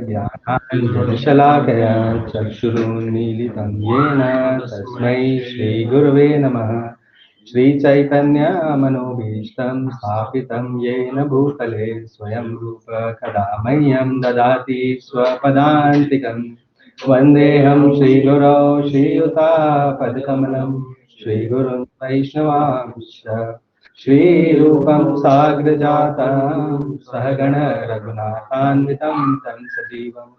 ज्ञानाञ्जनशलाकया चक्षुरुन्मीलितं येन तस्मै श्रीगुरवे नमः। श्रीचैतन्यमनोभीष्टं स्थापितं येन भूतले स्वयं रूप कदा मह्यं ददाति स्वपदान्तिकम्। वन्देऽहं श्रीगुरौ श्रीयुतापदकमलं श्रीगुरुं वैष्णवांश्च श्रीरूपं साग्रजातं सहगण रघुनाथान्वितं तं सजीवं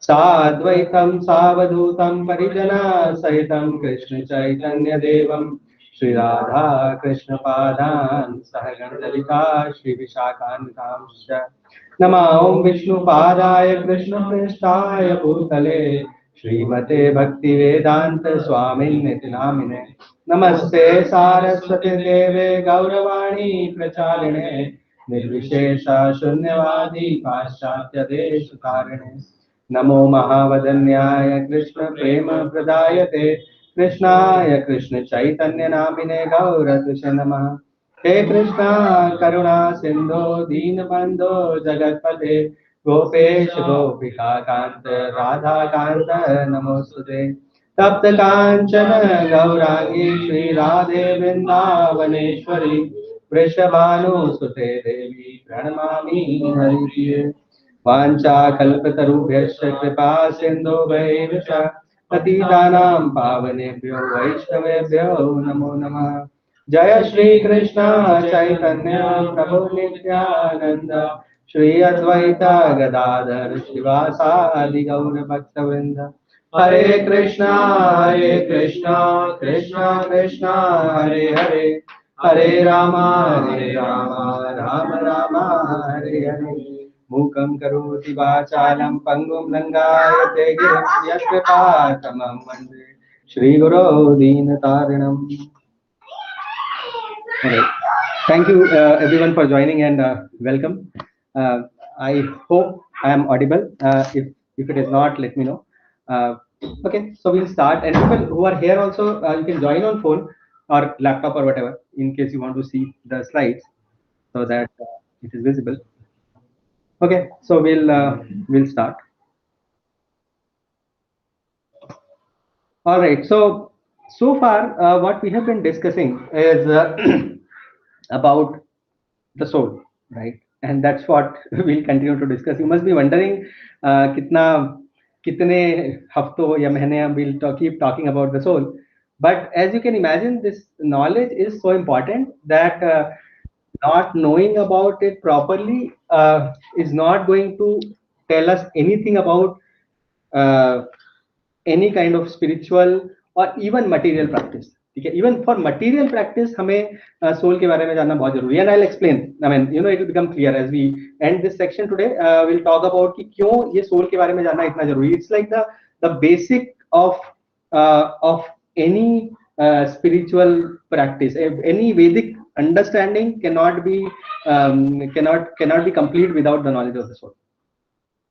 साद्वैतं सावधूतं परिजनसहितं कृष्णचैतन्यदेवं श्रीराधा कृष्णपादान् सहगण ललिता श्रीविशाखान्वितांश्च नमः ॐ विष्णुपादाय कृष्णप्रेष्ठाय भूतले श्रीमते भक्तिवेदांत स्वामिन्निति नामिने नमस्ते सारस्वती देवे गौरवाणी प्रचारिणे निर्विशेष शून्यवादी पाश्चात्य देशकारिणे नमो महावदन्याय कृष्ण प्रेम प्रदायते कृष्णाय कृष्ण चैतन्य नामिने गौरतुषे नमः। हे कृष्णा करुणा सिंधो दीनबंधो जगतपते गोपेश गोपिका कांत राधा कांत नमोस्तुते तप्त कांचन गौरांगी श्री राधे वृंदावनेश्वरी वृषभानुसुते देवी प्रणमामि हरिप्रिये वाञ्छाकल्पतरुभ्यश्च कृपा सिन्धुभैः पतितानां पावनेभ्यो वैष्णवेभ्यो नमो नमः। जय श्री कृष्ण चैतन्य प्रभु नित्यानंद श्री अद्वैत गदाधर शिवासादि गौर भक्तवृंद हरे कृष्णा कृष्णा कृष्णा हरे हरे हरे राम राम राम हरे हरे मूकं करोति वाचालं पङ्गुं लङ्घयते गिरिं यत्कृपातमं वन्दे श्रीगुरो दीनतारिणम्। Thank you everyone for joining and welcome. I hope I am audible. If it is not, let me know. Okay, so we'll start. And people who are here also, you can join on phone or laptop or whatever, in case you want to see the slides, so that it is visible. Okay, so we'll start. All right. So far, what we have been discussing is about the soul, right? And that's what we'll continue to discuss. You must be wondering, kitne hafto ya mahine we'll keep talking about the soul. But as you can imagine, this knowledge is so important that not knowing about it properly is not going to tell us anything about uh, any kind of spiritual or even material practice. ठीक है, even for material practice हमें soul के बारे में जानना बहुत जरूरी है. And I'll explain. I mean, you know, it will become clear as we end this section today. We'll talk about कि क्यों ये soul के बारे में जानना इतना जरूरी है. It's like the basic of any spiritual practice. Any Vedic understanding cannot be complete without the knowledge of the soul.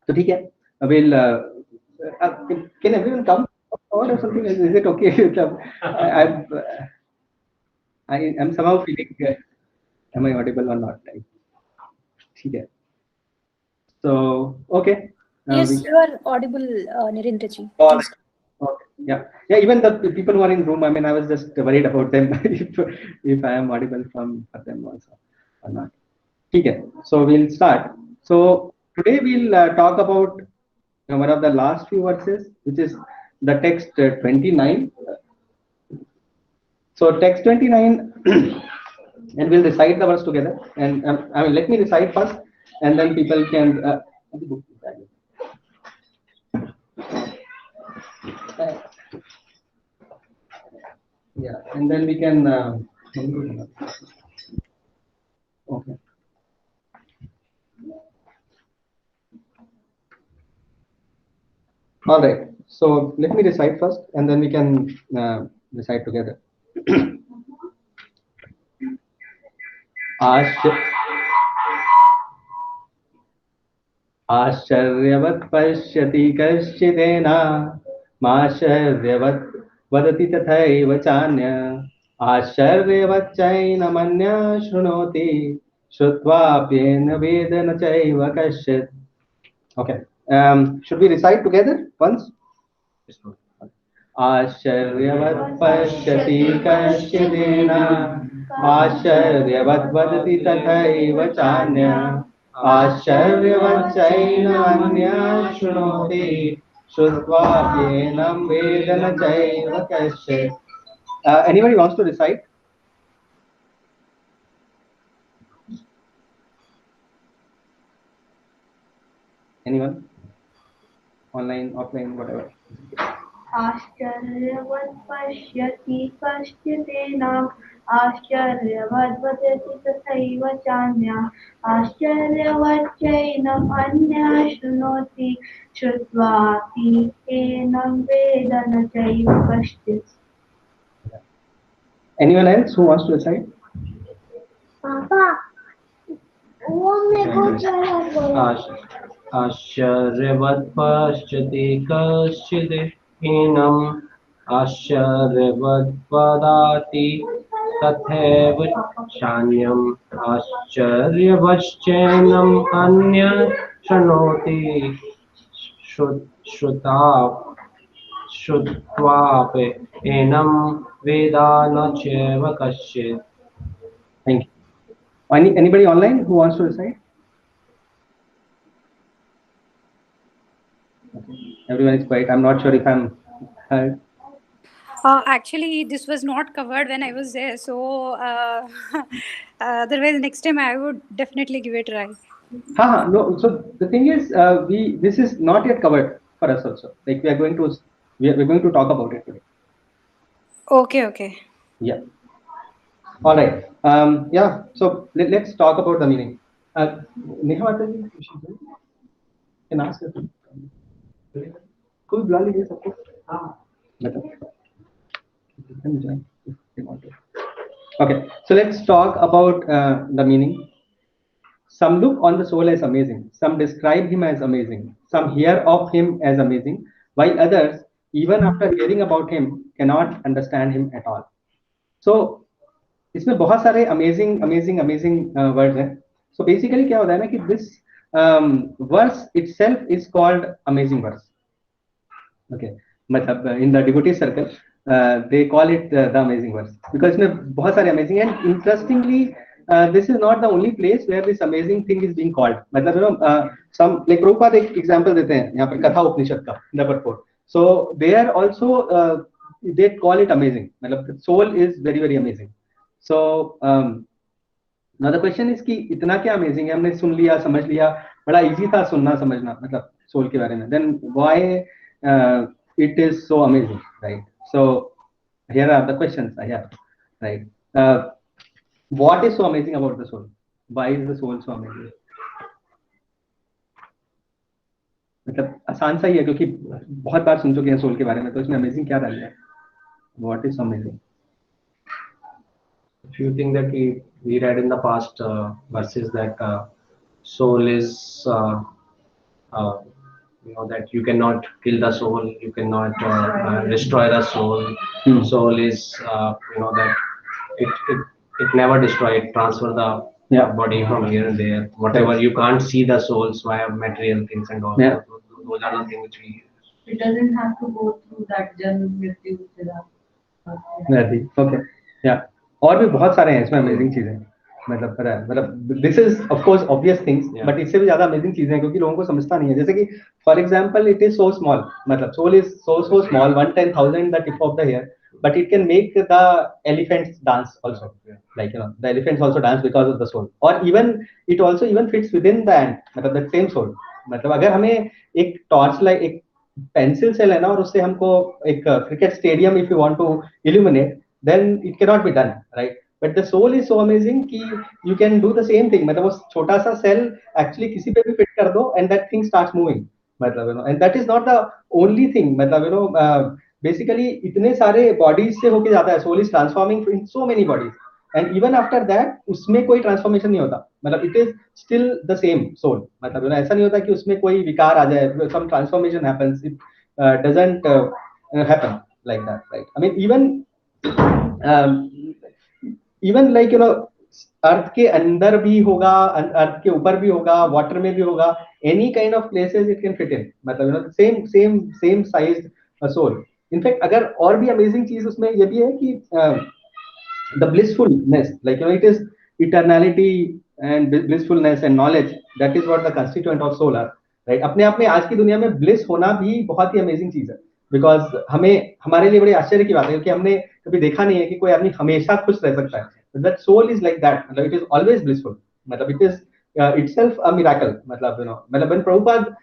तो ठीक है, we'll can everyone come forward or something? Is it okay? I'm somehow feeling am I audible or not? ठीक है. So okay. Yes, you are audible, Narendra ji. Okay. Yeah. Even the people who are in room, I mean, I was just worried about them if I am audible for them also or not. Okay. So we'll start. So today we'll talk about one of the last few verses, which is the text 29. So text 29, and we'll recite the verse together. And I mean, let me recite first, and then people can. Yeah, and then we can. Okay. All right. So let me recite first, and then we can recite together. आश्चर्यवत् पश्यति कश्चिदेना माश्चर्यवत् वदति तथैव चान्य आश्चर्यवच्चैनमन्यः शृणोति श्रुत्वाप्येन वेद न चैव कश्चित्. Okay, Should we recite together once? आश्चर्यवत् पश्यति कश्चिदेन आश्चर्यवत् वदति तथैव चान्य आश्चर्यवच्चैनान्यः शृणोति श्रुत्वाप्येनं वेद न चैव कश्चित्. Anybody wants to recite? Anyone? Online, offline, whatever. आश्चर्यवत् पश्यति कश्चिदेनाम् आश्चर्यवद् वदति तथैव चान्यः आश्चर्यवच्चैनम् अन्यः शृणोति श्रुत्वापि एनं वेद न चैव कश्चित्. Anyone else who wants to recite? Papa, आश्चर्यवत् पश्यति कश्चिदेनम् आश्चर्यवद् वदति तथैव चान्यम् आश्चर्यवच्चैनम् अन्यः शृणोति श्रुत्वापि एनं वेद न चैव कश्चित्. Thank you. Anybody online who wants to recite? Okay. Everyone is quiet. I'm not sure if I'm heard. Actually, this was not covered when I was there, so otherwise next time I would definitely give it a try. No. So the thing is, this is not yet covered for us also. Like we're going to talk about it today. Okay. Yeah. All right. Yeah. So let's talk about the meaning. Neha Mataji, you can ask her. Cool, blolly, yes, of course. Okay. So let's talk about the meaning. Some look on the soul as amazing. Some describe him as amazing. Some hear of him as amazing, while others, even after hearing about him, cannot understand him at all. So इसमें बहुत सारे amazing words हैं. So basically क्या होता है ना कि this verse itself is called amazing verse. Okay, मतलब in the devotee circle they call it the amazing verse because इसमें बहुत सारे amazing and interestingly this is not the only place where this amazing thing is being called. मतलब some like Prabhupada एक example देते हैं यहाँ पर कथा उपनिषद का number 4. So there also they call it amazing. मतलब the soul is very very amazing. So now the question is कि इतना क्या अमेजिंग है, हमने सुन लिया समझ लिया, बड़ा इजी था सुनना समझना मतलब सोल के बारे में, then why it is so amazing, right? So here are the questions I have, right? What is so amazing about the soul? Why is the soul so amazing? मतलब आसान सा ही है क्योंकि बहुत बार सुन चुके हैं सोल के बारे में, तो इसमें अमेजिंग क्या डाल है? What is so amazing? A few things that we read in the past verses that soul is that you cannot kill the soul, you cannot destroy the soul. Soul is that it never destroy, it transfer the body from here and there. Whatever you can't see the souls via material things and all. Those are the things which we use. It doesn't have to go through that janm mrityu. Okay, yeah. और भी बहुत सारे हैं इसमें amazing चीजें, मतलब this is of course obvious things, but इससे भी ज्यादा अमेजिंग चीजें हैं क्योंकि लोगों को समझता नहीं है. जैसे कि for example it is so small, मतलब soul is so small 1/10,000 the tip of the hair, but it can make the elephants dance also, like the elephants also dance because of the soul, or even it also even fits within the ant, मतलब the same soul. मतलब अगर हमें एक torch light एक pencil से लेना और उससे हमको एक cricket stadium if you want to illuminate, then it cannot be done, right? But the soul is so amazing कि you can do the same thing. मतलब वो छोटा सा सेल actually किसी पे भी फिट कर दो and that thing starts moving, मतलब and that is not the only thing, मतलब basically इतने सारे बॉडीज से होके जाता है. Soul is transforming in so many bodies and even after that उसमें कोई ट्रांसफॉर्मेशन नहीं होता, मतलब it is still the same soul. मतलब ऐसा नहीं होता कि उसमें कोई विकार आ जाए, some transformation happens, it doesn't happen like that, right? I mean even like earth के अंदर भी होगा, अर्थ के ऊपर भी होगा, वाटर में भी होगा, any kind of places it can fit in, मतलब सेम साइज सोल। इनफैक्ट अगर और भी अमेजिंग चीज उसमें ये भी है कि the blissfulness, like it is eternality and blissfulness and knowledge, that is what the constituent of soul are, right? अपने आप में आज की दुनिया में bliss होना भी बहुत ही अमेजिंग चीज है, बिकॉज हमारे लिए बड़ी आश्चर्य की बात है क्योंकि हमने कभी देखा नहीं है कि कोई आदमी हमेशा खुश रह सकता है। That soul is like that, मतलब इट इज ऑलवेज ब्लिसफुल, मतलब it is itself a miracle, मतलब मतलब when Prabhupada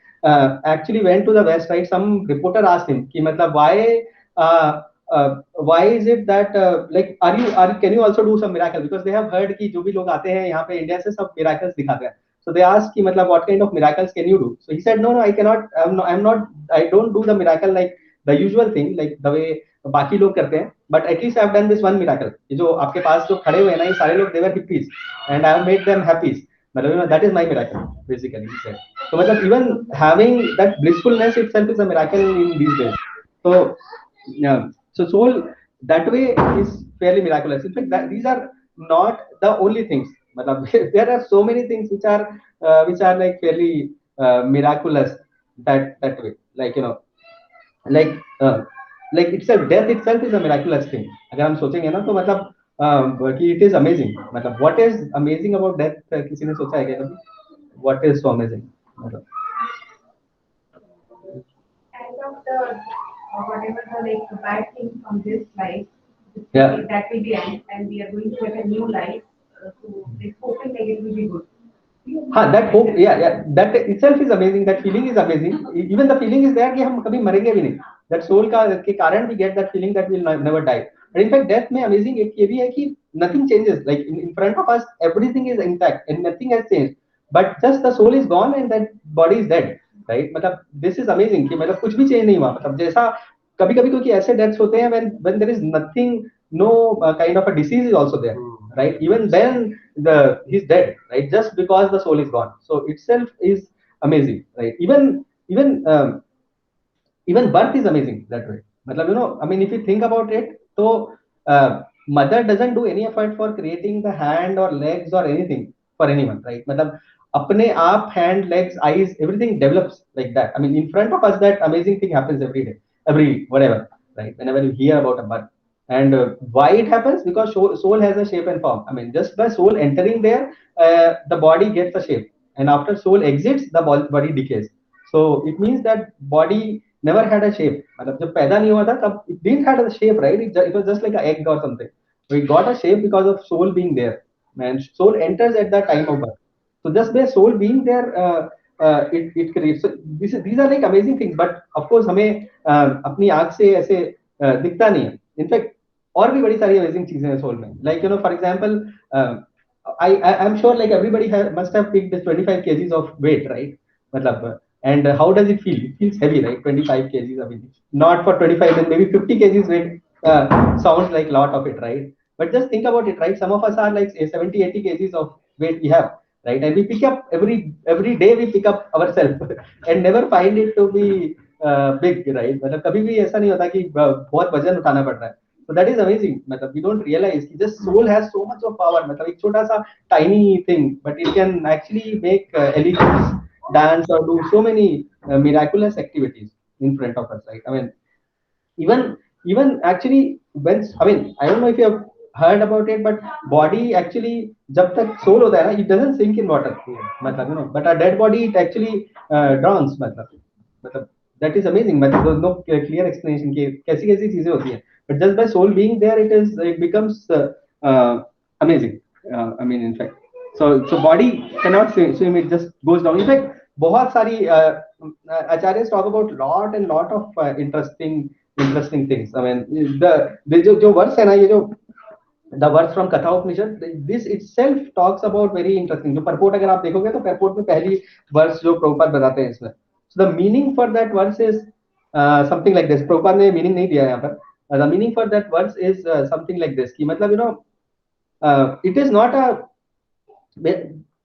actually went to the west, right, some reporter asked him कि मतलब uh, why is it that like can you also do some miracle, because they have heard कि जो भी लोग आते हैं यहाँ पे इंडिया से सब miracles दिखाते हैं, so they asked कि मतलब what kind of miracles can you do, so he said no I cannot, I don't do the miracle like the usual thing, like the way बाकी लोग करते हैं, but at least I have done this one miracle, ये जो आपके पास जो खड़े हुए हैं ना ये सारे लोग they were hippies and I have made them happy, मतलब that is my miracle basically, he said. So मतलब even having that blissfulness itself is a miracle in these days. So yeah, so soul that way is fairly miraculous. In fact, these are not the only things. There are so many things which are like fairly miraculous that way. Like like uh, like itself, death itself is a miraculous thing. अगर हम सोचेंगे ना तो मतलब कि it is amazing. मतलब what is amazing about death? किसी ने सोचा है क्या कभी? What is so amazing? मतलब Kind of the whatever the like bad thing from this life, Yeah. that will be end, and we are going to get a new life. So this hoping like it will be good. that hope, yeah, that itself is amazing, that feeling is amazing, even the feeling is there कि हम कभी मरेंगे भी नहीं, that soul का के कारण we get that feeling that we will never die. But in fact death में amazing एक ये भी है कि nothing changes, like in front of us everything is intact and nothing has changed, but just the soul is gone and that body is dead, right? मतलब this is amazing कि मतलब कुछ भी change नहीं हुआ, मतलब जैसा कभी कभी क्योंकि ऐसे deaths होते हैं when there is nothing, no kind of a disease is also there, right? Even then he's dead, right? Just because the soul is gone, so itself is amazing, right? Even birth is amazing that way, matlab I mean if you think about it, so mother doesn't do any effort for creating the hand or legs or anything for anyone, right? matlab apne aap hand, legs, eyes, everything develops like that. I mean in front of us that amazing thing happens every day, every whatever, right? Whenever you hear about a birth. And why it happens? Because soul has a shape and form. I mean, just by soul entering there, the body gets a shape, and after soul exits, the body decays. So it means that body never had a shape. मतलब जब पैदा नहीं हुआ था तब it didn't had a shape, right? It was just like an egg or something. So it got a shape because of soul being there. And soul enters at the time of birth. So just by soul being there, it creates. So these are like amazing things. But of course हमें अपनी आँख से ऐसे दिखता नहीं है. In fact, और भी बड़ी सारी अमेजिंग चीजें हैं सोल में, like for example, I'm sure like everybody must have picked this 25 kgs of weight, right? मतलब and how does it feel? It feels heavy, right? 25 kgs, I mean not for 25 then maybe 50 kgs weight sounds like a lot of it, right? But just think about it, right? Some of us are like 70-80 kgs of weight we have, right? And we pick up every day, we pick up ourselves and never find it to be big, right? मतलब कभी भी ऐसा नहीं होता कि बहुत वजन उठाना पड़ रहा है. So that is amazing. मतलब we don't realize कि just soul has so much of power. मतलब एक छोटा सा tiny thing, but it can actually make elephants dance or do so many miraculous activities in front of us, right? I mean, even actually when, I mean I don't know if you have heard about it, but body actually जब तक soul होता है ना, it doesn't sink in water, मतलब but a dead body it actually drowns, मतलब that is amazing. मतलब there's no clear explanation कि कैसी कैसी चीजें होती हैं, but just by soul being there it becomes amazing. I mean in fact, so body cannot swim, it just goes down. In fact बहुत सारी acharyas talk about lot of interesting things. I mean the जो verse है ना, ये जो the verse from Katha Upanishad, this itself talks about very interesting. जो purport अगर आप देखोगे तो purport में पहली verse जो प्रभुपाद बताते हैं इसमें, so the meaning for that verse is something like this. Prabhupada ने meaning नहीं दिया यहाँ पर. The meaning for that verse is something like this कि मतलब it is not a,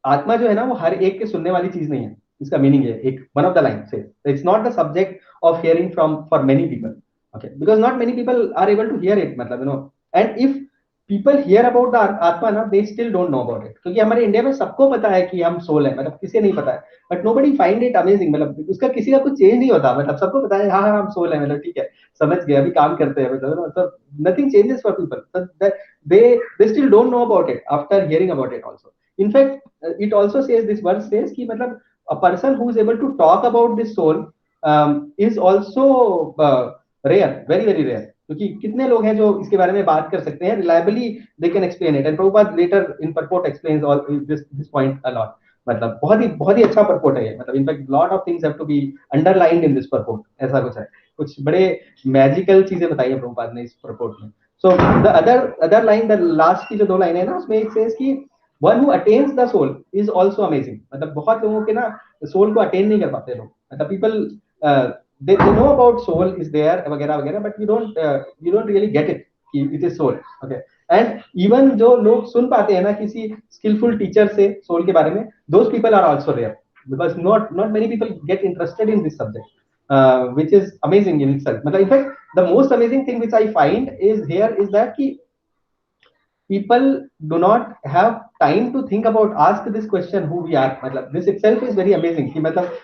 आत्मा जो है ना वो हर एक के सुनने वाली चीज नहीं है. इसका मीनिंग है एक one of the line says it's not the subject of hearing from for many people, okay, because not many people are able to hear it, मतलब and if people hear about the आत्मा ना, they still don't know about it, क्योंकि हमारे India में सबको पता है कि हम सोल है, मतलब किसी नहीं पता है, but nobody find it amazing, मतलब उसका किसी का कुछ चेंज नहीं होता, मतलब सबको पता है हाँ हाँ हम सोल है, मतलब ठीक है समझ गए अभी काम करते हैं, मतलब nothing changes for people, so that they still don't know about it after hearing about it also. In fact, it also says, this verse says कि मतलब a person who is able to talk about this soul is also rare, very very rare, क्योंकि कितने लोग हैं जो इसके बारे में बात कर सकते हैं reliably, they can explain it, and Prabhupada later in purport explains all this point a lot, मतलब बहुत ही अच्छा परपोर्ट है ये, मतलब in fact lot of things have to be underlined in this purport, ऐसा कुछ है, कुछ बड़े मैजिकल चीजें बताई है प्रभुपाद ने इस परपोर्ट में. So the other line, the last की जो 2 लाइन है ना, उसमें इट सेज कि one who attends the soul is also amazing, मतलब बहुत लोगों के ना सोल को अटेन नहीं कर पाते लोग, मतलब people they know about soul is there वगैरह वगैरह, but you don't really get it कि it is soul, okay. And even जो लोग सुन पाते हैं ना किसी skillful teacher से soul के बारे में, those people are also rare, because not many people get interested in this subject, which is amazing in itself. मतलब in fact the most amazing thing which I find is here is that कि people do not have time to think about, ask this question who we are, मतलब this itself is very amazing कि मतलब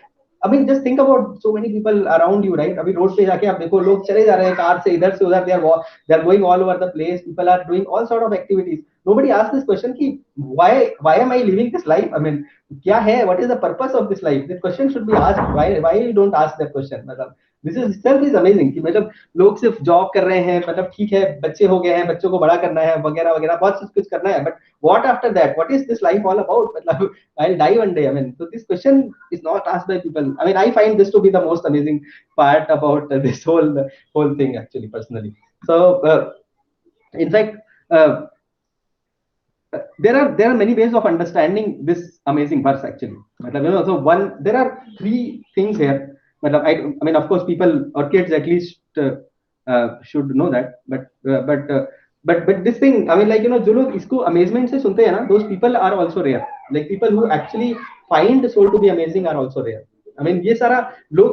I mean, just think about so many people around you, right? अभी road पे जाके आप देखो लोग चले जा रहे हैं कार से इधर से उधर, they are going all over the place, people are doing all sort of activities. Nobody asks this question कि why am I living this life? I mean, क्या है, what is the purpose of this life? This question should be asked. Why you don't ask that question? मतलब this is itself is amazing कि मतलब लोग सिर्फ job कर रहे हैं, मतलब ठीक है बच्चे हो गए हैं, बच्चों को बड़ा करना है वगैरह वगैरह, बहुत कुछ करना है, but what after that? What is this life all about? मतलब I'll die one day. I mean, so this question is not asked by people. I mean, I find this to be the most amazing part about this whole thing, actually, personally. So, in fact, there are many ways of understanding this amazing verse, actually. मतलब, so there are 3 things here. मतलब, I mean, of course, people or kids at least should know that, but this thing, I mean, like, जो लोग इसको amazement से सुनते हैं ना, those people are also rare. Like people who actually find the soul to be amazing are also rare. I mean, ये सारा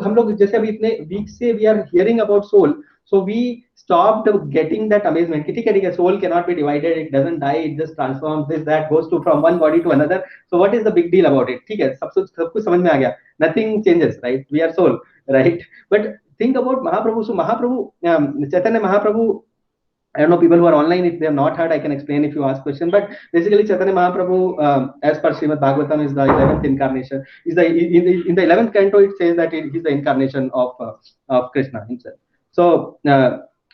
हम लोग जैसे अभी इतने weeks से we are hearing about soul, so we stopped getting that amazement कि ठीक है soul cannot be divided, it doesn't die, it just transforms, this that goes to from one body to another, so what is the big deal about it? ठीक है सब कुछ समझ में आ गया, nothing changes, right? We are soul, right? But think about Mahaprabhu. So Mahaprabhu, Chaitanya Mahaprabhu, I don't know, people who are online, if they have not heard, I can explain if you ask question. But basically, Chaitanya Mahaprabhu, as per Srimad Bhagavatam, is the 11th incarnation. In the 11th canto, it says that he is the incarnation of Krishna himself. So,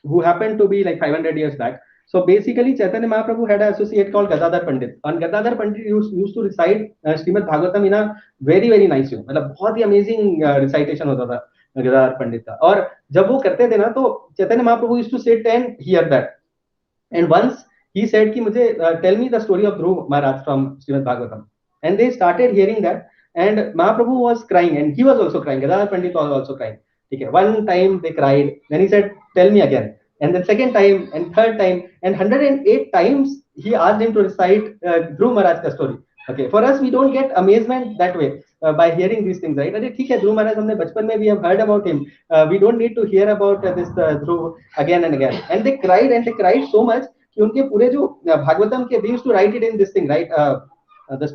who happened to be like 500 years back. So basically, Chaitanya Mahaprabhu had an associate called Gadadhar Pandit. And Gadadhar Pandit used to recite Srimad Bhagavatam in a very very nice way. मतलब बहुत ही amazing recitation होता था गदाधर पंडित का. और जब वो करते थे ना तो Chaitanya Mahaprabhu used to sit and hear that, and once he said कि मुझे tell me the story of Dhruv Maharaj from Srimad Bhagavatam, and they started hearing that, and Mahaprabhu was crying and he was also crying, Gadadhar Pandit was also crying. Okay, one time they cried, then he said tell me again, and then second time and third time, and 108 times he asked him to recite Dhruv Maharaj's story. Okay, for us we don't get amazement that way by hearing these things, right? अरे ठीक है ध्रुव महाराज हमने बचपन में we have heard about him, we don't need to hear about this Dhruv again and again, and they cried so much कि उनके पूरे जो भागवतम के, they used to write it in this thing, right? The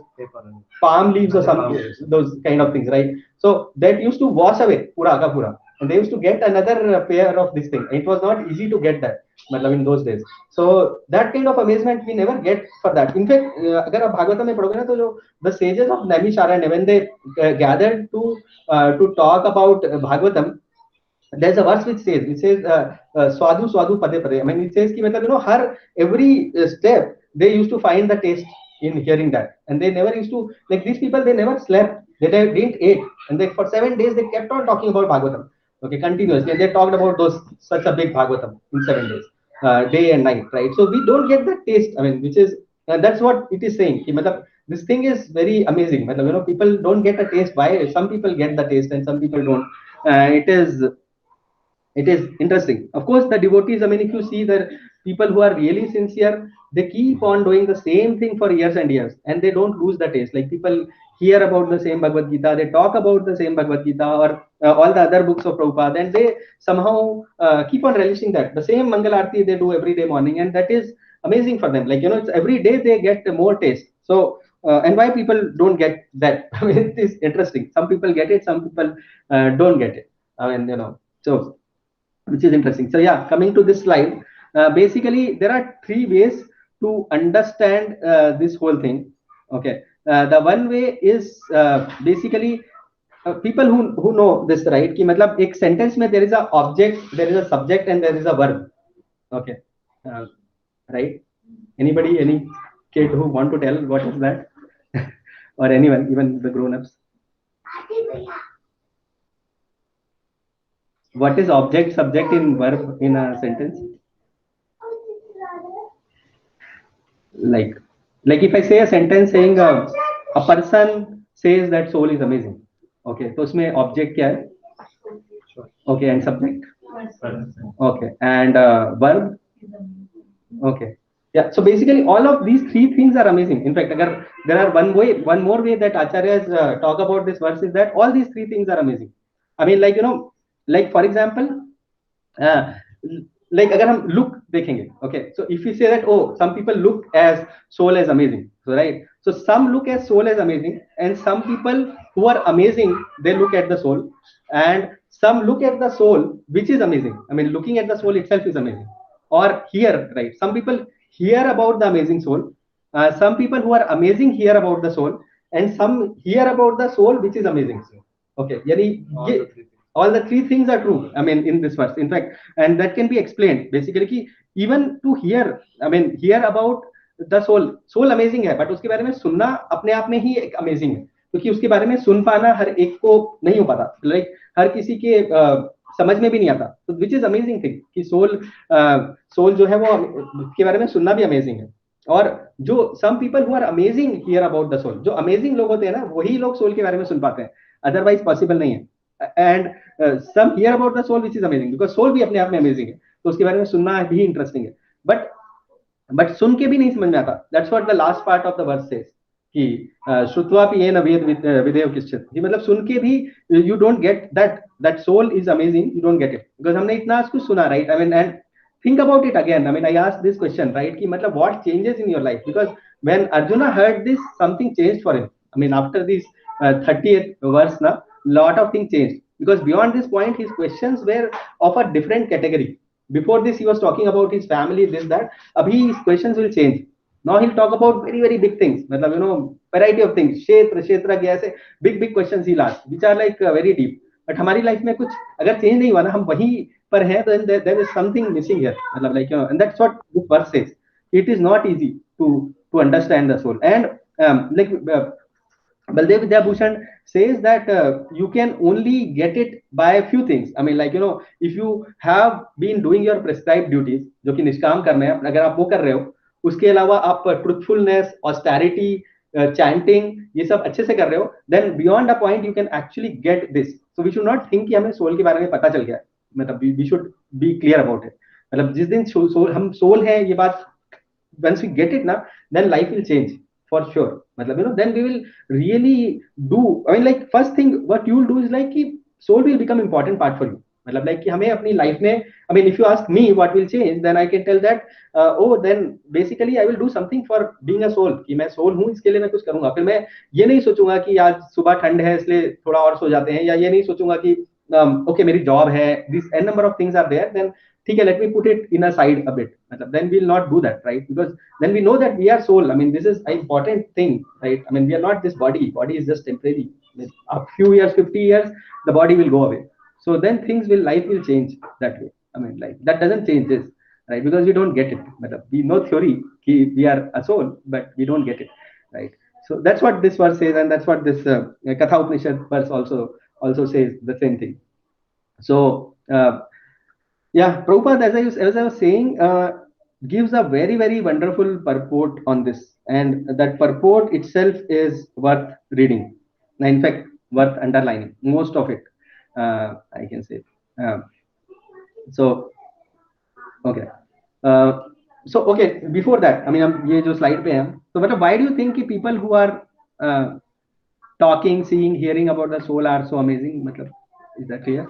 palm leaves or some those kind of things, right? So that used to wash away pura ka pura, and they used to get another pair of this thing. It was not easy to get that, मतलब in those days. So that kind of amazement we never get for that. In fact, अगर आप भागवतम में पढ़ोगे ना तो जो the sages of Naimisharanya, when they gathered to talk about Bhagavatam, there's a verse which says Swadhu Swadhu Pade Pade. I mean, it says कि मतलब हर every step they used to find the taste in hearing that, and they never used to, like these people, they never slept, they didn't eat, and they for 7 days they kept on talking about Bhagavatam, okay, continuously, and they talked about those such a big Bhagavatam in 7 days, day and night, right? So we don't get the taste, I mean, which is that's what it is saying कि मतलब this thing is very amazing, मतलब people don't get a taste. Why some people get the taste and some people don't? It is interesting. Of course, the devotees, I mean, if you see the people who are really sincere, they keep on doing the same thing for years and years, and they don't lose the taste. Like people hear about the same Bhagavad Gita, they talk about the same Bhagavad Gita or all the other books of Prabhupada, and they somehow keep on relishing that. The same Mangal Aarti they do every day morning, and that is amazing for them. Like, it's every day they get more taste. So and why people don't get that? I mean, it is interesting. Some people get it, some people don't get it. I mean, so which is interesting. So yeah, coming to this slide, basically there are three ways to understand this whole thing. Okay, the one way is basically people who know this, right? कि मतलब एक sentence में there is a object, there is a subject, and there is a verb. Okay, right? Anybody, any kid who want to tell what is that? Or anyone, even the grown-ups? What is object, subject, in verb in a sentence? Like if I say a sentence saying a person says that soul is amazing. Okay, तो उसमें object क्या है? Okay, and subject. Okay, and verb. Okay. Yeah, so basically all of these three things are amazing. In fact, agar there are one more way that acharyas talk about this verse is that all these three things are amazing. I mean, like, like for example, like agar hum look dekhenge, okay, so if we say that, oh, some people look as soul as amazing, so right, so some look as soul as amazing, and some people who are amazing, they look at the soul, and some look at the soul which is amazing. I mean, looking at the soul itself is amazing. Or hear, right, some people hear about the amazing soul, some people who are amazing hear about the soul, and some hear about the soul which is amazing. Okay, yani all the three things are true, I mean, in this verse, in fact, and that can be explained basically कि even to hear, I mean, hear about the soul amazing है, but उसके बारे में सुनना अपने आप में ही एक amazing है, क्योंकि उसके बारे में सुन पाना हर एक को नहीं हो पाता, like हर किसी के समझ में भी नहीं आता, तो विच इज अमेजिंग थिंग कि सोल जो है वो के बारे में सुनना भी अमेजिंग है. और जो some people who are amazing hear about the soul, जो अमेजिंग लोग होते हैं ना, वही लोग सोल के बारे में सुन पाते हैं, अदरवाइज पॉसिबल नहीं है. And some hear about the soul which is amazing, because soul भी अपने आप में अमेजिंग है, तो उसके बारे में सुनना भी इंटरेस्टिंग है. बट सुन के भी नहीं समझ में आता. That's what the last part of the verse says कि श्रुत्वापि येन वेद विदेव किश्चित्, कि मतलब सुन के भी you don't get that soul is amazing, you don't get it, because हमने इतना कुछ सुना, right. I mean, and think about it again. I mean, I asked this question, right, ki matlab what changes in your life, because when Arjuna heard this, something changed for him. I mean, after this 30th verse na, lot of things changed, because beyond this point his questions were of a different category. Before this he was talking about his family, this that. Abhi his questions will change. Now he'll talk about very very big things, matlab variety of things, kshetra ki aise big questions he'll ask, which are like very deep. But हमारी life में कुछ अगर change नहीं हुआ ना, हम वहीं पर हैं, then there is something missing here, मतलब like, and that's what this verse says. It is not easy to understand the soul, and like Baldev Vidyabhushan says that you can only get it by a few things. I mean, like, if you have been doing your prescribed duties, जो कि निष्काम कर्म है, अगर आप वो कर रहे हो, उसके अलावा आप truthfulness, austerity, chanting, ये सब अच्छे से कर रहे हो, then beyond a point you can actually get this. So we should not think कि हमें सोल के बारे में पता चल गया, मतलब we should be clear about it. मतलब जिस दिन सोल, हम सोल है ये बात, once we get it ना, then life will change for sure. मतलब then we will really do, I mean, like first thing what you will do is like कि soul will become important part for you. मतलब like कि हमें अपनी life में, I mean, if you ask me what will change, then I can tell that oh, then basically I will do something for being a soul, कि मैं soul हूँ इसके लिए मैं कुछ करूंगा. फिर मैं ये नहीं सोचूंगा कि आज सुबह ठंड है इसलिए थोड़ा और सो जाते हैं, या ये नहीं सोचूंगा कि okay, मेरी जॉब है, this n number of things are there, then ठीक है, let me put it in a side a bit, मतलब then we will not do that, right, because then we know that we are soul. I mean, this is an important thing, right. I mean, we are not this body is just temporary. A few years, 50 years, the body will go away. So then life will change that way. I mean, like that doesn't change this, right, because we don't get it. We know theory ki we are a soul, but we don't get it, right. So that's what this verse says, and that's what this Katha Upanishad verse also says the same thing. So yeah, Prabhupada, as I was saying, gives a very very wonderful purport on this, and that purport itself is worth reading. In fact, worth underlining most of it, I can say. So okay, so okay, before that, I mean, हम ये जो slide पे हैं, तो मतलब why do you think कि people who are talking, seeing, hearing about the soul are so amazing? मतलब, is that clear?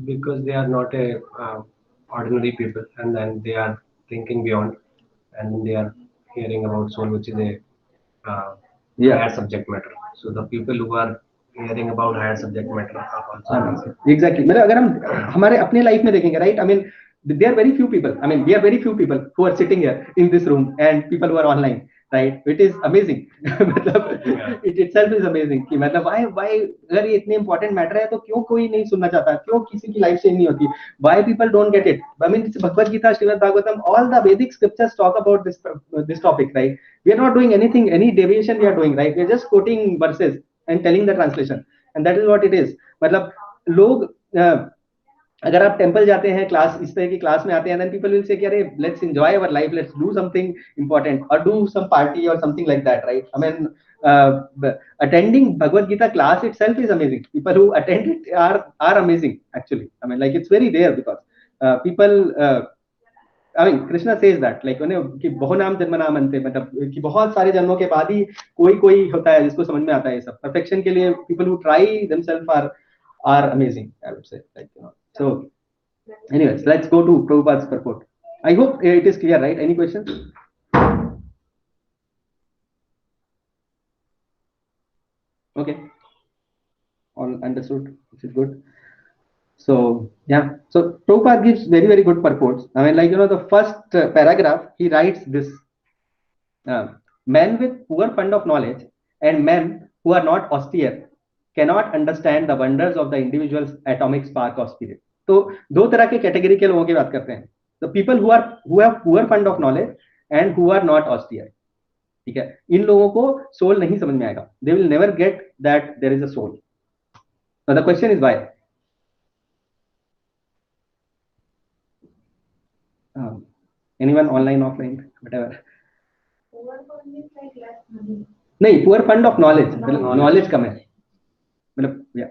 Because they are not a ordinary people, and then they are thinking beyond, and they are hearing about soul, which is a higher subject matter. So the people who are hearing about higher subject matter are also amazing. Exactly. मतलब अगर हम हमारे अपने life में देखेंगे, right? I mean, there are very few people. I mean, we are very few people who are sitting here in this room, and people who are online, right? It is amazing. मतलब it itself is amazing कि मतलब why अगर ये इतने important matter है तो क्यों कोई नहीं सुनना चाहता, क्यों किसी की लाइफ चेंज नहीं होती? Why people don't get it? I mean, Bhagavad Gita, Srimad Bhagavatam, all the Vedic scriptures talk about this topic, right? We are not doing anything, any deviation we are doing, right? We are just quoting verses and telling the translation, and that is what it is. मतलब लोग अगर आप temple जाते हैं, class इस तरह की class में आते हैं, then people will say कि अरे let's enjoy our life, let's do something important or do some party or something like that, right? I mean, attending Bhagavad Gita class itself is amazing. People who attend it are amazing actually. I mean, like it's very rare because people I mean, Krishna says that like कि बहुनाम जन्मनाम अन्ते, मतलब कि बहुत सारे जन्मों के बाद ही कोई होता है जिसको समझ में आता है ये सब. Perfection के लिए people who try themselves are amazing, I would say, like, you know. So anyways, let's go to Prabhupada's purport. I hope it is clear, right? Any questions? Okay, all understood, which is good. So yeah, so Prabhupada gives very, very good purports. I mean, like, you know, the first paragraph, he writes this: men with poor fund of knowledge and men who are not austere cannot understand the wonders of the individual's atomic spark of spirit. तो दो तरह के category के लोगों की बात करते हैं. The people who have poor fund of knowledge and who are not austere. ठीक है, इन लोगों को सोल नहीं समझ में आएगा. They will never get that there is a soul. Now the question is why. Anyone online, offline, whatever. नहीं, poor fund of knowledge, knowledge कम है, मतलब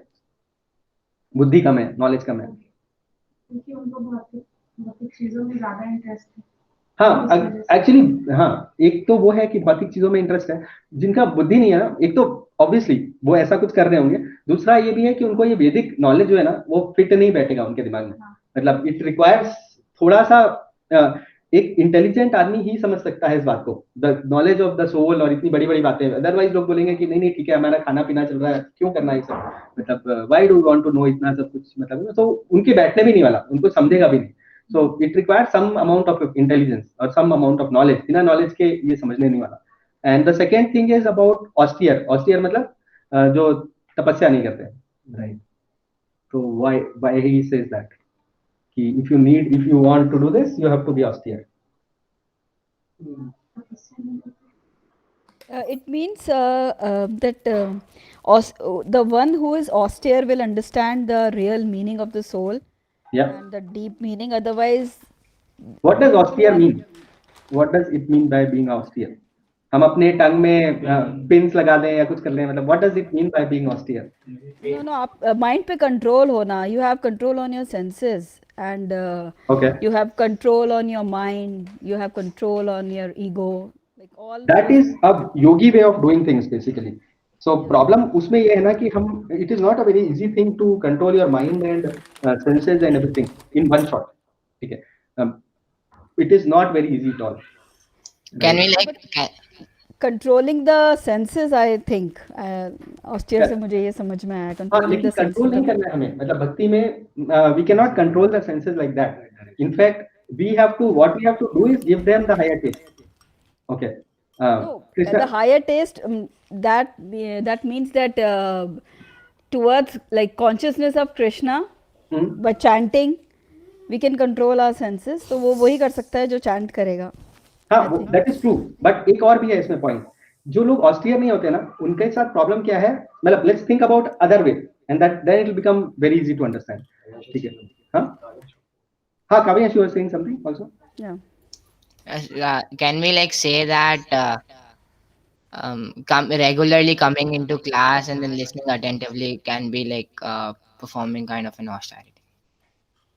बुद्धि कम है, नॉलेज कम है, क्योंकि उनको भौतिक चीजों में ज्यादा इंटरेस्ट है. हाँ एक्चुअली, हाँ एक तो वो है कि भौतिक चीजों में इंटरेस्ट है, जिनका बुद्धि नहीं है ना, एक तो ऑब्वियसली वो ऐसा कुछ कर रहे होंगे, दूसरा ये भी है कि उनको ये वैदिक नॉलेज जो है ना वो फिट नहीं बैठेगा उनके दिमाग में. मतलब इट रिक्वायर्स थोड़ा सा एक इंटेलिजेंट आदमी ही समझ सकता है इस बात को, the knowledge of the soul और इतनी बड़ी बड़ी बातें. अदरवाइज लोग बोलेंगे कि नहीं ठीक है, हमारा खाना पीना चल रहा है, क्यों करना है सब, मतलब why do want to know इतना सब कुछ, मतलब तो उनके बैठने भी नहीं वाला, उनको समझेगा भी नहीं. So it requires some amount of intelligence or some amount of knowledge. बिना knowledge के ये समझने नहीं वाला. And the second thing is about austere. Austere मतलब जो तपस्या नहीं करते, right? So why he says that? कि if you want to do this, you have to be austere. It means that the one who is austere will understand the real meaning of the soul. Yeah. And the deep meaning. Otherwise, what does austere mean? What does it mean by being austere? हम अपने टंग में pins लगा दें या कुछ कर लें, मतलब what does it mean by being austere? No, आप mind पे control होना. You have control on your senses and okay. You have control on your mind. You have control on your ego. Like all. That is a yogi way of doing things basically. So problem उसमें ये है ना कि हम, it is not a very easy thing to control your mind and senses and everything in one shot. ठीक है, it is not very easy at all. Can we like controlling the senses? I think austere से मुझे ये समझ में आया. Controlling the senses. Control नहीं करना है हमें, मतलब भक्ति में we cannot control the senses like that. In fact, what we have to do is give them the higher taste. Okay. No, the higher taste, that means that towards like consciousness of Krishna, by chanting we can control our senses. तो वो वही कर सकता है जो chant करेगा. हाँ, that is true. But एक और भी है इसमें point. जो लोग austere नहीं होते ना, उनके साथ problem क्या है? मतलब let's think about other way, and then it will become very easy to understand. ठीक है? हाँ, Kavya, you were saying something also? Yeah. Can we like say that regularly coming into class and then listening attentively can be like performing kind of an austerity?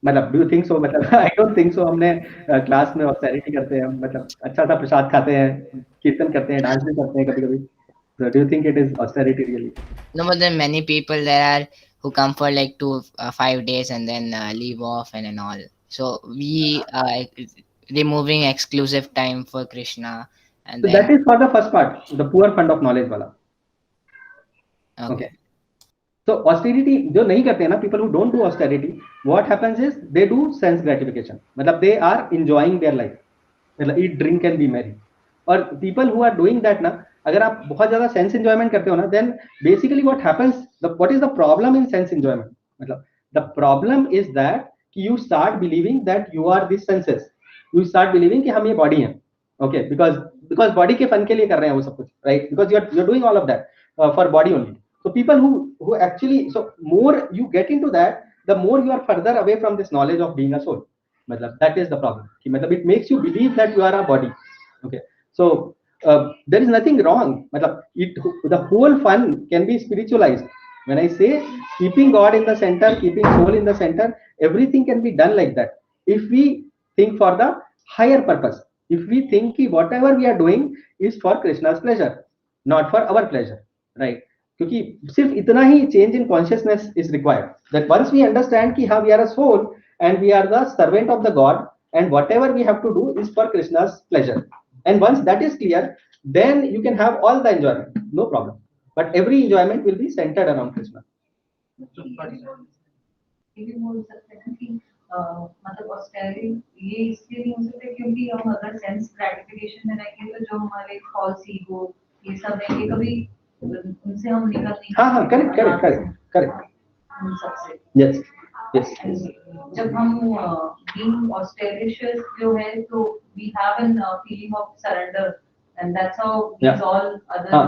मतलब do you think so? मतलब I don't think so. हमने class में austerity करते हैं, मतलब अच्छा सा प्रसाद खाते हैं, कीर्तन करते हैं, डांस भी करते हैं कभी-कभी. So do you think it is austerity really? No, but then many people, there are who come for like 5 days and then leave off and all. So we removing exclusive time for Krishna, and So then that is for the first part, the poor fund of knowledge wala. Okay. So austerity, जो नहीं करते हैं ना, people who don't do austerity, what happens is they do sense gratification. मतलब they are enjoying their life. मतलब eat, drink and be merry. और people who are doing that ना, अगर आप बहुत ज़्यादा sense enjoyment करते हो ना, then basically what happens, what is the problem in sense enjoyment? मतलब the problem is that you start believing that you are these senses. You start believing कि हम ये body हैं. Okay, because body के fun के लिए कर रहे हैं वो सब कुछ, right? Because you're doing all of that for body only. So people who actually, so more you get into that, the more you are further away from this knowledge of being a soul. Matlab, that is the problem. Matlab, it makes you believe that you are a body. Okay, so there is nothing wrong. Matlab, the whole fun can be spiritualized. When I say keeping God in the center, keeping soul in the center, everything can be done like that. If we think for the higher purpose, if we think whatever we are doing is for Krishna's pleasure, not for our pleasure, right? क्योंकि सिर्फ इतना ही change in consciousness is required. That once we understand कि हाँ, we are a soul and we are the servant of the God, and whatever we have to do is for Krishna's pleasure. And once that is clear, then you can have all the enjoyment, no problem. But every enjoyment will be centered around Krishna. मतलब austerity ये इसलिए नहीं हो सकता क्योंकि हम अगर sense gratification में रहेंगे तो जो हमारे false ego ये सब है ये कभी उनसे हम निकल नहीं हाँ correct उन सबसे yes जब हम being auspicious जो है तो we have a feeling of surrender, and that's how these all other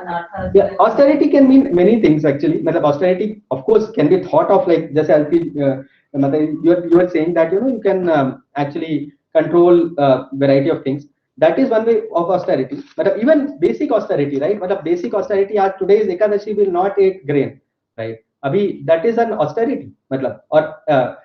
anarthas. Yeah, austerity can mean many things actually. मतलब austerity of course can be thought of like जैसे मतलब you are saying that you can actually control variety of things. That is one way of austerity. But even basic austerity, right? But basic austerity, today's Ekadashi will not eat grain, right? Abhi, that is an austerity. Or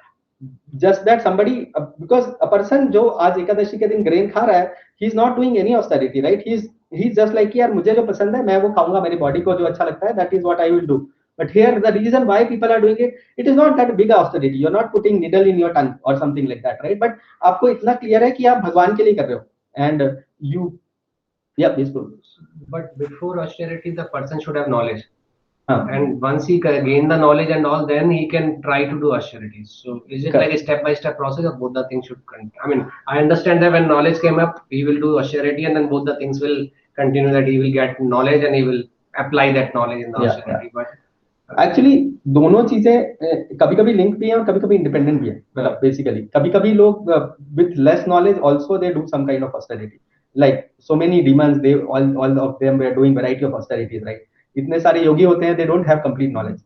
just that somebody, because a person जो आज एकादशी के दिन grain खा रहा है, he is not doing any austerity, right? He's just like यार मुझे जो पसंद है मैं वो खाऊंगा, मेरी body को जो अच्छा लगता है, that is what I will do. But here the reason why people are doing it is not that big austerity. You're not putting needle in your tongue or something like that, right? But आपको इतना clear है कि आप भगवान के लिए कर रहे हो, and please go. But before austerity, the person should have knowledge. And once he gain the knowledge and all, then he can try to do austerity. So is it like a step-by-step process, or both the things should continue? I mean, I understand that when knowledge came up, he will do austerity, and then both the things will continue. That he will get knowledge and he will apply that knowledge in the austerity. But actually दोनों चीजें कभी-कभी link भी हैं और कभी-कभी independent भी है. मतलब बेसिकली कभी-कभी लोग with less knowledge also they do some kind of austerity. Like so many demons, they all of them were doing variety of austerities, right? इतने सारे योगी होते हैं, they don't have complete knowledge.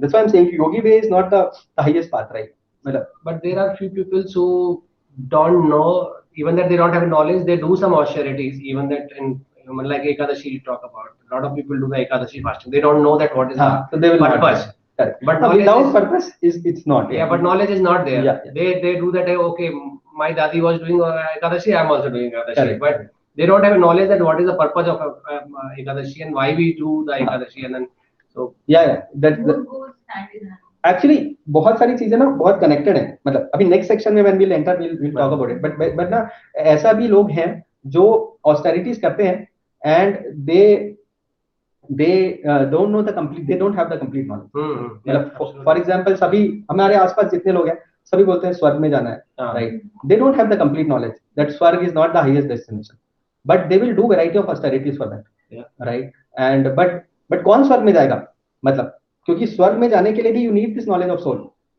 That's why I'm saying yogi way is not the highest path, right? But there are few people who don't know, even that they don't have knowledge, they do some austerities, even that in like Ekadashi you talk about. A lot of people do the Ekadashi fasting. They don't know that what is so they will purpose. But without purpose is not. Yeah, but knowledge is not there. They do that. Okay, my dadi was doing Ekadashi, I'm also doing Ekadashi. But they don't have a knowledge that what is the purpose of Ekadashi and why we do the Ekadashi, and then so that goes hand in hand. Actually बहुत सारी चीजें ना बहुत connected हैं. मतलब अभी next section में when we'll enter we'll talk about it. But ना ऐसा भी लोग हैं जो austerities करते हैं and they don't know the complete, they don't have the complete knowledge. For example, सभी हमारे आसपास जितने लोग हैं सभी बोलते हैं स्वर्ग में जाना है, right? They don't have the complete knowledge that स्वर्ग is not the highest destination, but they will do variety of austerities for that, right? And but कौन स्वर्ग में जाएगा? मतलब क्योंकि स्वर्ग में जाने के लिए भी you need this knowledge of soul.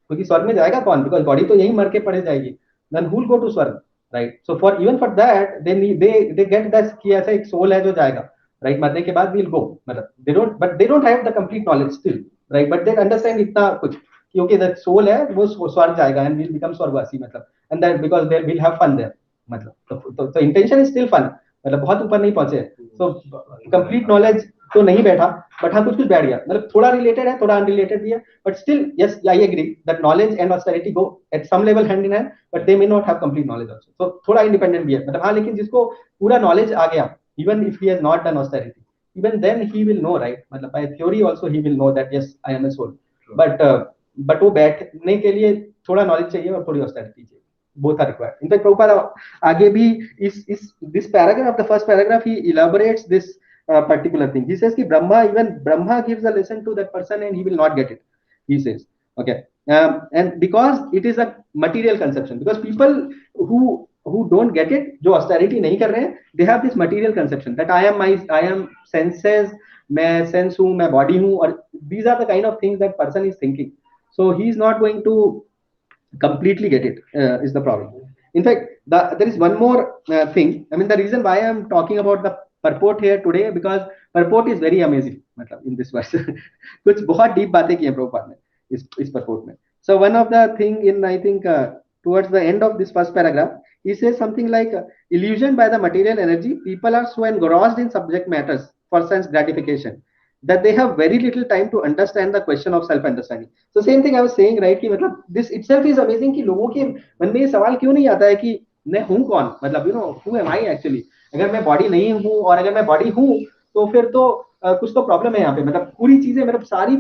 क्योंकि स्वर्ग में जाएगा कौन? Because body तो यहीं मर के पड़े जाएगी. Then who will go to स्वर्ग, right? So even for that they get that कि ऐसा एक soul है जो जाएगा, right? मरने के बाद we'll go. मतलब they don't have the complete knowledge still, right? But they understand इतना कुछ कि okay that soul है वो स्वर्ग जाएगा and will become स्वर्गवासी, मतलब and that because they will have fun there. मतलब तो intention is still fun. मतलब बहुत ऊपर नहीं पहुंचे. So complete knowledge तो नहीं बैठा, but हाँ कुछ बैठ गया. मतलब थोड़ा related है, थोड़ा unrelated भी है, but still yes I agree that knowledge and austerity go at some level hand in hand, but they may not have complete knowledge also. So थोड़ा independent भी है. मतलब हाँ लेकिन जिसको पूरा knowledge आ गया, even if he has not done austerity, even then he will know, right? मतलब by theory also he will know that yes I am a soul. But वो बैठने के लिए थोड़ा नॉलेज चाहिए और थोड़ी ऑस्टेरिटी चाहिए. Both are required. In fact, Prabhupada आगे भी this paragraph, the first paragraph, he elaborates this particular thing. He says कि Brahma gives a lesson to that person and he will not get it. He says, okay, and because it is a material conception, because people who don't get it, जो austerity नहीं कर रहे हैं, they have this material conception that I am senses, मैं sense हूँ, मैं body हूँ, और these are the kind of things that person is thinking. So he is not going to completely get it, is the problem. In fact, there is one more thing. I mean, the reason why I am talking about the purport here today, because purport is very amazing. मतलब in this verse, कुछ बहुत deep बातें की हैं प्रभुपाद ने इस purport में. So one of the thing in, I think, towards the end of this first paragraph, he says something like, illusioned by the material energy, people are so engrossed in subject matters for sense gratification that they have very little time to understand the question of self understanding. So same thing I was saying, right, कि मतलब this itself is amazing कि लोगों के मन में ये सवाल क्यों नहीं आता है कि मैं हूँ कौन, मतलब who am I actually. अगर मैं बॉडी नहीं हूँ और अगर मैं बॉडी हूँ तो फिर तो कुछ तो प्रॉब्लम है यहाँ पे. मतलब पूरी चीजें, मतलब सारी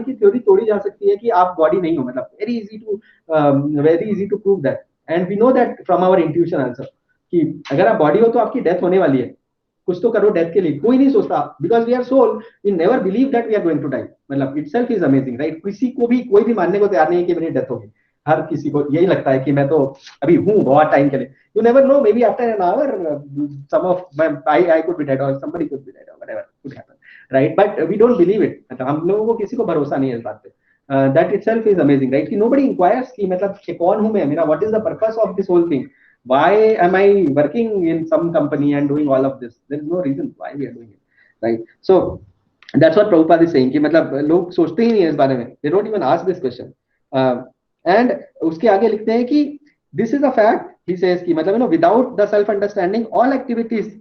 की थ्योरी तोड़ी जा सकती है कि आप बॉडी नहीं हो. मतलब very easy to prove that, and we know that from our intuition also कि अगर आप बॉडी हो तो आपकी डेथ होने वाली है. कुछ तो करो डेथ के लिए. कोई नहीं सोचता, because we are soul, we never believe that we are going to die. मतलब इटसेल्फ इज अमेजिंग, राइट. किसी को भी कोई भी मानने को तैयार नहीं है कि मेरी डेथ होगी. हर किसी को यही लगता है कि मैं तो अभी हूँ बहुत टाइम के लिए. You never know, maybe after an hour some of I could be dead और समबडी कुड बी डेड और whatever could happen, right. But we don't believe it. मतलब हम लोगों को किसी को भरोसा नहीं है इस बात पे. That itself is amazing, right. कि नोबडी इंक्वायर्स कि मतलब कौन हूँ मैं, मेरा what is the purpose of this whole thing. Why am I working in some company and doing all of this? There is no reason why we are doing it, right? So that's what Prabhupada is saying कि मतलब लोग सोचते ही नहीं है इस बारे में. They don't even ask this question. And उसके आगे लिखते हैं कि this is a fact. He says कि मतलब without the self understanding, all activities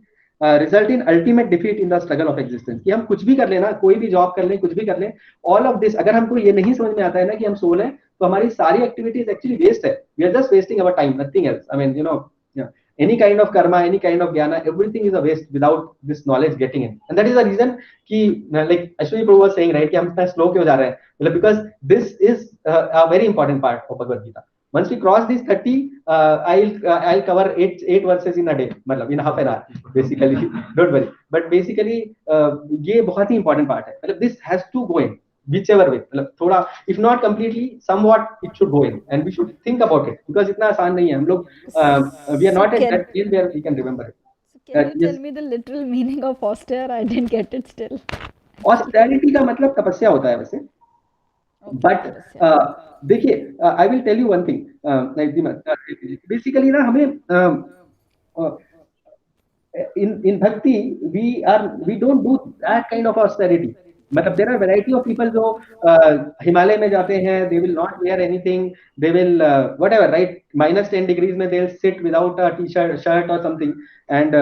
result in ultimate defeat in the struggle of existence. कि हम कुछ भी कर लेना, कोई भी जॉब कर लें, कुछ भी कर लें, all of this, अगर हमको ये नहीं समझ में आता है ना कि हम सोल हैं, तो हमारी सारी एक्टिविटीज एक्चुअली वेस्ट है. We are just wasting our time, nothing else. I mean any kind of karma, any kind of jnana, everything is a waste without this knowledge getting in. And that is the reason कि like Ashwini Prabhu was saying, right, कि हम इतना slow क्यों जा रहे हैं, मतलब because this is a very important part of Bhagavad Gita. Once we cross this 30, I'll cover 8 verses in a day, मतलब in half an hour basically. Don't worry, but basically ये बहुत ही important part है. मतलब this has to go in whichever way, मतलब थोड़ा, if not completely, somewhat it should go in, and we should think about it, because इतना आसान नहीं है. हम लोग we are not at that place where we can remember it. So can you tell me the literal meaning of austere? I didn't get it still. Austerity का मतलब तपस्या होता है वैसे. But देखिए, I will tell you one thing. Basically ना हमें in bhakti we don't do that kind of austerity. मतलब there are variety of people जो हिमालय में जाते हैं, they will not wear anything, they will whatever, right, -10 degrees में they'll sit without a shirt or something, and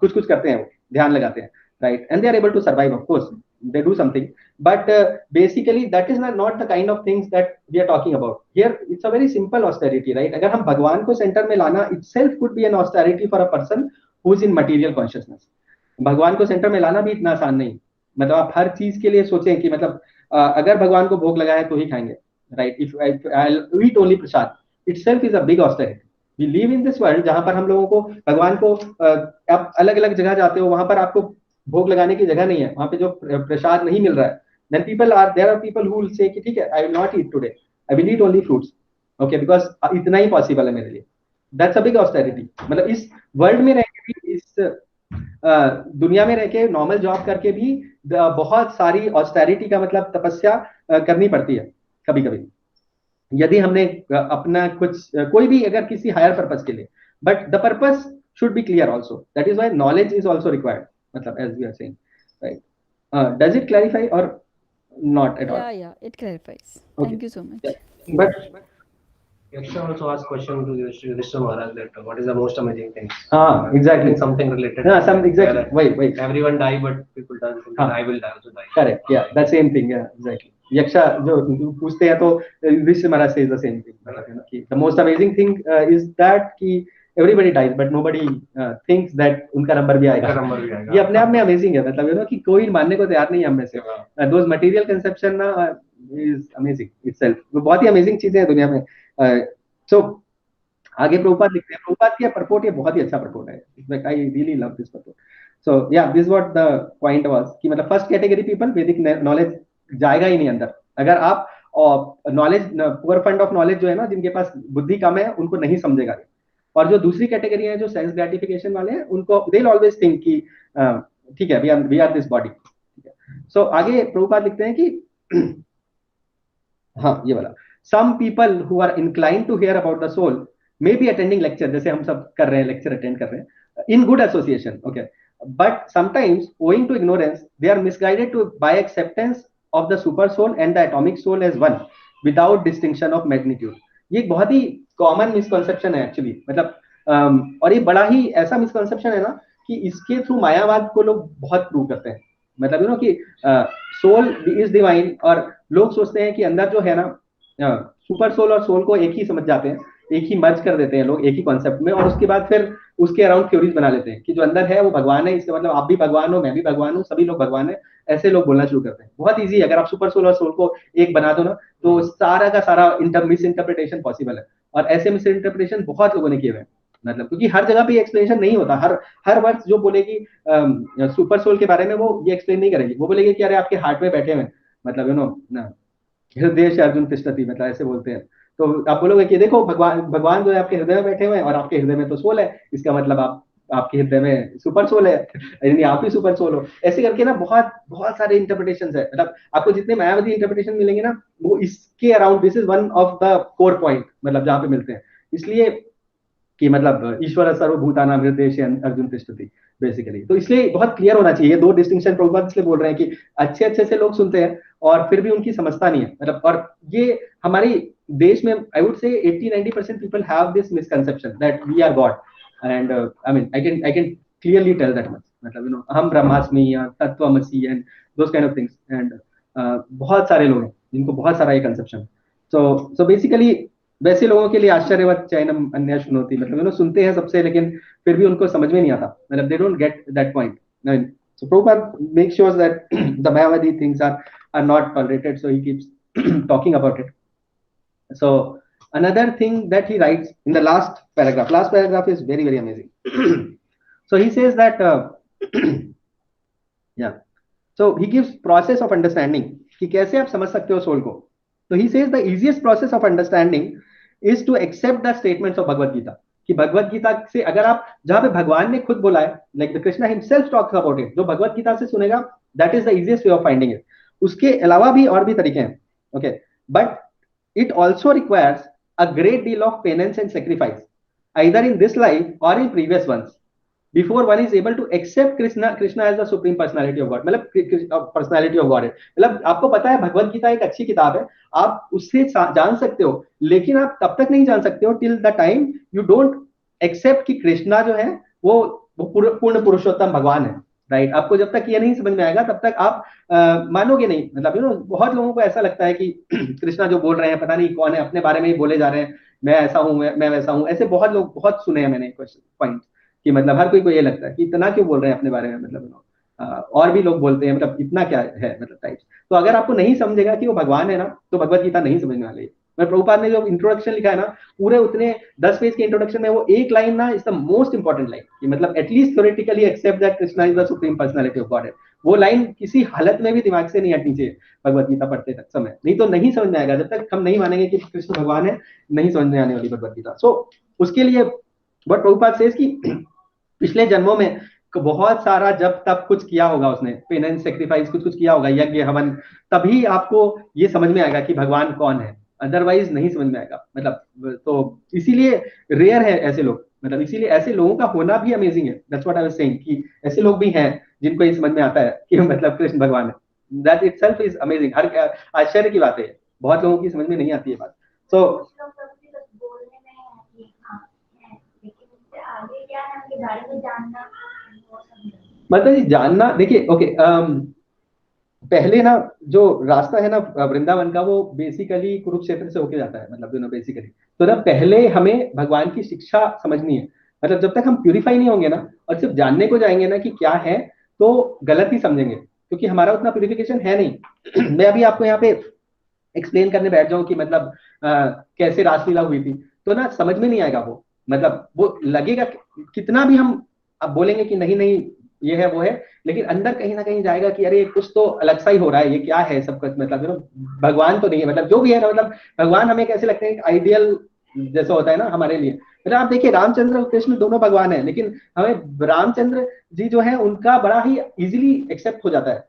कुछ करते हैं, वो ध्यान लगाते हैं, right, and they are able to survive. Of course they do something, but basically that is not the kind of things that we are talking about here. It's a very simple austerity, right. अगर हम भगवान को centre में लाना itself could be an austerity for a person who is in material consciousness. भगवान को centre में लाना भी इतना आसान नहीं. मतलब आप हर चीज के लिए सोचें कि मतलब अगर भगवान को भोग लगा है तो ही खाएंगे, right. If I eat only prasad, itself is a big austerity. We live in this world जहां पर हम लोगों को भगवान को आप अलग अलग जगह जाते हो, वहां पर आपको भोग लगाने की जगह नहीं है, वहां पे जो प्रसाद नहीं मिल रहा है, then there are people who will say कि ठीक है, I will not eat today, I will eat only fruits, okay, because इतना ही पॉसिबल है मेरे लिए. That's a big austerity. मतलब इस वर्ल्ड में रह के भी, इस दुनिया में रह के, नॉर्मल जॉब करके भी बहुत सारी ऑस्टेरिटी का मतलब तपस्या करनी पड़ती है कभी कभी, यदि हमने अपना कोई भी अगर किसी हायर पर्पस के लिए. But the purpose should be clear also. That is why knowledge is also required. मतलब as we are saying, right. Does it clarify और not at all? Yeah, it clarifies. Okay. Thank you so much. Yeah. But Yaksha also asked question to Yudhishthira Maharaj that what is the most amazing thing? Exactly. Something related. Yeah, exactly. Wait. Everyone die, but people don't. I will die also die. Correct. Yeah, that same thing. Yeah, exactly. Yaksha जो पूछते हैं तो Yudhishthira Maharaj says the same thing. The most amazing thing is that कि everybody dies but nobody thinks that उनका number भी आएगा, ये अपने आप में अमेजिंग है, मतलब कि कोई मानने को तैयार नहीं है हम में से। those material conception ना is amazing itself, वो बहुत ही अमेजिंग चीजें हैं दुनिया में। so आगे प्रभुपाद लिखते हैं, प्रभुपाद की परपोर्ट ये बहुत ही अच्छा परपोर्ट है, like I really love this purport. so yeah, this is what the point was कि मतलब फर्स्ट कैटेगरी पीपल वैदिक नॉलेज जाएगा ही नहीं अंदर, अगर आप knowledge poor fund of knowledge जो है ना, जिनके पास बुद्धि कम है उनको नहीं समझेगा। और जो दूसरी कैटेगरी है जो सेंस ग्रेटिफिकेशन वाले हैं, उनको दे विल ऑलवेज थिंक कि ठीक है we are this body. So आगे प्रभुपाद लिखते हैं कि हाँ ये वाला, some people who are inclined to hear about the soul maybe attending lecture, जैसे हम सब कर रहे हैं, लेक्चर अटेंड कर रहे हैं in good association, okay, but sometimes owing to ignorance they are misguided to by acceptance of the super soul and the atomic soul as one without distinction of magnitude। ये एक बहुत ही common misconception है actually, मतलब और ये बड़ा ही ऐसा misconception है ना कि इसके थ्रू मायावाद को लोग बहुत प्रूव करते हैं, मतलब यू नो कि सोल इज डिवाइन, और लोग सोचते हैं कि अंदर जो है ना सुपर सोल और सोल को एक ही समझ जाते हैं, एक ही मर्ज कर देते हैं लोग एक ही कॉन्सेप्ट में, और उसके बाद फिर उसके अराउंड थ्योरीज बना लेते हैं कि जो अंदर है वो भगवान है, इसका मतलब आप भी भगवान हो, मैं भी भगवान हूँ, सभी लोग भगवान है, ऐसे लोग बोलना शुरू करते हैं। बहुत इजी है, अगर आप सुपर सोल और सोल को एक बना दो ना तो सारा का सारा मिस इंटरप्रिटेशन पॉसिबल है, और ऐसे मिस इंटरप्रिटेशन बहुत लोगों ने किए हुए हैं, मतलब क्योंकि हर जगह पे एक्सप्लेनेशन नहीं होता, हर वर्ड जो बोलेगी सुपर सोल के बारे में वो ये एक्सप्लेन नहीं करेगी, वो बोलेगी कि अरे आपके हार्ट में बैठे हुए, मतलब यू नो हृदय से अर्जुन तिष्ठति, मतलब ऐसे बोलते हैं, तो आप बोलोगे कि देखो भगवान जो है आपके हृदय में बैठे हुए हैं और आपके हृदय में तो सोल है, इसका मतलब आपके हृदय में सुपर सोल है, यानी आप ही सुपर सोल हो। ऐसे करके ना बहुत बहुत सारे इंटरप्रिटेशंस है, मतलब आपको जितने मायावादी इंटरप्रिटेशन मिलेंगे ना वो इसके around, this is one of the core point, मतलब जहाँ पे मिलते हैं, इसलिए कि मतलब ईश्वर सर्वभूतानां हृदयेषु अर्जुन तिष्ठति बेसिकली। तो इसलिए बहुत क्लियर होना चाहिए, दो डिस्टिंक्शन प्रभुपाद इसलिए बोल रहे हैं कि अच्छे से लोग सुनते हैं और फिर भी उनकी समझता नहीं है, मतलब और ये हमारी देश में आई would say 80-90% people have this misconception that we are God, and I mean I can clearly tell that much, मतलब यू नो हम ब्रह्मास्मि या तत्वमसि and those kind of things, and बहुत सारे लोग हैं जिनको बहुत सारा ये कंसेप्शन। सो बेसिकली वैसे लोगों के लिए आश्चर्यवत चैनम अन्य सुनोती, मतलब यू नो सुनते हैं सबसे लेकिन फिर भी उनको समझ में नहीं आता, मतलब they don't get that point. So Prabhupada makes sure that the Mayavadi things are not tolerated, so he keeps talking about it. So another thing that he writes in the last paragraph is very amazing. So he says that yeah, so he gives process of understanding कि कैसे आप समझ सकते हो soul को। So he says the easiest process of understanding is to accept the statements of Bhagavad Gita, कि भगवत गीता से अगर आप, जहां पे भगवान ने खुद बोला है, like the Krishna himself talks about it, जो भगवत गीता से सुनेगा that is the easiest way of finding it. उसके अलावा भी और भी तरीके हैं, okay, but it also requires a great deal of penance and sacrifice either in this life और in previous ones before one is able to accept Krishna as the supreme personality of God, मतलब personality of God है, मतलब आपको पता है भगवत गीता एक अच्छी किताब है, आप उससे जान सकते हो, लेकिन आप तब तक नहीं जान सकते हो till the time you don't accept कि कृष्णा जो है वो पूर्ण पुरुषोत्तम भगवान है, राइट। आपको जब तक ये नहीं समझ में आएगा तब तक आप मानोगे नहीं, मतलब यू नो बहुत लोगों को ऐसा लगता है कि कृष्णा जो बोल रहे हैं पता नहीं कौन है, अपने बारे में ही बोले जा रहे हैं, मैं ऐसा हूँ मैं वैसा हूँ, ऐसे बहुत लोग बहुत सुने हैं मैंने पॉइंट कि मतलब हर कोई को ये लगता है कि इतना क्यों बोल रहे हैं अपने बारे में, मतलब और भी लोग बोलते हैं, मतलब इतना क्या है, मतलब टाइप्स। तो अगर आपको नहीं समझेगा कि वो भगवान है ना तो भगवत गीता नहीं समझने वाली है। मैं प्रभुपाद ने जो इंट्रोडक्शन लिखा है ना, पूरे उतने 10 पेज के इंट्रोडक्शन में वो एक लाइन ना is the most important line, कि मतलब at least theoretically accept that Krishna is the supreme personality of God है। वो लाइन किसी हालत में भी दिमाग से नहीं हटनी चाहिए भगवत गीता पढ़ते तक समय, नहीं तो नहीं समझ में आएगा। जब तक हम नहीं मानेंगे कि कृष्ण भगवान है, नहीं समझ में आने वाली भगवत गीता। सो उसके लिए बट प्रभुपाद सेज कि पिछले जन्मों में बहुत सारा जब तब कुछ किया होगा उसने, पेनेंस सैक्रिफाइस कुछ किया होगा, यज्ञ हवन, तभी आपको ये समझ में आएगा कि भगवान कौन है, अदरवाइज नहीं समझ में आएगा। मतलब तो इसीलिए रेयर है ऐसे लोग, मतलब इसीलिए ऐसे लोगों का होना भी अमेजिंग है। That's what I was saying कि ऐसे लोग भी हैं जिनको ये समझ में आता है कि मतलब कृष्ण भगवान है। That itself is amazing. हर आश्चर्य की बात है, बहुत लोगों की समझ में नहीं आती है बात। सो मतलब जी जानना, देखिए ओके, पहले ना जो रास्ता है ना वृंदावन का, वो बेसिकली कुरुक्षेत्र से होके जाता है, मतलब बेसिकली तो ना पहले हमें भगवान की शिक्षा समझनी है, मतलब जब तक हम प्यूरिफाई नहीं होंगे ना और सिर्फ जानने को जाएंगे ना कि क्या है, तो गलत ही समझेंगे, क्योंकि हमारा उतना प्यूरिफिकेशन है नहीं। मैं अभी आपको यहाँ पे एक्सप्लेन करने बैठ जाऊं कि मतलब कैसे रासलीला हुई थी, तो ना समझ में नहीं आएगा वो, मतलब वो लगेगा कितना भी हम अब बोलेंगे कि नहीं नहीं ये है वो है, लेकिन अंदर कहीं ना कहीं जाएगा कि अरे कुछ तो अलग सा ही हो रहा है, ये क्या है सब कुछ, मतलब भगवान तो नहीं है, मतलब जो भी है ना, मतलब भगवान हमें कैसे लगते हैं आइडियल जैसा होता है ना हमारे लिए। मतलब आप देखिए रामचंद्र और कृष्ण दोनों भगवान है, लेकिन हमें रामचंद्र जी जो है उनका बड़ा ही इजीली एक्सेप्ट हो जाता है।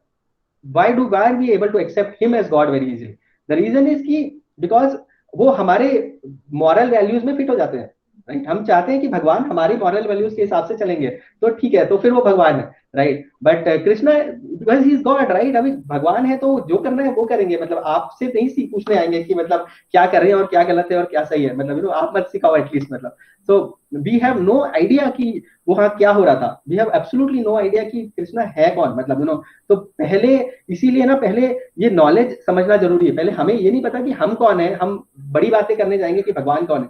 why are we able to accept him as God very easily? The reason is कि because वो हमारे मॉरल वैल्यूज में फिट हो जाते हैं, राइट। हम चाहते हैं कि भगवान हमारी मॉरल वैल्यूज के हिसाब से चलेंगे, तो ठीक है, तो फिर वो भगवान है, right. But Krishna because he is God, right. अभी भगवान है तो जो करना है वो करेंगे, मतलब आपसे नहीं पूछने आएंगे कि मतलब क्या कर रहे हैं और क्या गलत है और क्या सही है, मतलब आप मत सिखाओ एटलीस्ट, मतलब so we have no idea कि वहां क्या हो रहा था। We have absolutely no idea कि कृष्णा है कौन, मतलब तो पहले इसीलिए ना पहले ये नॉलेज समझना जरूरी है। पहले हमें ये नहीं पता कि हम कौन है, हम बड़ी बातें करने जाएंगे कि भगवान कौन है।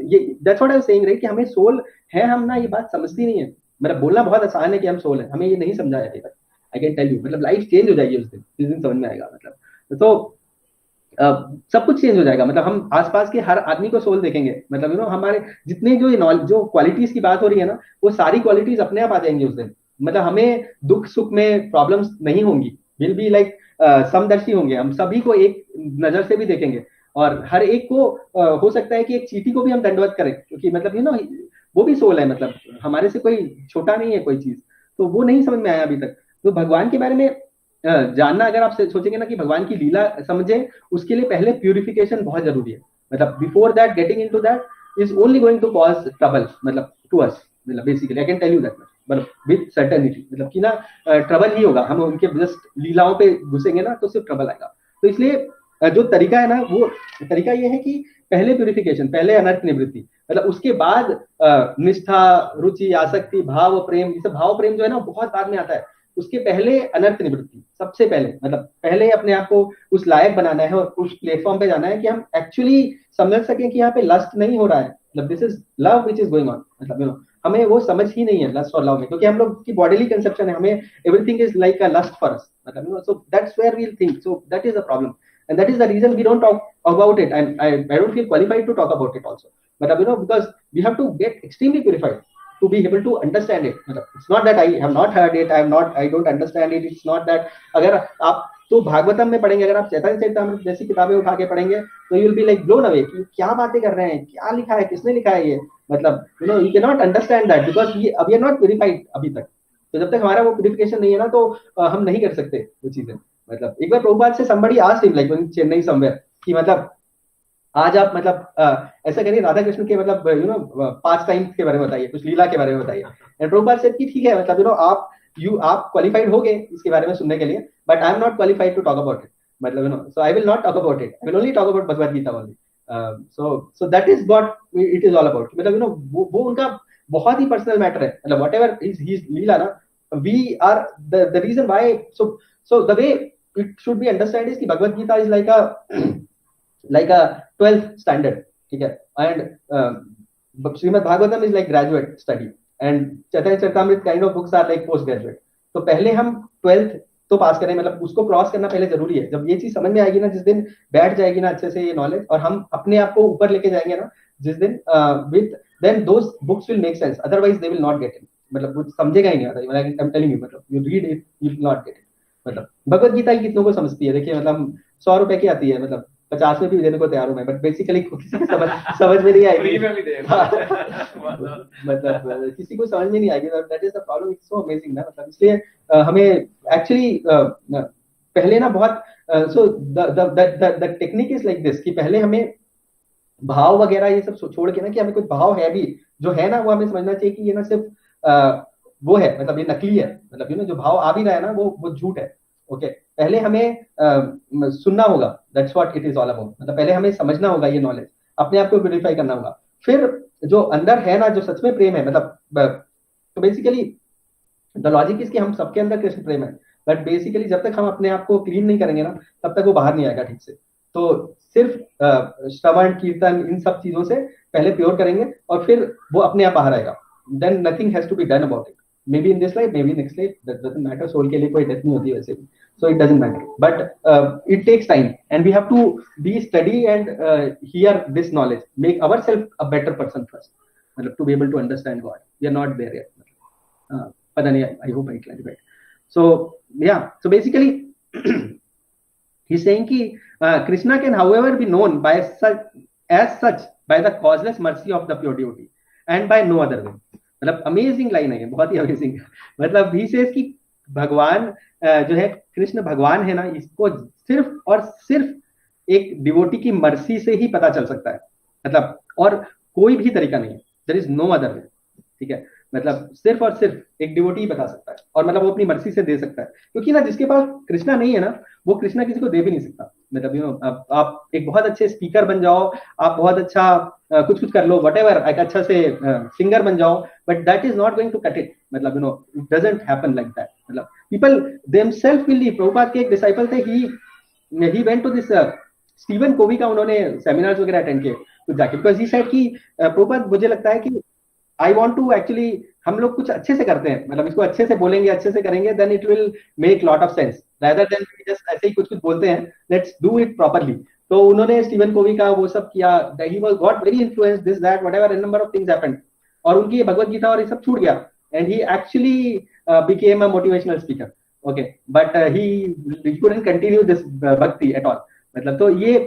ये that's what I am saying, right, कि हमें सोल है, हम ना ये बात समझती नहीं है। मतलब बोलना बहुत आसान है कि हम सोल है, हमें ये नहीं समझाया अभी तक। आई कैन टेल यू, मतलब लाइफ चेंज हो जाएगी उस दिन समझ में आएगा। मतलब तो सब कुछ चेंज हो जाएगा। मतलब हम आसपास के हर आदमी को सोल देखेंगे, मतलब हमारे जितने जो क्वालिटीज की बात हो रही है ना, वो सारी क्वालिटीज अपने आप आ जाएंगी उस दिन। मतलब हमें दुख सुख में प्रॉब्लम्स नहीं होंगी, विल बी लाइक समदर्शी होंगे, हम सभी को एक नजर से भी देखेंगे, और हर एक को हो सकता है कि एक चींटी को भी हम दंडवत करें, क्योंकि मतलब वो भी सोल है, मतलब हमारे से कोई छोटा नहीं है कोई चीज। तो वो नहीं समझ में आया अभी तक। तो भगवान के बारे में जानना, अगर आप सोचेंगे ना कि भगवान की लीला समझे, उसके लिए पहले प्यूरिफिकेशन बहुत जरूरी है। मतलब before that getting into that is only going to cause trouble, मतलब टू अस, मतलब basically I can tell you that, मतलब विद सर्टेनिटी, मतलब कि ना ट्रबल ही होगा। हम उनके जस्ट लीलाओं पे घुसेंगे ना तो सिर्फ ट्रबल आएगा। तो इसलिए जो तरीका है ना, वो तरीका ये है कि पहले प्यूरिफिकेशन, पहले अनर्थ निवृत्ति, मतलब उसके बाद निष्ठा, रुचि, आसक्ति, भाव, प्रेम। ये सब भाव प्रेम जो है ना बहुत बाद में आता है। उसके पहले अनर्थ निवृत्ति सबसे पहले, मतलब पहले अपने आप को उस लायक बनाना है और उस प्लेटफॉर्म पे जाना है कि हम एक्चुअली समझ सकें कि यहाँ पे लस्ट नहीं हो रहा है, मतलब this is love which is going on. मतलब हमें वो समझ ही नहीं है लस्ट और लव में, क्योंकि हम लोग की बॉडीली कंसेप्शन है, हमें everything is like a lust for us, मतलब so that's where we think, so that is the problem, and that is the reason we don't talk about it, and I don't feel qualified to talk about it also, but because we have to get extremely purified to be able to understand it. It's not that I have not heard it, I don't understand it, it's not that अगर आप तो भागवतम में पढ़ेंगे, अगर आप चैतन्य चरितामृत जैसी किताबें उठा के पढ़ेंगे तो you will be like blown away कि क्या बातें कर रहे हैं, क्या लिखा है, किसने लिखा है ये, मतलब you can not understand that because ये अभी नॉट प्यूरिफाइड अभी तक। तो जब तक हमारा वो प्यूरिफिकेशन नहीं है ना, तो हम नहीं कर सकते वो चीजें। मतलब एक बार प्रभुपाद से somebody asked him like when Chennai somewhere कि मतलब आज आप मतलब ऐसा करिए राधा कृष्ण के मतलब 5 टाइम्स के बारे में बताइए, कुछ लीला के बारे में बताइए। एंड प्रभुपाद से कि ठीक है, मतलब आप क्वालिफाइड हो गए इसके बारे में सुनने के लिए, but I am not qualified to talk about it, मतलब so I will not talk about it, I will only talk about Bhagavad Gita only. So that is what it is all about. मतलब वो उनका बहुत ही पर्सनल मैटर है, मतलब whatever is leela ना, we are the reason why. So the way it should be understood is कि Bhagavad Gita is like a 12th standard, ठीक है, and Shrimad Bhagavatam is like graduate study and Chaitanya Charitamrita kind of books are like post graduate। तो पहले हम 12th तो पास करें, मतलब उसको क्रॉस करना पहले जरूरी है। जब ये चीज समझ में आएगी ना, जिस दिन बैठ जाएगी ना अच्छे से ये नॉलेज, और हम अपने आप को ऊपर लेके जाएंगे ना जिस दिन, with then those books will make sense, otherwise they will not get it। मतलब कुछ समझेगा ही नहीं आता, मतलब I'm telling you, मतलब you read it you will not get it। मतलब भगवद गीता ही कितनों को समझती है, देखिए मतलब 100 रुपए की आती है, मतलब 50 में भी देने को तैयार हूं मैं, बट बेसिकली किसी को समझ में नहीं आएगी, मतलब किसी को समझ में नहीं आएगी। That is the problem, it's so amazing ना। मतलब इसलिए हमें एक्चुअली पहले ना बहुत so the technique is like this कि पहले हमें भाव वगैरह ये सब छोड़ के ना, कि हमें कुछ भाव है भी जो है ना, वो हमें समझना चाहिए कि ये ना सिर्फ वो है, मतलब ये नकली है, मतलब जो भाव आ भी रहा है ना वो झूठ है। ओके, पहले हमें सुनना होगा, that's what it is all about. मतलब पहले हमें समझना होगा ये नॉलेज, अपने आप को प्यूरिफाई करना होगा, फिर जो अंदर है ना, जो सच में प्रेम है, मतलब तो बेसिकली द लॉजिक इज कि हम सबके अंदर कृष्ण प्रेम है, बट बेसिकली जब तक हम अपने आप को क्लीन नहीं करेंगे ना, तब तक वो बाहर नहीं आएगा ठीक से। तो सिर्फ श्रवण कीर्तन इन सब चीजों से पहले प्योर करेंगे और फिर वो अपने आप बाहर आएगा। then nothing has to be done about it. Maybe in this life, maybe next life, that doesn't matter. Soul के लिए कोई death नहीं होती वैसे भी. So it doesn't matter. But it takes time, and we have to be steady and hear this knowledge, make ourselves a better person first, to be able to understand God. We are not there yet. But then, I hope I clarified. So yeah. So basically, he's saying that Krishna can, however, be known by as such by the causeless mercy of the pure devotee, and by no other way. मतलब amazing line है, बहुत ही amazing. मतलब he says कि भगवान जो है, कृष्ण भगवान है ना, इसको सिर्फ और सिर्फ एक डिवोटी की मर्सी से ही पता चल सकता है. मतलब और कोई भी तरीका नहीं है. There is no other way. ठीक है, मतलब सिर्फ और सिर्फ एक डिवोटी ही बता सकता है, और मतलब वो अपनी मर्जी से दे सकता है. क्योंकि ना जिसके पास कृष्णा नहीं है ना, वो कृष्णा किसी को दे भी नहीं सकता. मतलब आप एक बहुत अच्छे स्पीकर बन जाओ, आप बहुत अच्छा कुछ कर लो, व्हाटएवर, एक अच्छा से सिंगर बन जाओ, but that is not going to cut it. मतलब it doesn't happen like that. मतलब people themselves will leave. Prabhupada के एक डिसाइपल थे, he went to this Stephen Covey का उन्होंने सेमिनार्स वगैरह अटेंड किए कुछ जाके, बिकॉज ही सेड कि प्रभुपाद मुझे लगता है कि आई वॉन्ट टू एक्चुअली, हम लोग कुछ अच्छे से करते हैं, मतलब इसको अच्छे से बोलेंगे, अच्छे से करेंगे, then it will make lot of sense, rather than just ऐसे ही कुछ बोलते हैं. Let's do it properly. तो उन्होंने स्टीवन कोवी का वो सब किया. He was got very influenced, this that whatever, an number of things happened, और उनकी भगवत गीता और ये सब छूट गया, and he actually became a motivational speaker. Okay, but he couldn't continue this bhakti at all. मतलब तो ये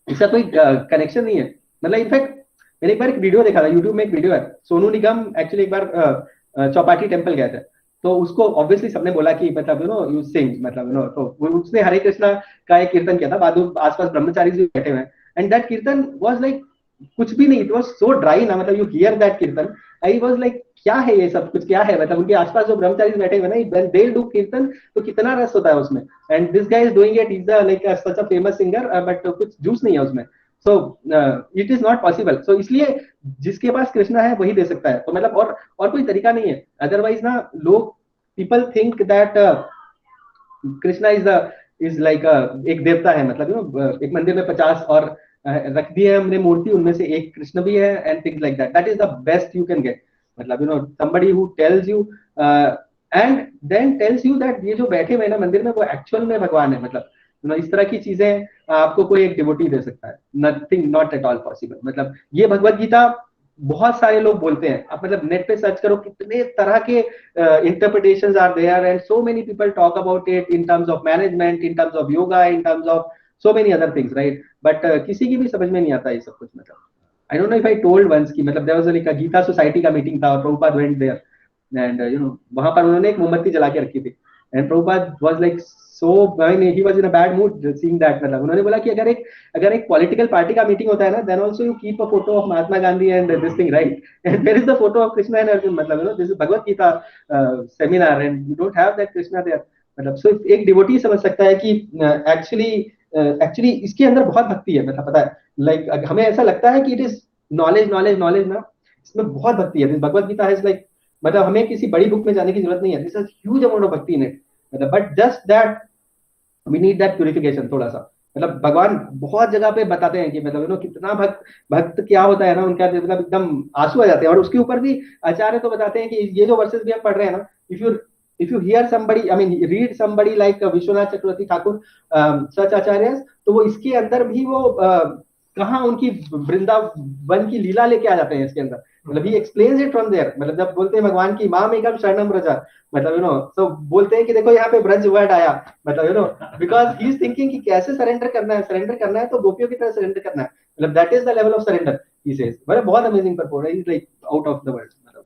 इसका कोई कनेक्शन नहीं है. मतलब इनफैक्ट मैंने एक बार एक वीडियो देखा था, यूट्यूब में एक वीडियो है, सोनू निगम एक्चुअली एक बार चौपाटी टेम्पल गए थे, तो उसको ऑब्वियसली सबने बोला कि मतलब यू सिंग, मतलब तो उसने हरे कृष्णा का एक कीर्तन किया था. बाद में आसपास ब्रह्मचारी भी बैठे हुए हैं, एंड दैट कीर्तन वाज लाइक कुछ भी नहीं, इट वाज सो ड्राई ना. मतलब यू हियर दैट कीर्तन, आई वाज लाइक क्या है ये सब कुछ, क्या है. मतलब उनके आसपास जो ब्रह्मचारी बैठे हुए ना, व्हेन दे डू कीर्तन तो कितना रस होता है उसमें, and this guy is doing it, is like such a famous singer, but कुछ जूस नहीं है उसमें. So it is not possible. So इसलिए जिसके पास कृष्णा है वही दे सकता है. तो मतलब और कोई तरीका नहीं है. अदरवाइज ना लोग, people think that Krishna is like एक देवता है. मतलब एक मंदिर में 50 और रख दिए हमने मूर्ति, उनमें से एक कृष्ण भी है, and things like that. That is the best you can get. मतलब somebody who tells you and then tells you that ये जो बैठे हुए ना मंदिर में, वो एक्चुअल में भगवान है. मतलब इस तरह की चीजें आपको कोई एक डिवोटी दे सकता है. Nothing, not at all possible. मतलब ये भगवत गीता बहुत सारे लोग बोलते हैं. आप मतलब नेट पे सर्च करो, कितने तरह के interpretations are there, and so many people talk about it in terms of management, in terms of yoga, in terms of so many other things, right. But किसी की भी समझ में नहीं आता ये सब कुछ. मतलब I don't know if I told once कि मतलब there was like a Gita society का मीटिंग था, और प्रभुपाद वेंट देयर, एंड वहां पर उन्होंने एक मोमबत्ती जला के रखी थी, and Prabhupada was like so he was in a bad mood seeing that. मतलब उन्होंने बोला कि अगर एक पॉलिटिकल पार्टी का मीटिंग होता है ना, then also you keep a photo of Mahatma Gandhi and this thing, right, and there is the photo of Krishna and Arjun. मतलब this is Bhagavad Gita seminar and you don't have that Krishna there. मतलब so एक devotee समझ सकता है कि actually इसके अंदर बहुत भक्ति है. मतलब पता है, लाइक हमें ऐसा लगता है कि इट इज नॉलेज ना, इसमें बहुत भक्ति है. भगवत गीता है लाइक, मतलब हमें किसी बड़ी बुक में जाने की जरूरत नहीं है. This is huge amount of भक्ति इन इट. मतलब but just that we need that purification थोड़ा सा. मतलब भगवान बहुत जगह पे बताते हैं कि मतलब कितना भक्त क्या होता है ना, उनका मतलब एकदम आंसू आ जाते हैं. और उसके ऊपर भी आचार्य तो बताते हैं कि ये जो वर्सेस भी हम पढ़ रहे हैं ना, if you hear somebody, I mean read somebody like Vishwanath Chakravarti Thakur, सच आचार्य, तो वो इसके अंदर भी वो कहाँ उनकी वृंदावन की लीला लेके आ जाते हैं इसके अंदर. मतलब he explains it from there. मतलब जब बोलते हैं भगवान की माम एकम शरणम व्रजा, मतलब तो बोलते हैं कि देखो यहाँ पे ब्रज वर्ड आया, मतलब बिकॉज ही इज थिंकिंग कि कैसे सरेंडर करना है तो गोपियों की तरह सरेंडर करना है. मतलब that is the level of surrender he says. मतलब बहुत अमेजिंग परफॉर्म है. He is like out of the world. मतलब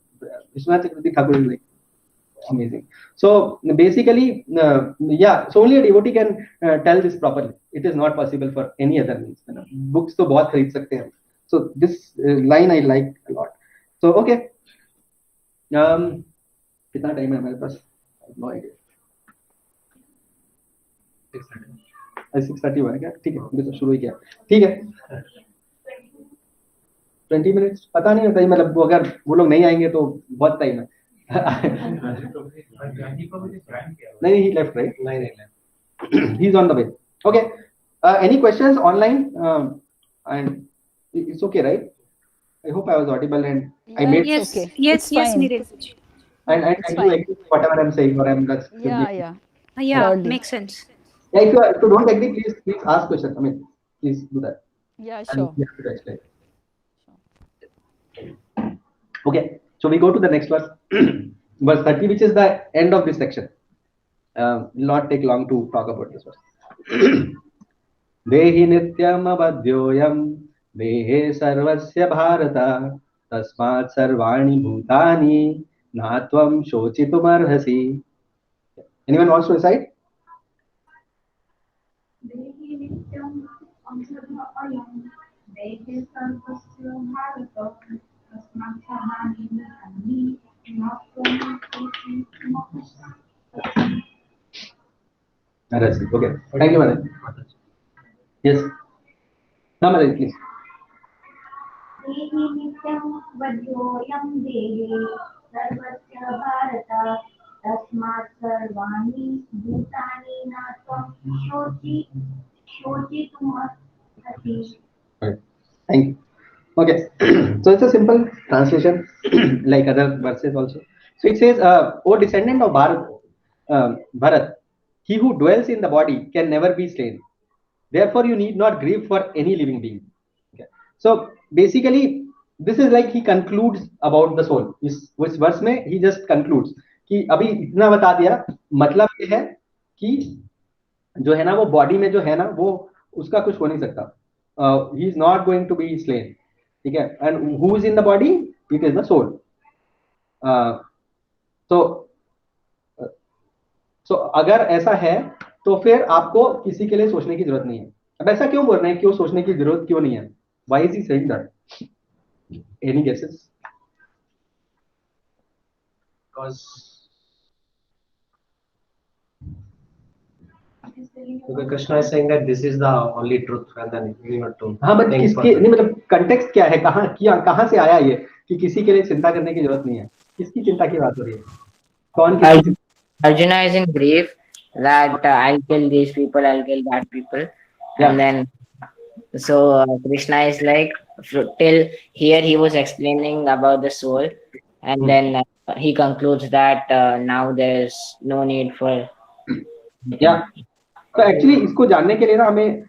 Vishwanath Chakravarti Thakur is like amazing. So basically so only a devotee can tell this properly. It is not possible for any other means. Books तो बहुत खरीद सकते हैं. So this line I like a lot. So okay, कितना time है हमारे पास? No idea. 6:30 हुआ है क्या? ठीक है, अभी तो शुरू ही किया. ठीक है, 20 मिनट्स पता नहीं होता ही. मतलब अगर वो लोग नहीं आएंगे तो बहुत टाइम है. नहीं, he left, right? नहीं, he's on the way. Okay, any questions online? And it's okay, right? I hope I was audible and I made Yes, okay. yes, It's yes, fine. Neeraj. and It's you fine. agree with whatever I'm saying, or I'm just Yeah, yeah. Yeah, Surely. makes sense. yeah. If you don't agree, please ask question. I mean, please do that. Yeah, And sure. we have to explain. Okay, so we go to the next verse, verse 30, which is the end of this section. Will not take long to talk about this verse. देहि नित्यमवध्योऽयं देहे सर्वस्य भारत तस्मात् सर्वाणि भूतानि न त्वं शोचितुमर्हसि. Anyone wants to recite? देहि नित्यम् अमृतमयम् देहे सर्वस्य भारत तस्मात् सर्वाणि भूतानि न त्वं शोचितुमर्हसि. Arasi. Okay. Thank you, Madam. Yes. No, Madam, please. देहि नित्यं वध्योऽयं देहे सर्वस्य भारत तस्मात् सर्वाणि भूतानि न त्वं शोचितुमर्हसि. Right. Thank you. Okay. So it's a simple translation, like other verses also. So it says, "O descendant of Bharat, he who dwells in the body can never be slain. Therefore, you need not grieve for any living being." Okay. So basically, this is like he concludes about the soul. इस verse में he just concludes कि अभी इतना बता दिया, मतलब ये है कि जो है ना वो बॉडी में जो है ना वो उसका कुछ हो नहीं सकता. He is not going to be slain. ठीक है. And who is in the body? It is the soul. So अगर ऐसा है तो फिर आपको किसी के लिए सोचने की जरूरत नहीं है. अब ऐसा क्यों बोल रहे हैं, क्यों सोचने की जरूरत क्यों नहीं है? Why is he saying that? Any guesses? Because Krishna is saying that this is the only truth and then you not to. हाँ, बट किसके नहीं, मतलब कंटेक्स्ट क्या है, कहाँ से आया ये कि किसी के लिए चिंता करने की जरूरत नहीं है? किसकी चिंता की बात हो रही है? कौन? Arjuna is in grief that I'll kill these people, I'll kill that people, and then so Krishna is like, till here he was explaining about the soul, and then he concludes that now there is no need for. Yeah. तो actually इसको जानने के लिए ना हमें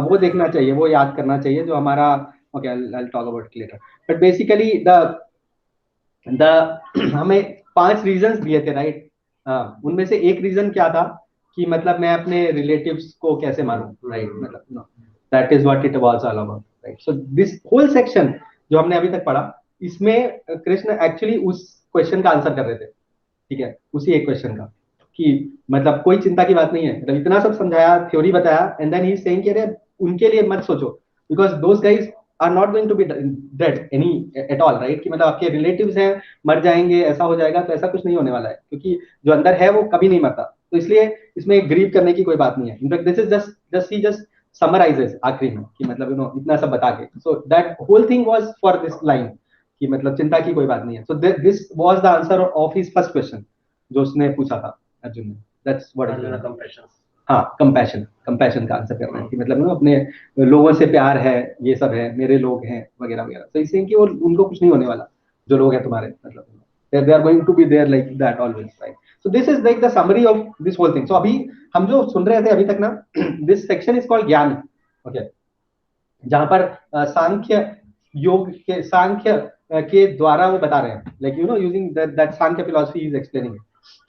वो देखना चाहिए, वो याद करना चाहिए जो हमारा, okay I talk about it later, but basically the हमें 5 रीजंस दिए थे, राइट? उनमें से एक रीजन क्या था कि मतलब मैं अपने रिलेटिव्स को कैसे मारूं, राइट? मतलब that is what it was all about, right? So this whole section जो हमने अभी तक पढ़ा, इसमें कृष्ण एक्चुअली उस क्वेश्चन का आंसर कर रहे थे. ठीक है, उसी एक क्वेश्चन का कि मतलब कोई चिंता की बात नहीं है. मतलब इतना सब समझाया, थ्योरी बताया, and then he is saying कि अरे उनके लिए मत सोचो, because those guys are not going to be dead any at all, right? कि मतलब आपके रिलेटिव्स हैं, मर जाएंगे, ऐसा हो जाएगा, तो ऐसा कुछ नहीं होने वाला है, क्योंकि जो अंदर है वो कभी नहीं मरता. तो इसलिए इसमें ग्रीव करने की कोई बात नहीं है. In fact this is just summarizes आखिरी में कि मतलब इतना सब बता के. So that whole thing was for this line कि मतलब चिंता की कोई बात नहीं है. So this was the answer of his first question जो उसने पूछा था अर्जुन ने. That's what is compassion. हाँ, कंपैशन का आंसर कर रहे हैं कि मतलब अपने लोगों से प्यार है, ये सब है, मेरे लोग हैं वगैरह वगैरह. तो इसलिए कि उनको कुछ नहीं होने वाला, जो लोग हैं तुम्हारे, मतलब they are going to be there like that always, right? So this is like the summary of this whole thing. So अभी हम जो सुन रहे थे अभी तक ना, this section is called ज्ञान. okay, जहां पर सांख्य के द्वारा वो बता रहे हैं, like using that Sankhya philosophy is explaining it.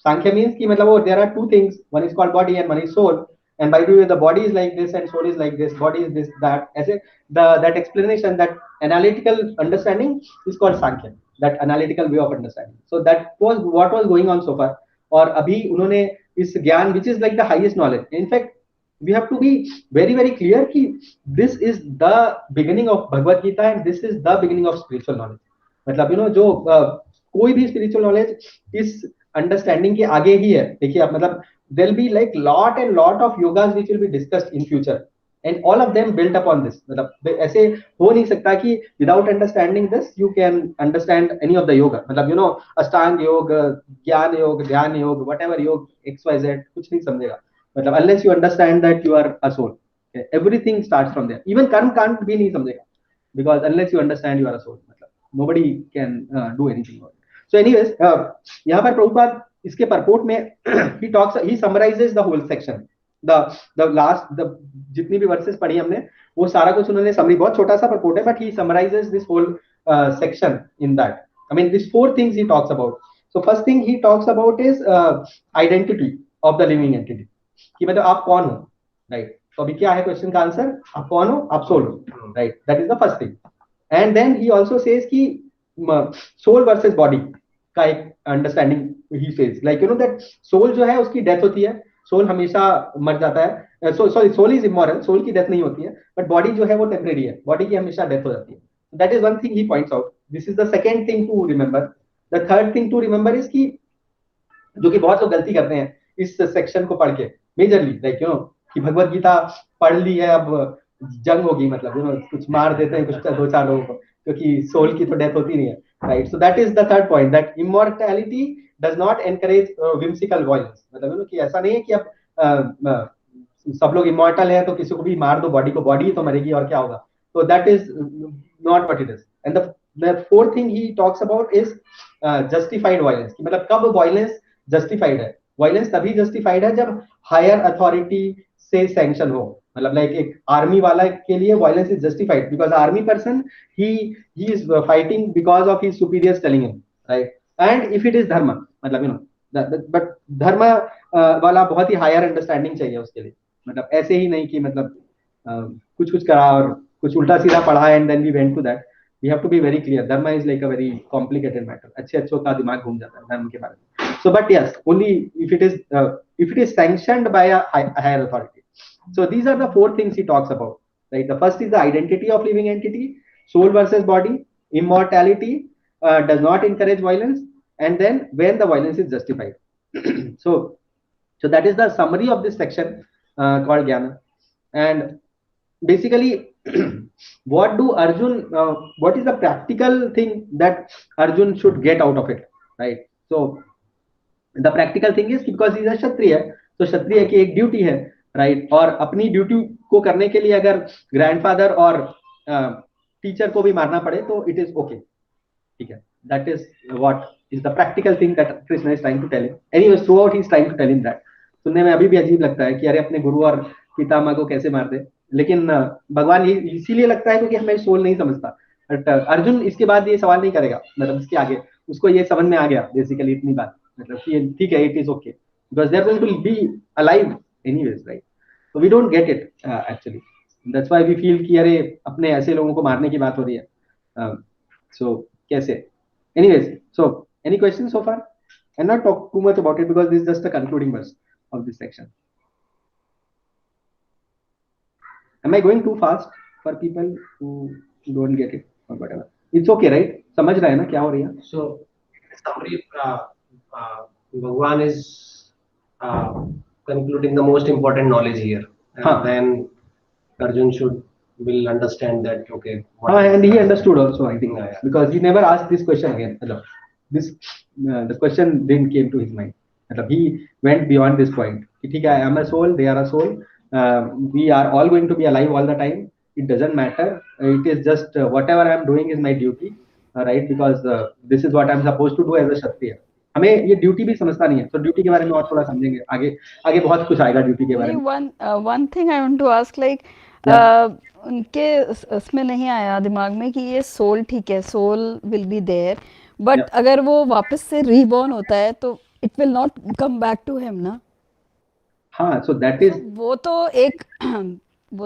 Sankhya means कि मतलब there are 2 things, one is called body and one is soul, and by the way the body is like this and soul is like this, body is this, that, as that explanation, that analytical understanding is called Sankhya, that analytical way of understanding. So that was what was going on so far. और अभी उन्होंने इस ज्ञान, which is like the highest knowledge, in fact we have to be very very clear कि this is the beginning of Bhagavad Gita and this is the beginning of spiritual knowledge. मतलब जो कोई भी spiritual knowledge इस understanding के आगे ही है. देखिए आप, मतलब there will be like lot and lot of yogas which will be discussed in future and all of them built upon this. मतलब ऐसे हो नहीं सकता कि without understanding this you can understand any of the yoga. मतलब अष्टांग योग, ज्ञान योग, ध्यान योग, whatever योग XYZ कुछ नहीं समझेगा. मतलब unless you understand that you are a soul, okay? Everything starts from there. Even कर्म कांड भी नहीं समझेगा because unless you understand you are a soul. मतलब nobody can do anything about it. So anyways, यहाँ पर प्रभुपाद इसके purport में he summarizes the whole section, the last, जितनी भी verses पढ़ी हमने वो सारा कुछ उन्होंने summary, बहुत छोटा सा purport है, but he summarizes this whole section in that. I mean, these 4 things he talks about. So first thing he talks about is identity of the living entity, कि मतलब आप कौन हो, right? तो अभी क्या है क्वेश्चन का आंसर, आप कौन हो, आप सोल हो, right? That is the first thing. And then he also says कि सोल वर्सेस बॉडी का एक अंडरस्टैंडिंग ही says, like you know that soul जो है उसकी डेथ होती है, सोल हमेशा मर जाता है, sorry soul is immoral, soul की डेथ नहीं होती है, बट बॉडी जो है वो टेम्परेरी है, बॉडी की हमेशा डेथ हो जाती है. That is one thing he points out. This is the second thing to remember. The third thing to remember is कि जो कि बहुत लोग गलती करते हैं इस सेक्शन को पढ़ के, मेजरली लाइक यू नो कि भगवत गीता पढ़ ली है, अब जंग होगी, मतलब यू नो कुछ मार देते हैं कुछ 2-4 लोगों को, क्योंकि सोल की तो डेथ होती नहीं है, right? So that is the third point, that immortality does not encourage whimsical violence. मतलब यू नो कि ऐसा नहीं है कि अब सब लोग इमॉर्टल है तो किसी को भी मार दो, बॉडी को, बॉडी ही तो मरेगी और क्या होगा. तो that is not what it is. And the fourth thing he talks about is justified violence. मतलब कब वायलेंस जस्टिफाइड है? वायलेंस तभी जस्टिफाइड है जब हायर अथॉरिटी से सैंक्शन हो. मतलब लाइक एक आर्मी वाला के लिए violence is justified because army person he is fighting because of his superiors telling him, right? And if it is धर्म, मतलब यू नो बट धर्म वाला बहुत ही हायर अंडरस्टैंडिंग चाहिए उसके लिए. मतलब ऐसे ही नहीं कि मतलब कुछ करा और कुछ उल्टा सीधा पढ़ा and then we went to that. We have to be very clear. Dharma is like a very complicated matter. अच्छों का दिमाग घूम जाता है धर्म के बारे में. So but yes, only if it is sanctioned by a higher authority. So these are the 4 things he talks about, right? The first is the identity of living entity, soul versus body, immortality, does not encourage violence, and then when the violence is justified. so that is the summary of this section called Jnana. And basically what is the practical thing that Arjun should get out of it, right? So the practical thing is because is a kshatriya, तो क्षत्रिय की एक duty है, right? और अपनी duty को करने के लिए अगर ग्रैंडफादर और टीचर को भी मारना पड़े तो इट इज ओके, ठीक है? That is what is the practical thing that Krishna is trying to tell him. Anyways throughout he is trying to tell him that. सुनने में अभी भी अजीब लगता है कि अरे अपने गुरु और पितामह को कैसे मार दे, लेकिन भगवान इसीलिए लगता है क्योंकि हमें सोल नहीं समझता. बट अर्जुन इसके बाद ये सवाल नहीं करेगा, मतलब इसके आगे उसको ये समझ में आ गया बेसिकली इतनी बात, मतलब ठीक है, it is okay because they are going to be alive anyways, right? So we don't get it actually. That's why we feel कि अरे अपने ऐसे लोगों को मारने की बात हो रही है. सो कैसे? Anyways, so any question so far? And not talk too much about it because this is just the concluding verse of this section. Am I going too fast for people who don't get it or whatever? It's okay, right? समझ रहे हैं ना क्या हो रही है? So summary, Bhagwan is concluding the most important knowledge here, and then Arjun will understand that okay. And he understood also, I think, because he never asked this question again. The question didn't came to his mind. He went beyond this point. ठीक है, I am a soul, they are a soul. We are all going to be alive all the time. It doesn't matter. It is just whatever I am doing is my duty, right? Because this is what I am supposed to do as a Kshatriya. हमें ये duty भी समझता नहीं है, तो duty के बारे में और थोड़ा समझेंगे आगे बहुत कुछ आएगा ड्यूटी के बारे में. One thing I want to ask, like उनके इसमें नहीं आया दिमाग में कि ये सोल, ठीक है, soul will be there, but अगर वो वापस से रीबॉर्न होता है तो it will not come back to him ना. हाँ, सो दैट इज, वो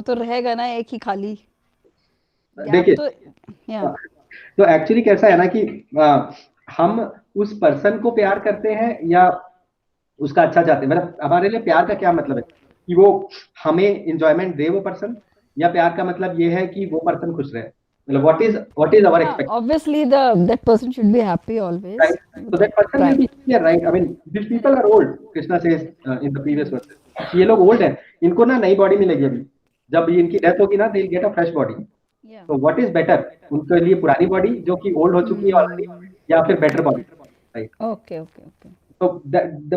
तो रहेगा ना एक ही खाली. देखिए तो एक्चुअली कैसा है ना कि हम उस पर्सन को प्यार करते हैं या उसका अच्छा चाहते हैं. मतलब हमारे लिए प्यार का क्या मतलब है कि वो हमें एंजॉयमेंट दे वो पर्सन, या प्यार का मतलब ये है कि वो पर्सन खुश रहे. मतलब what is our expectation? Obviously that person should be happy always, right? So that person will be here, right? I mean, these people are old. Krishna says in the previous verse, ये लोग old हैं, इनको ना नई body मिलेगी अभी, जब इनकी डेथ होगी ना, they'll get a fresh body. So what is better? उनके लिए पुरानी बॉडी जो कि ओल्ड हो चुकी है ऑलरेडी, या फिर better body, right? Okay. So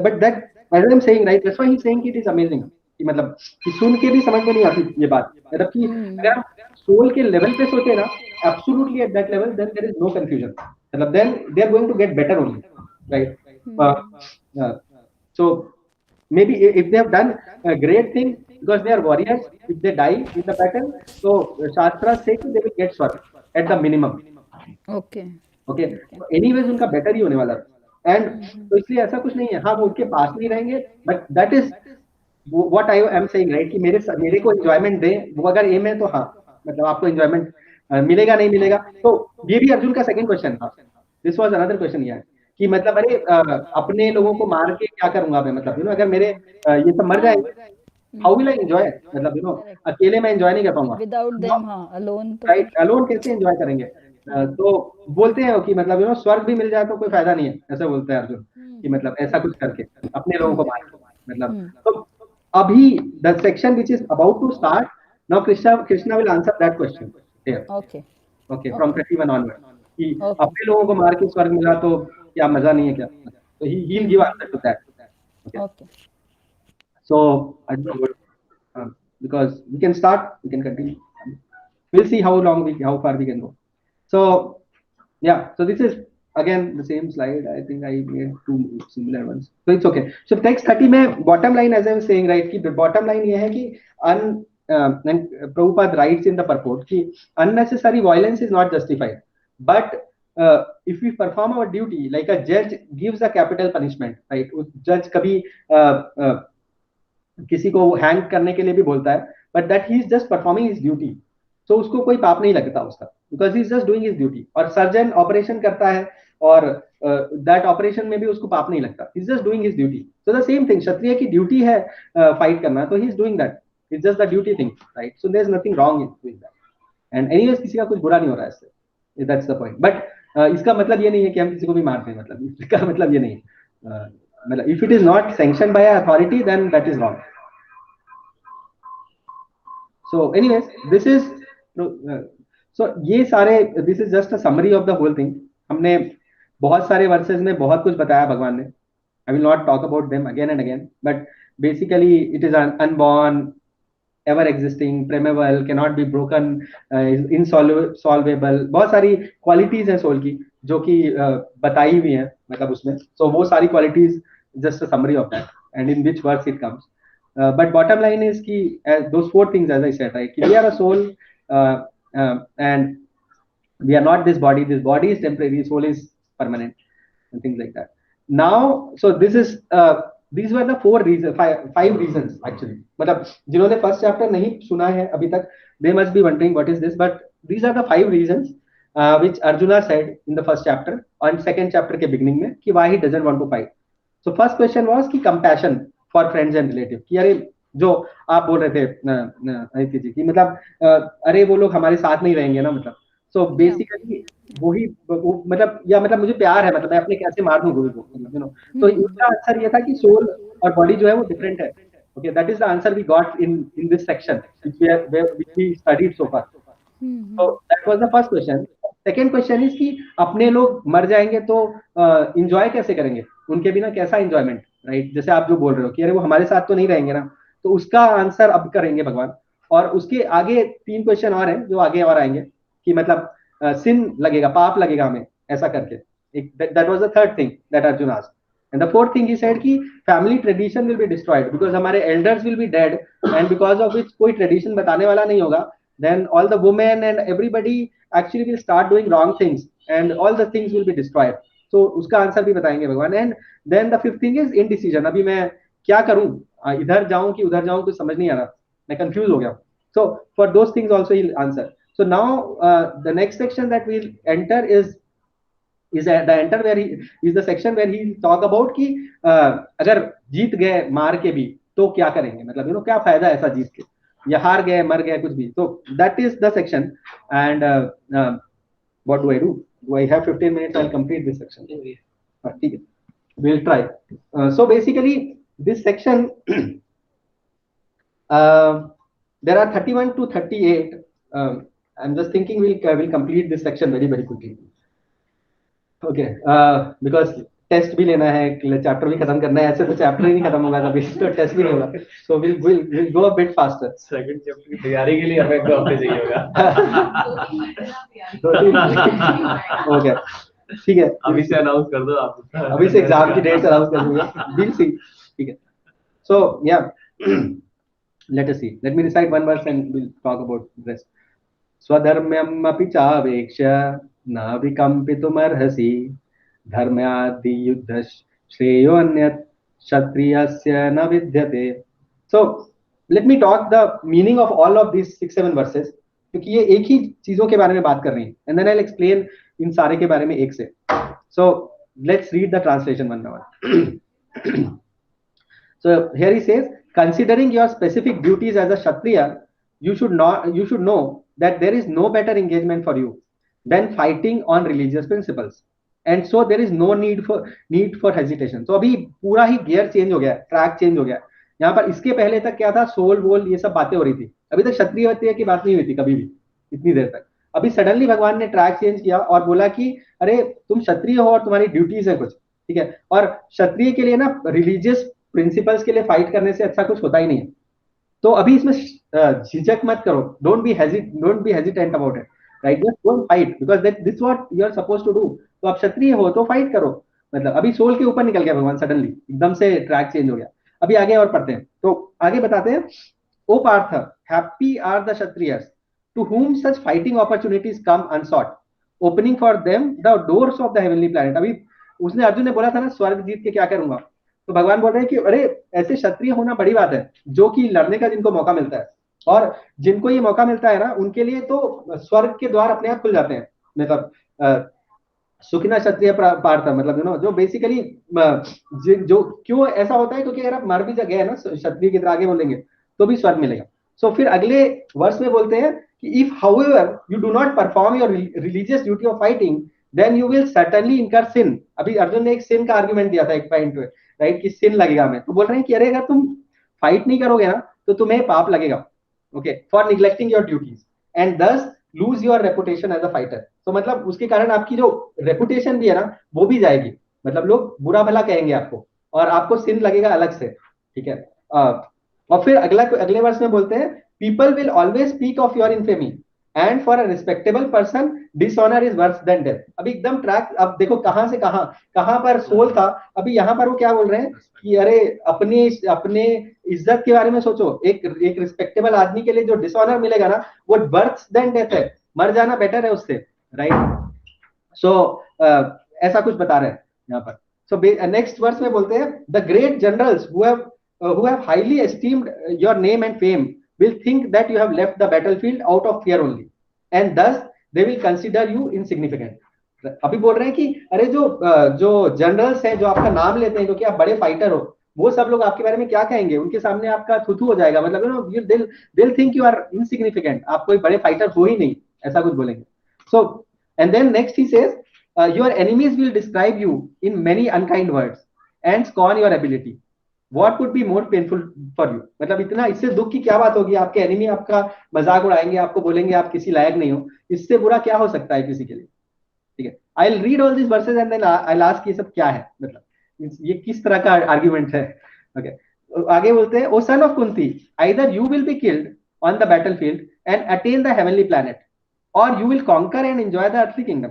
but that, as I'm saying, right, that's why he's saying it is amazing. कि मतलब कि सुन के भी समझ में नहीं आती ये बात, मतलब कि अगर हम सोल के लेवल पे सोचे ना, absolutely at that level, then there is no confusion, मतलब then they are going to get better only, right? So maybe if they have done a great thing because they are warriors, if they die in the battle, so Shastras say they will get swarg at the minimum. Okay. Okay. So anyways उनका better ही होने वाला है, and तो इसलिए ऐसा कुछ नहीं है, हाँ वो उनके पास नहीं रहेंगे, but that is what I am saying, right? कि मेरे को enjoyment दे, वो अगर aim है तो हाँ, मतलब आपको enjoyment मिलेगा नहीं मिलेगा, तो ये भी अर्जुन का second question था. This was another question here. कि मतलब अरे अपने लोगों को मार के क्या करूंगा मैं, मतलब अगर मेरे ये सब मर जाएंगे, हाउ विल आई एंजॉय, मतलब अकेले मैं एंजॉय नहीं कर पाऊंगा, विदाउट देम, हाँ अलोन, राइट? अलोन कैसे एंजॉय करेंगे? तो बोलते हैं कि मतलब स्वर्ग भी मिल जाए तो कोई फायदा नहीं है, ऐसा बोलते हैं अर्जुन, कि मतलब ऐसा कुछ करके अपने लोगों को मार, मतलब तो अभी the section which is about to start now, Krishna will answer that question here. Okay, from 31 onward, कि अपने लोगों को मार के स्वर्ग मिला तो क्या मजा नहीं है क्या? So he will give answer to that. Okay. So I don't know what, because we can start, we can continue. We'll see how far we can go. So yeah, so this is again the same slide. I think I made two similar ones, so it's okay. So text 30 में bottom line, as I was saying, right, कि the bottom line ये है कि and Prabhupada writes in the purport कि unnecessary violence is not justified, but if we perform our duty, like a judge gives a capital punishment, right? जज कभी किसी को hang करने के लिए भी बोलता है, but that he is just performing his duty, so उसको कोई पाप नहीं लगता उसका, because he is just doing his duty. और सर्जन ऑपरेशन करता है और that ऑपरेशन में भी उसको पाप नहीं लगता, he is just doing his duty. So the same thing, क्षत्रिय की ड्यूटी है फाइट करना, तो he is doing that, it's just the duty thing, right? So there is nothing wrong in doing that, and anyways किसी का कुछ बुरा नहीं हो रहा है इससे, that's the point. But इसका मतलब ये नहीं है कि हम किसी को भी मार दें, मतलब इसका मतलब ये नहीं है, मतलब if it is not sanctioned by authority, then that is wrong. So anyways, this is so ये सारे, this is just a summary of the whole thing. हमने बहुत सारे वर्सेस में बहुत कुछ बताया भगवान ने. I will not talk about them again and again, but basically it is an unborn, ever existing, premeval, cannot be broken, insolvable, बहुत सारी क्वालिटीज हैं सोल की जो कि बताई हुई हैं, मतलब उसमें. So वो सारी qualities, just a summary of that, and in which verse it comes. But bottom line is कि those four things, as I said, right, कि we are a soul, and we are not this body. This body is temporary, soul is permanent, and things like that. Now, so this is these were the five reasons actually. मतलब जिन्होंने first chapter नहीं सुना है अभी तक, they must be wondering what is this, but these are the 5 reasons which Arjuna said in the first chapter and second chapter के beginning में, कि why he doesn't want to fight. So first question was कि compassion for friends and relatives, कि अरे जो आप बोल रहे थे आदित्य जी, कि मतलब अरे वो लोग हमारे साथ नहीं रहेंगे ना, मतलब so basically वही मतलब, या मतलब मुझे प्यार है, मतलब मैं अपने कैसे मार दूं गुरु को, यू नो. तो उसका आंसर ये था कि सोल और बॉडी जो है वो डिफरेंट है. Okay, that is the answer we got in this section which we studied so far. So that was the first question. Second question is कि अपने लोग मर जाएंगे तो एंजॉय कैसे करेंगे, उनके बिना कैसा एंजॉयमेंट, राइट? जैसे आप जो बोल रहे हो कि अरे वो हमारे साथ तो नहीं रहेंगे ना, तो उसका आंसर अब करेंगे भगवान. और उसके आगे 3 क्वेश्चन और हैं जो आगे और आएंगे, कि मतलब सिन लगेगा, पाप लगेगा हमें ऐसा करके. That was the third thing that Arjuna asked. And the fourth thing he said कि family tradition will be destroyed because हमारे elders will be dead, and because of which कोई ट्रेडिशन बताने वाला नहीं होगा, then all the women and everybody actually will start doing wrong things and all the things will be destroyed. So उसका answer भी बताएंगे भगवान. And then the fifth thing is indecision. अभी मैं क्या करूं, इधर जाऊं कि उधर जाऊं, कुछ समझ नहीं आ रहा, मैं कंफ्यूज हो गया. So for those things also he'll answer. So now the next section that we'll enter is the section where he'll talk about कि अगर जीत गए मार के भी तो क्या करेंगे, मतलब क्या फायदा ऐसा जीत के, या हार गए मर गए कुछ भी. तो that is the section. And what do I do? Do I have 15 minutes? I'll complete this section. ठीक है, we'll try. So basically this section there are 31 to 38. I'm just thinking we'll complete this section very quickly. Okay, because test भी लेना है, chapter भी खत्म करना है, ऐसे तो चैप्टर ही नहीं खत्म होगा कभी, तो टेस्ट भी नहीं होगा, so will go a bit faster. Second chapter की तैयारी के लिए हमें 2 हफ्ते चाहिए होगा। 2-3 हो गया, ठीक है, अभी से अनाउंस कर दो आप, अभी से एग्जाम की डेट्स अनाउंस कर दूंगा, विल सी, ठीक है। सो या let us see, let me recite one verse and we'll talk about the rest. स्वधर्म्यम् अपि चावेक्ष्य न विकम्पितुमर्हसि, धर्म्यादि युद्ध श्रेयोऽन्यत् क्षत्रियस्य न विद्यते। So let me talk the meaning of all of these 6-7 verses, क्योंकि ये एक ही चीजों के बारे में बात कर रही हैं, and then I'll explain इन सारे के बारे में एक से। So let's read the translation one by one. So here he says, considering your specific duties as a Kshatriya, you should know that there is no better engagement for you than fighting on religious principles, and so there is no need for hesitation. So अभी पूरा ही gear change हो गया, track change हो गया। यहाँ पर इसके पहले तक क्या था, सोल वोल ये सब बातें हो रही थी, अभी तक क्षत्रिय की बात नहीं हुई थी कभी भी इतनी देर तक। अभी सडनली भगवान ने ट्रैक चेंज किया और बोला कि अरे तुम क्षत्रिय हो और तुम्हारी ड्यूटीज है कुछ, ठीक है, और क्षत्रिय के लिए ना रिलीजियस प्रिंसिपल्स के लिए फाइट करने से अच्छा कुछ होता ही नहीं है। तो अभी इसमें झिझक मत करो, don't be hesitant about it, right, just go and fight because this what you are supposed to do. तो आप क्षत्रिय हो तो फाइट करो, मतलब अभी सोल के ऊपर निकल गया भगवान, सडनली एकदम से ट्रैक चेंज हो गया। अभी आगे और पढ़ते हैं, तो आगे बताते हैं, O Partha, happy are the kshatriyas to whom such fighting opportunities come unsought, opening for them the doors of the heavenly planet। अभी उसने, अर्जुन ने बोला था ना स्वर्ग जीत के क्या करूंगा, तो भगवान बोल रहे हैं कि अरे ऐसे क्षत्रिय होना बड़ी बात है, जो कि लड़ने का जिनको मौका मिलता है, और जिनको ये मौका मिलता है ना उनके लिए तो स्वर्ग के द्वार अपने आप खुल जाते हैं। मतलब सुखिना क्षत्रिय पार्थ, मतलब जो बेसिकली जो क्यों ऐसा होता है, क्योंकि अगर आप मर भी गए ना क्षत्रिय की तरह आगे बोलेंगे तो भी स्वर्ग मिलेगा। सो फिर अगले वर्ष में बोलते हैं कि if however you do not perform your religious duty of fighting then you will certainly incur sin. अभी अर्जुन ने एक सिन का आर्गुमेंट दिया था एक पॉइंट पे, राइट, कि सिन लगेगा हमें, तो बोल रहे हैं कि अरे अगर तुम फाइट नहीं करोगे ना तो तुम्हें पाप लगेगा, okay, for neglecting your duties and thus lose your reputation as a fighter. तो मतलब उसके कारण आपकी जो रेपुटेशन भी है ना वो भी जाएगी, मतलब लोग बुरा भला कहेंगे आपको और आपको सिन लगेगा अलग से, ठीक है। और फिर अगले वर्ष में बोलते हैं, people will always speak of your infamy and for a respectable person dishonour is worse than death. अभी एकदम ट्रैक, अब देखो कहां से कहां पर सोल था, अभी यहाँ पर वो क्या बोल रहे हैं कि अरे अपने इज्जत के बारे में सोचो, एक रिस्पेक्टेबल आदमी के लिए जो डिसऑनर मिलेगा ना वो वर्स देन डेथ है, मर जाना बेटर है उससे, राइट। सो ऐसा कुछ बता रहे हैं यहाँ पर। सो नेक्स्ट वर्स में बोलते हैं, the great generals who have highly esteemed your name and fame will think that you have left the battlefield out of fear only and thus they will consider you insignificant। अभी बोल रहे हैं कि अरे जो जनरल्स हैं जो आपका नाम लेते हैं क्योंकि आप बड़े फाइटर हो, वो सब लोग आपके बारे में क्या कहेंगे, उनके सामने आपका थुथु हो जाएगा, मतलब they'll think you are insignificant, आप कोई बड़े फाइटर हो ही नहीं, ऐसा कुछ बोलेंगे। So and then next he says, your enemies will describe you in many unkind words and scorn your ability। What would be more painful for you? मतलब इतना, इससे दुख की क्या बात होगी, आपके एनिमी आपका मजाक उड़ाएंगे, आपको बोलेंगे आप किसी लायक नहीं हो, इससे बुरा क्या हो सकता है किसी के लिए, ठीक है। I will read all this verses and then I will ask ये सब क्या है, मतलब ये किस तरह का आर्गुमेंट है, ओके। आगे बोलते हैं, O son of Kunti, either you will be killed on the battlefield and attain the heavenly planet और you will conquer and enjoy the earthly kingdom,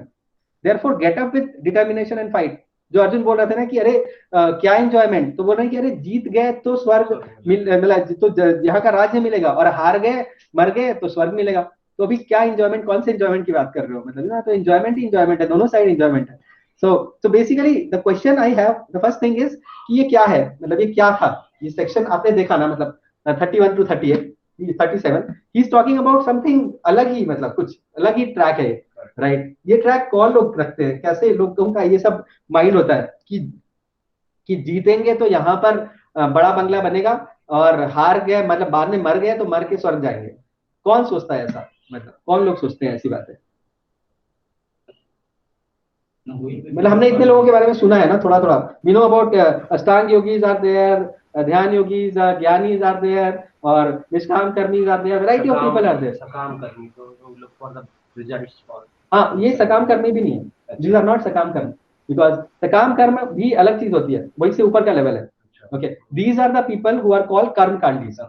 therefore get up with determination and fight. जो अर्जुन बोल रहे थे ना कि अरे क्या enjoyment, तो बोल रहे हैं कि अरे जीत गए तो स्वर्ग मिला, तो यहाँ का राज्य मिलेगा, और हार गए मर गए तो स्वर्ग मिलेगा। तो अभी क्या एंजॉयमेंट, कौन से एंजॉयमेंट की बात कर रहे हो, मतलब ना, तो एंजॉयमेंट ही एंजॉयमेंट है, दोनों साइड एंजॉयमेंट है। So basically the question I have, the first thing is कि ये क्या है, मतलब ये क्या था, ये सेक्शन आपने देखा ना, मतलब 31 to 37 he is talking about something अलग ही, मतलब कुछ अलग ही ट्रैक है, राइट। ये ट्रैक कौन लोग रखते हैं, कैसे लोगों का ये सब माइंड होता है कि जीतेंगे तो यहाँ पर बड़ा बंगला बनेगा और हार गए, मतलब बाद में मर गए तो मर के स्वर्ग जाएंगे। कौन सोचता है ऐसा, मतलब कौन लोग सोचते हैं ऐसी बातें, मतलब हमने इतने लोगों के बारे में सुना है ना, थोड़ा थोड़ा we know about ashtanga yogis are there, dhyana yogis, jnanis are there, और nishkama karmis are there, variety of people are there. Sakama karmi तो look for the results for, हाँ, ये सकाम कर्मी भी नहीं है, these are not सकाम कर्मी, बिकॉज द काम कर्म भी अलग चीज होती है, वही से ऊपर का लेवल है. Okay, these are the people who are called karma कांडीज.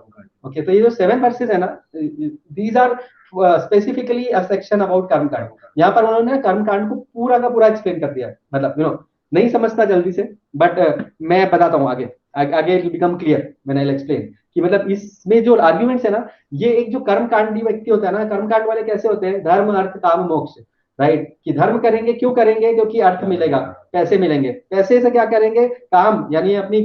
ओके, तो ये जो 7 वर्सेस है ना, these are specifically a section about karma kand. यहाँ पर उन्होंने कर्म कांड को पूरा का पूरा एक्सप्लेन कर दिया है. मतलब नहीं समझता जल्दी से, बट मैं बताता हूँ आगे it become clear when I will explain कि मतलब इसमें जो आर्ग्यूमेंट्स है ना, ये एक जो कर्म कांडी व्यक्ति होता है ना, कर्म कांड वाले कैसे होते हैं, धर्म अर्थ काम मोक्ष, राइट, कि धर्म करेंगे, क्यों करेंगे, क्योंकि अर्थ मिलेगा, पैसे मिलेंगे, पैसे से क्या करेंगे, काम यानी अपनी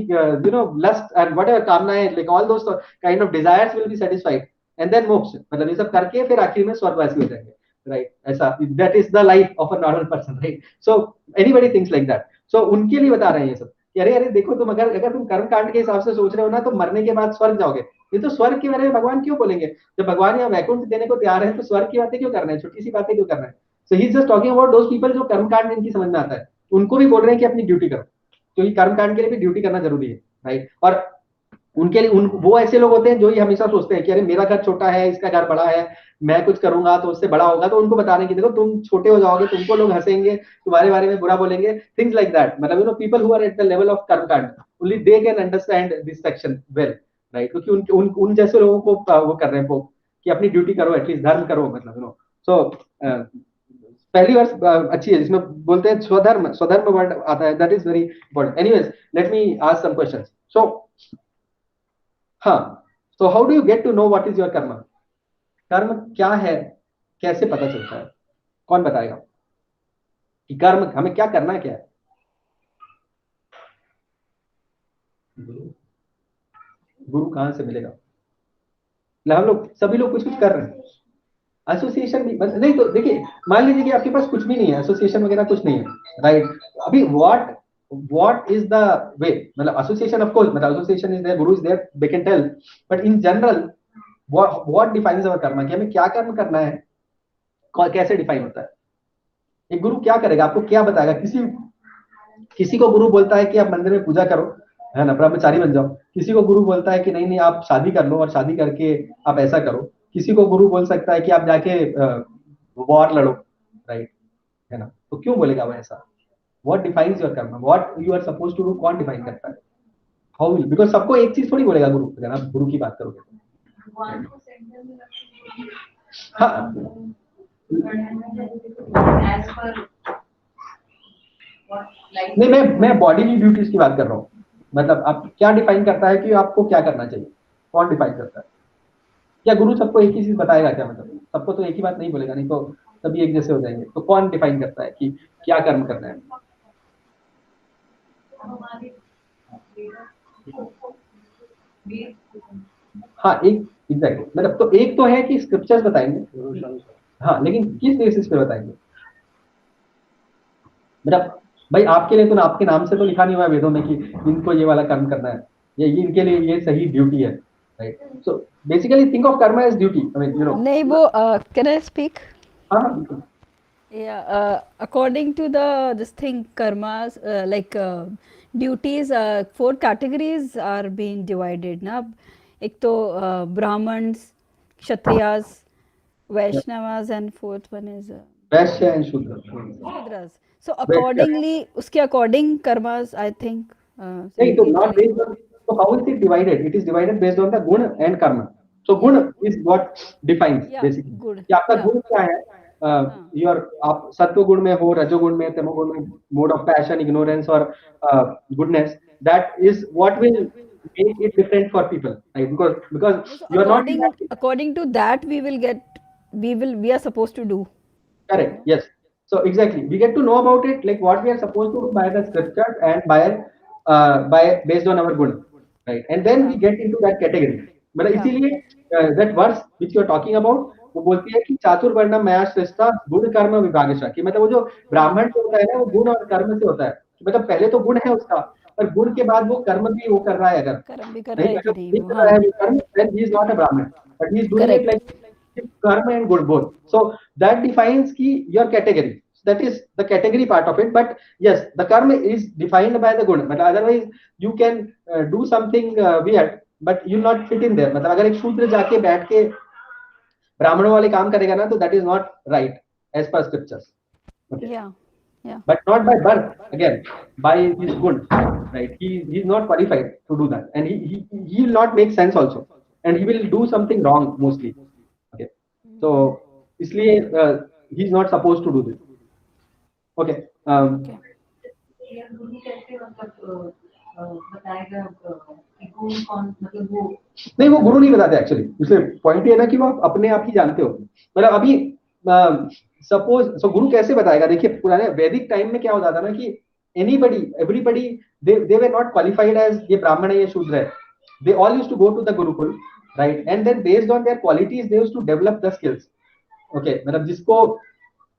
लस्ट एंड व्हाटएवर कामनाएं, like all those kind of desires will be satisfied, and then moksha, मतलब ये सब करके फिर आखिर में स्वर्गवासी हो जाएंगे, राइट. ऐसा that is the life of a normal person, right. So anybody thinks like that. So उनके लिए बता रहे हैं ये सब कि अरे देखो, तुम अगर तुम कर्म कांड के हिसाब से सोच रहे हो ना, तो मरने के बाद स्वर्ग जाओगे. ये तो स्वर्ग के बारे में भगवान क्यों बोलेंगे, जब भगवान यहाँ वैकुंठ देने को तैयार है, तो स्वर्ग की बातें क्यों करना है, छोटी सी बातें क्यों करना है. So he is just talking about those people जो कर्म कांड इनकी समझ में आता है, उनको भी बोल रहे हैं कि अपनी ड्यूटी करो, क्योंकि कर्म कांड के लिए भी ड्यूटी करना जरूरी है, राइट. और उनके लिए वो ऐसे लोग होते हैं जो ये हमेशा सोचते हैं कि अरे मेरा घर छोटा है, इसका घर बड़ा है, मैं कुछ करूंगा तो उससे बड़ा होगा, तो उनको बताने की देखो तुम छोटे हो जाओगे, तुमको लोग हंसेंगे, तुम्हारे बारे में बुरा बोलेंगे, थिंग्स लाइक दैट. मतलब people who are at the level of karma kand, only they can understand this section well, right. क्योंकि उन जैसे लोगों को वो कर रहे हैं कि अपनी ड्यूटी करो, एटलीस्ट धर्म करो, मतलब सो पहली वर्ष अच्छी है जिसमें बोलते हैं स्वधर्म वर्ड आता है, that is very important. Anyways, let me ask some questions. So how do you get to know what is your karma? कर्म क्या है, कैसे पता चलता है? कौन बताएगा कि कर्म हमें क्या करना है, क्या है? गुरु कहां से मिलेगा? हम लोग सभी लोग कुछ कर रहे हैं, एसोसिएशन भी नहीं, तो देखिए मान लीजिए कि आपके पास कुछ भी नहीं है, एसोसिएशन वगैरह कुछ नहीं है, राइट. अभी what is the way, मतलब एसोसिएशन ऑफ कोर्स, मतलब association is there, guru is there, they can tell, but in general what defines our कर्म, कि हमें क्या कर्म करना है, कैसे डिफाइन होता है? एक गुरु क्या करेगा, आपको क्या बताएगा? किसी को गुरु बोलता है कि आप मंदिर में पूजा करो, है ना, ब्रह्मचारी बन जाओ. किसी को गुरु बोलता है कि नहीं आप शादी कर लो और शादी करके आप ऐसा करो. किसी को गुरु बोल सकता है कि आप जाके वॉर लड़ो, राइट, है ना. तो क्यों बोलेगा वो ऐसा? What defines your karma, what you are supposed to do, कौन डिफाइन करता है? हाउ विल, बिकॉज सबको एक चीज थोड़ी बोलेगा गुरु, अगर आप गुरु की बात करोगे. हाँ, नहीं, मैं बॉडीली ड्यूटीज की बात कर रहा हूँ. मतलब आप क्या डिफाइन करता है कि आपको क्या करना चाहिए, कौन डिफाइन करता है? क्या गुरु सबको एक ही चीज बताएगा क्या? मतलब सबको तो एक ही बात नहीं बोलेगा, नहीं तो सभी एक जैसे हो जाएंगे. तो कौन डिफाइन करता है कि क्या कर्म करना है? हाँ, एक एग्जैक्टली, मतलब तो एक तो है कि स्क्रिप्चर्स बताएंगे, हाँ, लेकिन किस बेसिस पे बताएंगे? मतलब भाई आपके लिए तो आपके नाम से तो लिखा नहीं हुआ वेदों में कि इनको ये वाला कर्म करना है, ये इनके लिए ये सही ड्यूटी है, right. So basically think of karma as duty. I mean नहीं, वो कैन आई स्पीक? हाँ, yeah, according to this thing, karmas, like duties, 4 categories are being divided ना. एक तो brahmans, kshatriyas, vaishnavas, and 4th one is Vysya and शूद्र. So accordingly, उसके according karmas, I think. नहीं, तो not based on, so how is it divided? It is divided based on the guna and karma. So guna is what defines basically. कि आपका गुण क्या है? आप सत्व गुण में हो, रजोगुण में, तमोगुण में, मोड ऑफ पैशन, इग्नोरेंस और goodness, that is what will make it different for people, right? Because you are not according to that we are supposed to do. Correct. Yes. So exactly, we get to know about it, like what we are supposed to do by the scriptures and by based on our guna, right? And then we get into that category. मतलब इसीलिए that verse which you are talking about, वो बोलती है कि चातुर्वर्ण्यम मया सृष्टा गुण कर्म विभागशः, कि मतलब वो जो ब्राह्मण से होता है ना, वो गुण और कर्म से होता है. मतलब पहले तो गुण है उसका, और गुण के बाद वो कर्म भी वो कर रहा है. अगर कर्म भी कर रहा है कर्म, then he is not a brahman, but he is doing it like karma and good both. So that defines your category. That is the category part of it. But yes, the karma is defined by the guna. But otherwise, you can do something weird, but you'll not fit in there. मतलब अगर एक शूद्र जाके बैठ के ब्राह्मणों वाले काम करेगा ना, तो that is not right as per scriptures. Okay. Yeah. Yeah. but not by birth, again, by his gun, right? He's not qualified to do that, and he will not make sense also, and he will do something wrong mostly. Okay, so isliye he's not supposed to do this. Okay. Okay. ये गुरु कैसे मतलब बताएगा कि कौन मतलब वो नहीं, वो गुरु नहीं बताते एक्चुअली। इसलिए पॉइंट ये ना कि वो आप अपने आप ही जानते हो। मतलब अभी सपोज सो गुरु कैसे बताएगा? देखिए पुराने वैदिक टाइम में क्या होता था ना कि anybody everybody they were not qualified as ये ब्राह्मण है, ये शूद्र है। They all used to go to the gurukul, right? And then based on their qualities they used to develop the skills. Okay, मतलब जिसको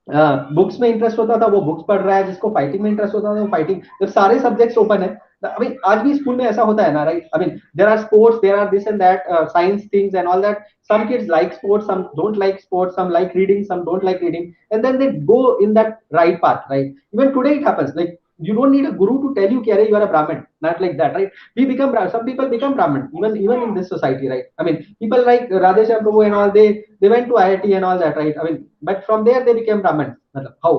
बुक्स में इंटरेस्ट होता था वो बुक्स पढ़ रहा है, जिसको फाइटिंग में इंटरेस्ट होता था वो फाइटिंग। जब सारे सब्जेक्ट्स ओपन है, I mean, आज भी स्कूल में ऐसा होता है ना, right? I mean, there are sports, there are this and that, science things and all that. Some kids like sports, some don't like sports, some like reading, some don't like reading, and then they go in that right path, right? Even today it happens. Like you don't need a guru to tell you, "Kya you are a Brahmin." Not like that, right? We become some people become Brahmin, even in this society, right? I mean, people like Radheshyam Prabhu and all, they went to IIT and all that, right? I mean, but from there they became Brahmin. How?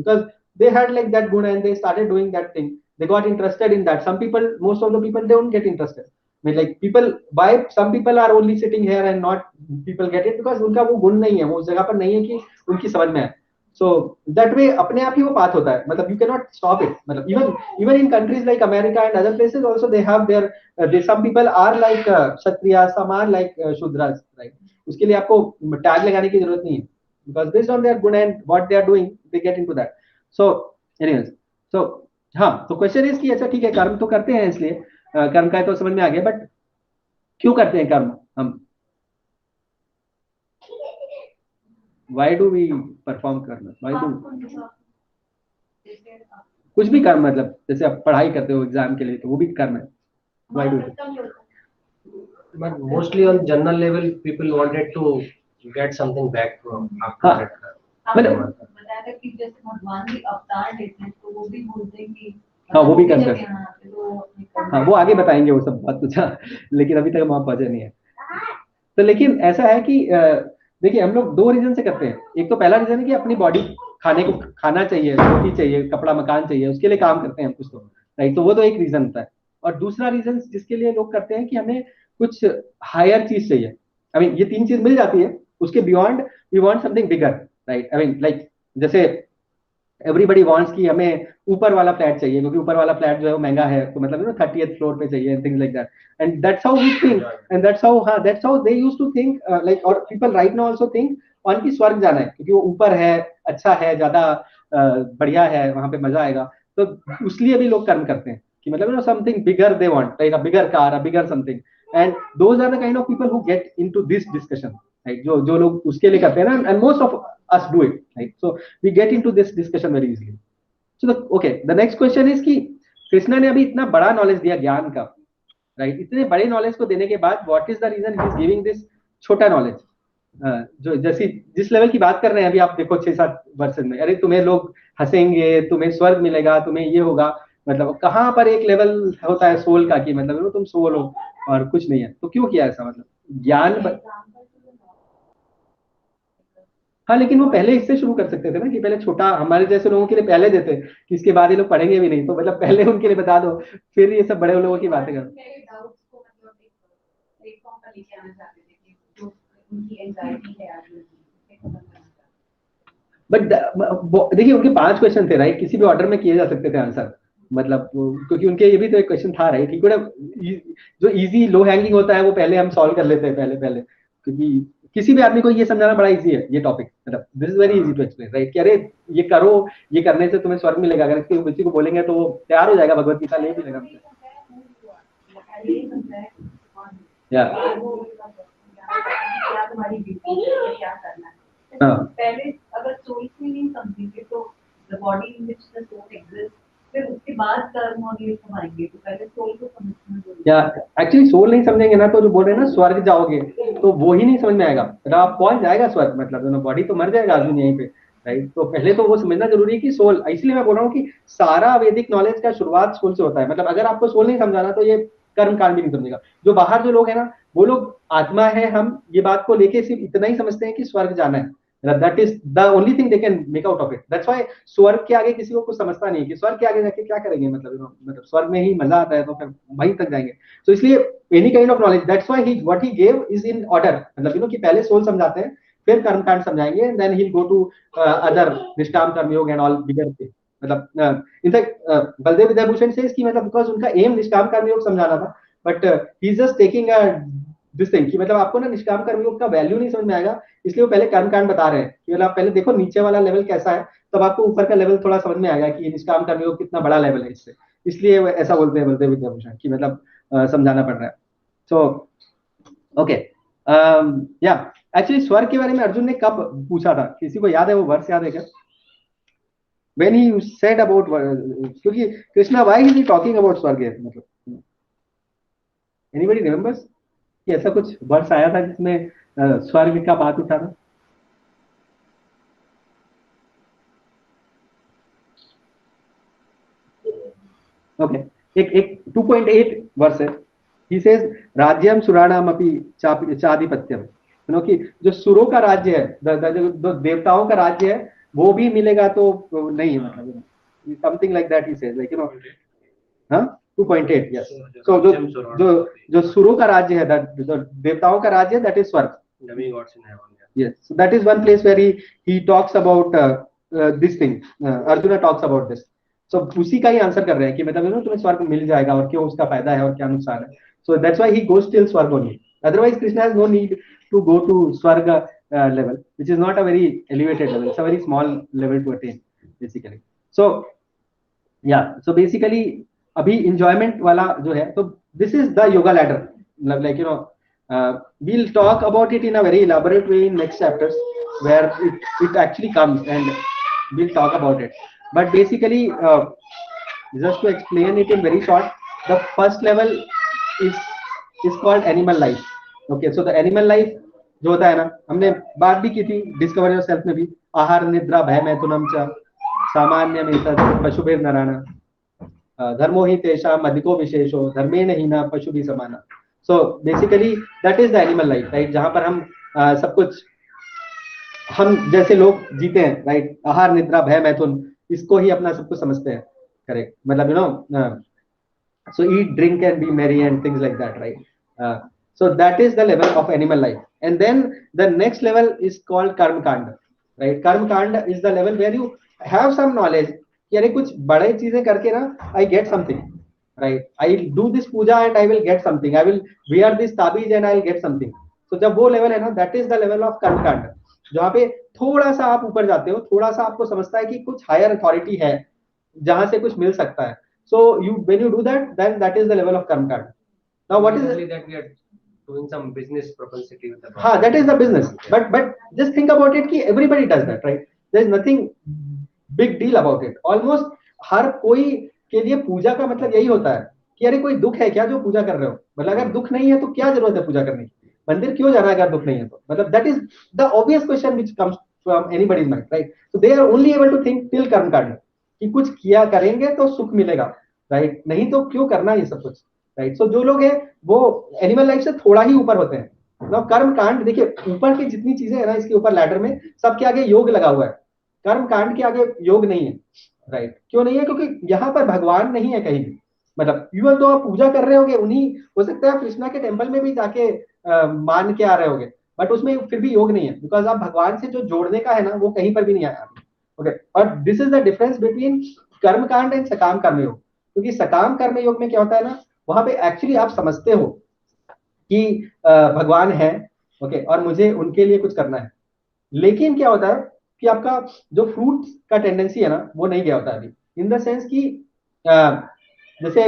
Because they had like that guna and they started doing that thing. They got interested in that. Some people, most of the people, they don't get interested. I mean, like people, why some people are only sitting here and not people get it because उनका वो गुण नहीं है, वो उस जगह पर नहीं है कि उनकी समझ में है। So that way अपने आप ही वो पाथ होता है। मतलब you cannot stop it। मतलब even in countries like America and other places also they have their some people are like Kshatriya, some are like Shudras, right? उसके लिए आपको टैग लगाने की जरूरत नहीं है because based on their good and what they are doing they get into that. So anyways, so हाँ, तो क्वेश्चन इज कि अच्छा ठीक है, कर्म तो करते हैं, इसलिए कर्म का तो समझ में आ गया, बट क्यों करते हैं कर्म हम? व्हाई डू वी परफॉर्म कर्म? व्हाई डू कुछ भी कर्म, मतलब जैसे आप पढ़ाई करते हो एग्जाम के लिए तो वो भी कर्म है। Why do? But mostly on general level, people wanted to get something back from after that. मतलब बताया कि जैसे भगवान भी अवतार लेते हैं तो वो भी बोलते हैं कि हाँ, वो भी कर्म करते हैं। हाँ, वो आगे बताएंगे वो सब बात कुछ, लेकिन अभी तक हम वहां पहुंचे नहीं है। तो लेकिन ऐसा है कि देखिए हम लोग दो रीजन से करते हैं। एक तो पहला रीजन है कि अपनी बॉडी खाने को खाना चाहिए, रोटी चाहिए, कपड़ा मकान चाहिए, उसके लिए काम करते हैं कुछ तो, राइट? तो वो तो एक रीजन होता है। और दूसरा रीजन जिसके लिए लोग करते हैं कि हमें कुछ हायर चीज चाहिए। आई मीन ये तीन चीज मिल जाती है, उसके beyond we want something bigger, right? I mean like जैसे एवरीबडी वांट्स कि हमें ऊपर वाला फ्लैट चाहिए क्योंकि ऊपर वाला फ्लैट जो है वो महंगा है, तो मतलब ना 30th फ्लोर पे चाहिए, things like that. And that's how we think and that's how they used to think, like और people right now also think on की स्वर्ग जाना है क्योंकि वो ऊपर है, अच्छा है, ज्यादा बढ़िया है, वहां पे मजा आएगा। तो उसलिए भी लोग कर्म करते हैं कि मतलब ना something bigger they want, like a bigger car, a bigger something, and those are the kind of people who get into this discussion, right? जो लोग उसके लिए करते हैं ना, and most of us do it, right? So we get into this discussion very easily. So the next question is कि कृष्णा ने अभी इतना बड़ा नॉलेज दिया ज्ञान का, राइट? इतने बड़े नॉलेज को देने के बाद what is the reason he is giving this छोटा नॉलेज? जो जैसी जिस लेवल की बात कर रहे हैं अभी आप देखो 6-7 वर्ष में, अरे तुम्हें लोग हंसेंगे, तुम्हें स्वर्ग मिलेगा, तुम्हें ये होगा, मतलब कहाँ पर एक लेवल होता है सोल का कि मतलब तुम सोल हो और कुछ नहीं है। तो क्यों किया ऐसा? मतलब ज्ञान हाँ, लेकिन वो पहले इससे शुरू कर सकते थे ना कि पहले छोटा हमारे जैसे लोगों के लिए पहले देते कि इसके बाद ये लोग पढ़ेंगे भी नहीं, तो मतलब पहले उनके लिए बता दो, फिर ये सब बड़े लोगों की बातें करो। बट देखिए उनके 5 क्वेश्चन थे, राइट? किसी भी ऑर्डर में किए जा सकते थे आंसर, मतलब क्योंकि उनके ये भी तो एक क्वेश्चन था, राइट? ही कुड हैव, जो इजी लो हैंगिंग होता है वो पहले हम सॉल्व कर लेते हैं पहले, क्योंकि किसी भी आदमी को ये समझाना बड़ा इजी है ये टॉपिक, मतलब this is very easy to explain, right? कि अरे ये करो, ये करने से तुम्हें स्वर्ग मिलेगा। अगर किसी को बोलेंगे तो वो तैयार हो जाएगा, भगवत गीता ले भी लेगा। या पहले अगर सोल ही नहीं समझेंगे तो the body in which the soul exist, फिर उसके बाद कर्म और ये सब आएंगे, तो पहले सोल को समझना जरूरी है। या एक्चुअली सोल नहीं समझेंगे ना तो जो बोल रहे हैं ना स्वर्ग जाओगे, तो वो ही नहीं समझ में आएगा। तो आप कौन जाएगा स्वर्ग? मतलब बॉडी तो मर जाएगा अर्जुन यहीं पे, राइट? तो पहले तो वो समझना जरूरी है कि सोल, इसलिए मैं बोल रहा हूँ कि सारा वैदिक नॉलेज का शुरुआत सोल से होता है। मतलब अगर आपको सोल नहीं समझाना तो ये कर्म कांड भी नहीं समझेगा। जो बाहर जो लोग है ना, वो लोग आत्मा है, हम ये बात को लेके सिर्फ इतना ही समझते हैं कि स्वर्ग जाना है, that is the only thing they can make out of it. That's why स्वर्ग के आगे किसी को कुछ समझता नहीं है कि स्वर्ग के आगे जाके क्या करेंगे, मतलब स्वर्ग में ही मजा आता है तो फिर वहीं तक जाएंगे. तो इसलिए any kind of knowledge, that's why he what he gave is in order, मतलब कि पहले सोल समझाते हैं फिर कर्मकांड समझाएंगे, and then he will go to other nishkam karmayog and all बिगर. मतलब इनफैक्ट बलदेव विद्याभूषण से इसकी मतलब बिकॉज उनका एम निष्काम कर्मयोग समझाना था, but he is just taking this thing कि मतलब आपको ना निष्काम कर्मयोग का वैल्यू नहीं समझ में आएगा, इसलिए वो पहले कर्मकांड बता रहे हैं कि मतलब आप पहले देखो नीचे वाला लेवल कैसा है, तब आपको ऊपर का लेवल थोड़ा समझ में आएगा कि ये निष्काम कर्मयोग कितना बड़ा लेवल है इससे. इसलिए वो ऐसा बोलते हैं बलदेव विद्याभूषण कि मतलब समझाना पड़ रहा है. सो ओके, या एक्चुअली स्वर्ग के बारे में अर्जुन ने कब पूछा था, किसी को याद है, वो वर्ष याद है क्या? When he said about, क्योंकि Krishna why is he talking about स्वर्ग, मतलब anybody remembers कि ऐसा कुछ वर्ष आया था जिसमें स्वर्ग का बात उठा था? ओके, एक 2.8 वर्ष है. He says राज्यम सुराणाम अपि चाधिपत्यम, कि जो सुरों का राज्य है, जो देवताओं का राज्य है वो भी मिलेगा तो नहीं है, मतलब something like that he says, like 2.8. Yes. So जो सुरों का राज्य है, जो देवताओं का राज्य है, दैट इज स्वर्ग. Yes, so that is one place where he talks about this thing. Arjuna talks about this. So उसी का ही आंसर कर रहे हैं कि मतलब तुम्हें स्वर्ग मिल जाएगा और क्यों उसका फायदा है और क्या नुकसान है. So that's why he goes till स्वर्ग only. Otherwise Krishna has no need to go to स्वर्ग level, which is not a very elevated level. It's a very small level to attain basically. So yeah, so basically अभी enjoyment वाला जो है, तो this is the yoga ladder. Like we'll talk about it in a very elaborate way in next chapters where it actually comes, and we'll talk about it. But basically just to explain it in very short, the first level is called animal life. Okay, so the animal life जो होता है ना, हमने बात भी की थी discover yourself में भी, आहार निद्रा भय मैथुनम च सामान्यम एतत् पशुभिर नराणाम् धर्मो हि तेषाम् अधिको विशेषो धर्मेण हीना पशुभिः समाना. So basically that is the animal life, right? जहां पर हम सब कुछ हम जैसे लोग जीते हैं, right? आहार निद्रा भय मैथुन, इसको ही अपना सब कुछ समझते हैं, करेक्ट? मतलब so eat drink and be merry and things like that, right? So that is the level of animal life, and then the next level is called karma kanda, right? Karma kanda is the level where you have some knowledge कि अरे कुछ बड़े चीजें करके ना I get something, right? I'll do this puja and I will get something. I will wear this tabiz and I'll get something. So जब वो level है ना, that is the level of कर्म कांड, जहाँ पे थोड़ा सा आप ऊपर जाते हो, थोड़ा सा आपको समझता है कि कुछ हायर अथॉरिटी है जहां से कुछ मिल सकता है. So when you do that, then that is the level of कर्म कांड. Now what is that we are doing some business propensity with the body. that is the business. But just think about it कि everybody does that, right? There is nothing big deal about it. Almost हर कोई के लिए पूजा का मतलब यही होता है कि अरे कोई दुख है क्या जो पूजा कर रहे हो, मतलब अगर दुख नहीं है तो क्या जरूरत है पूजा करने की, मंदिर क्यों जाना है अगर दुख नहीं है तो, मतलब that is the obvious question which comes from anybody's mind, right? So they are only able to think till कर्म कांड कि कुछ किया करेंगे तो सुख मिलेगा, right? नहीं तो क्यों करना ये सब कुछ, right? So जो लोग हैं वो एनिमल लाइफ से थोड़ा ही ऊपर होते हैं. ना कर्म कांड देखिए, ऊपर की जितनी चीजें है ना इसके ऊपर लैडर में, सबके आगे योग लगा हुआ है, कर्म कांड के आगे योग नहीं है, राइट? क्यों नहीं है? क्योंकि यहाँ पर भगवान नहीं है कहीं भी. मतलब इवन तो आप पूजा कर रहे होगे, उन्हीं हो सकता है कृष्णा के टेम्पल में भी जाके मान के आ रहे होगे, बट उसमें फिर भी योग नहीं है, बिकॉज आप भगवान से जो जोड़ने का है ना वो कहीं पर भी नहीं आया. ओके, और this is the difference between कर्म कांड एंड सकाम कर्म योग. क्योंकि सकाम कर्म योग में क्या होता है ना, वहां पे एक्चुअली आप समझते हो कि भगवान है, ओके, और मुझे उनके लिए कुछ करना है. लेकिन क्या होता है कि आपका जो फ्रूट का टेंडेंसी है ना वो नहीं गया होता अभी, इन द सेंस कि जैसे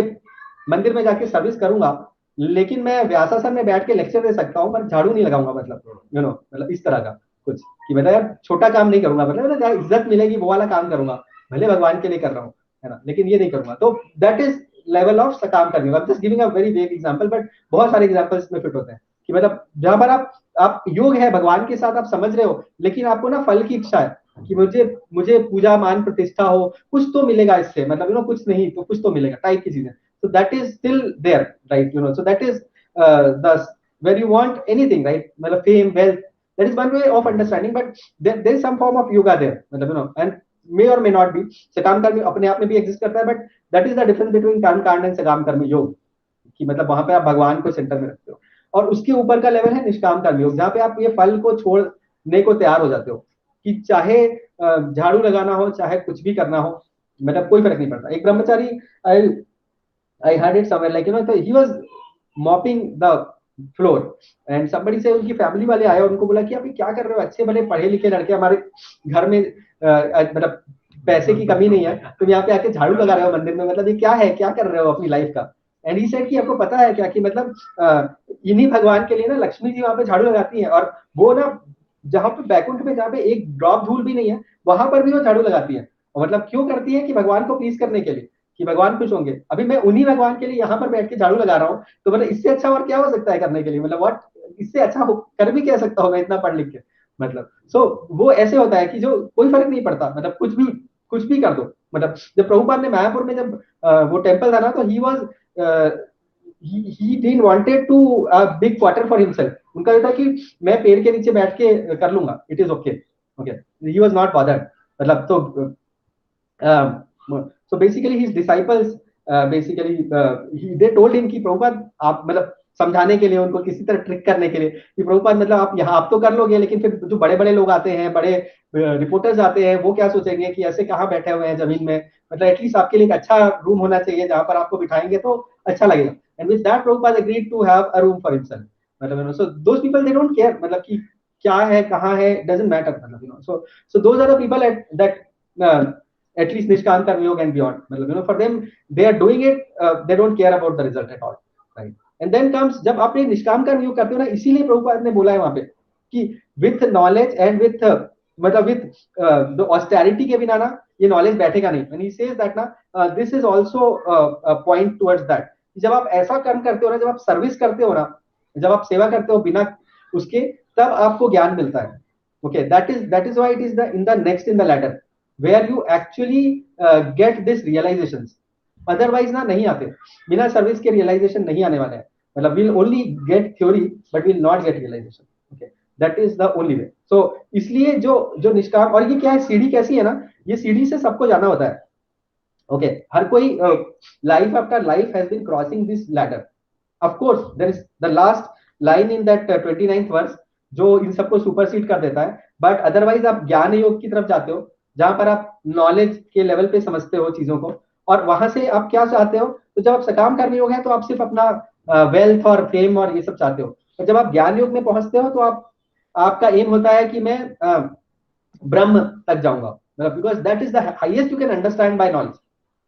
मंदिर में जाके सर्विस करूंगा, लेकिन मैं व्यासासन में बैठ के लेक्चर दे सकता हूँ पर झाड़ू नहीं लगाऊंगा, मतलब मतलब इस तरह का कुछ कि मतलब यार छोटा काम नहीं करूंगा, मतलब इज्जत मिलेगी वो वाला काम करूंगा, भले भगवान के लिए कर रहा हूँ, है ना, लेकिन ये नहीं करूंगा. तो दैट इज लेवल ऑफ सकाम कर्म. I am just giving a very vague example, but बहुत सारे एग्जांपल्स इसमें फिट होते हैं कि मतलब जहां पर आप योग है भगवान के साथ, आप समझ रहे हो, लेकिन आपको ना फल की इच्छा है कि मुझे पूजा मान प्रतिष्ठा हो, कुछ तो मिलेगा इससे, मतलब कुछ नहीं तो कुछ तो मिलेगा टाइप की चीजें. So that is still there, right? So that is the where you want anything, right? मतलब fame, wealth, that is one way of understanding, but there is some form of yoga there, मतलब and may or may not be. सकाम कर्म अपने आप में भी exist करता है, but that is the difference between कर्म कांड and सकाम कर्म योग, कि मतलब वहां पे आप भगवान को सेंटर में रखते हो, और उसके ऊपर का लेवल है निष्काम कर्म योग, जहाँ पे आप ये फल को छोड़ने को तैयार हो जाते हो, कि चाहे झाड़ू लगाना हो, चाहे कुछ भी करना हो, मतलब कोई फर्क नहीं पड़ता. एक ब्रह्मचारी, I heard it somewhere, like he was mopping the floor and somebody से, उनकी फैमिली वाले आए और उनको बोला कि आप ये क्या कर रहे हो, अच्छे भले पढ़े लिखे लड़के, हमारे घर में मतलब पैसे की कमी नहीं है, तुम यहाँ पे आके झाड़ू लगा रहे हो मंदिर में, मतलब ये क्या है, क्या कर रहे हो अपनी लाइफ का. एंड ही सेड कि आपको पता है क्या कि मतलब इन्हीं भगवान के लिए ना लक्ष्मी जी वहाँ पे झाड़ू लगाती हैं, और वो ना जहाँ पे बैकुंठ में जहाँ पे एक ड्रॉप धूल भी नहीं है, वहां पर भी वो झाड़ू लगाती है. और मतलब क्यों करती है, कि भगवान को प्लीज करने के लिए, कि भगवान खुश होंगे. अभी मैं उन्हीं भगवान के लिए यहाँ पर बैठ के झाड़ू लगा रहा हूँ, तो मतलब इससे अच्छा और क्या हो सकता है करने के लिए, मतलब व्हाट, इससे अच्छा कर भी कह सकता हूँ मैं इतना पढ़ लिख के, मतलब. सो वो ऐसे होता है कि जो कोई फर्क नहीं पड़ता, मतलब कुछ भी कर दो. मतलब जब प्रभुपाद ने मायापुर में जब वो टेम्पल था ना, तो he was he didn't wanted to a big quarter for himself. उनका ये था कि मैं पेड़ के नीचे बैठ के कर लूंगा, it is okay. He was not bothered. मतलब तो so basically his disciples they told him कि प्रभुपाद आप, मतलब समझाने के लिए उनको, किसी तरह ट्रिक करने के लिए, कि प्रभुपाद मतलब आप यहाँ आप तो कर लोगे, लेकिन फिर जो बड़े बड़े लोग आते हैं, बड़े रिपोर्टर्स आते हैं, वो क्या सोचेंगे कि ऐसे कहाँ बैठे हुए हैं जमीन में, मतलब एटलीस्ट आपके लिए एक अच्छा रूम होना चाहिए जहाँ पर आपको बिठाएंगे तो अच्छा लगेगा. And with that Prabhupada agreed to have a room for himself. मतलब so those people they don't care, मतलब कि क्या है कहाँ है, doesn't matter, मतलब so those are the people that at least निष्काम कर्म योग and beyond, मतलब for them they are doing it, they don't care about the result at all, right? And then comes, जब आप ये निष्काम कर्म योग करते हो ना, इसीलिए प्रभुपाद ने बोला है वहां पे कि with knowledge and with मतलब with the austerity के बिना ना ये नॉलेज बैठेगा नहीं. And he says that ना this is also a point towards that. जब आप ऐसा कर्म करते हो ना, जब आप सर्विस करते हो ना, जब आप सेवा करते हो बिना उसके, तब आपको ज्ञान मिलता है. Okay, that is why it is the in the next in the ladder where you actually get this realizations. Otherwise ना नहीं आते, बिना सर्विस के रियलाइजेशन नहीं आने वाले हैं. मतलब we'll only get theory but will not get realization. Okay, that is the only way. So इसलिए जो निष्काम, और ये क्या है, सीढ़ी कैसी है ना, ये सीढ़ी से सबको जाना होता है. ओके, हर कोई life after life has been crossing this ladder. Of course there is the last line in that 29th verse जो इन सबको सुपरसीड कर देता है, बट अदरवाइज आप ज्ञान योग की तरफ जाते हो, जहां पर आप नॉलेज के लेवल पे समझते हो चीजों को, और वहां से आप क्या चाहते हो. तो जब आप सकाम कर्म योग है तो आप सिर्फ अपना वेल्थ और फेम और ये सब चाहते हो, और जब आप ज्ञान योग में पहुंचते हो तो आपका एम होता है कि मैं ब्रह्म तक जाऊंगा, मतलब because that is the highest you can understand by knowledge.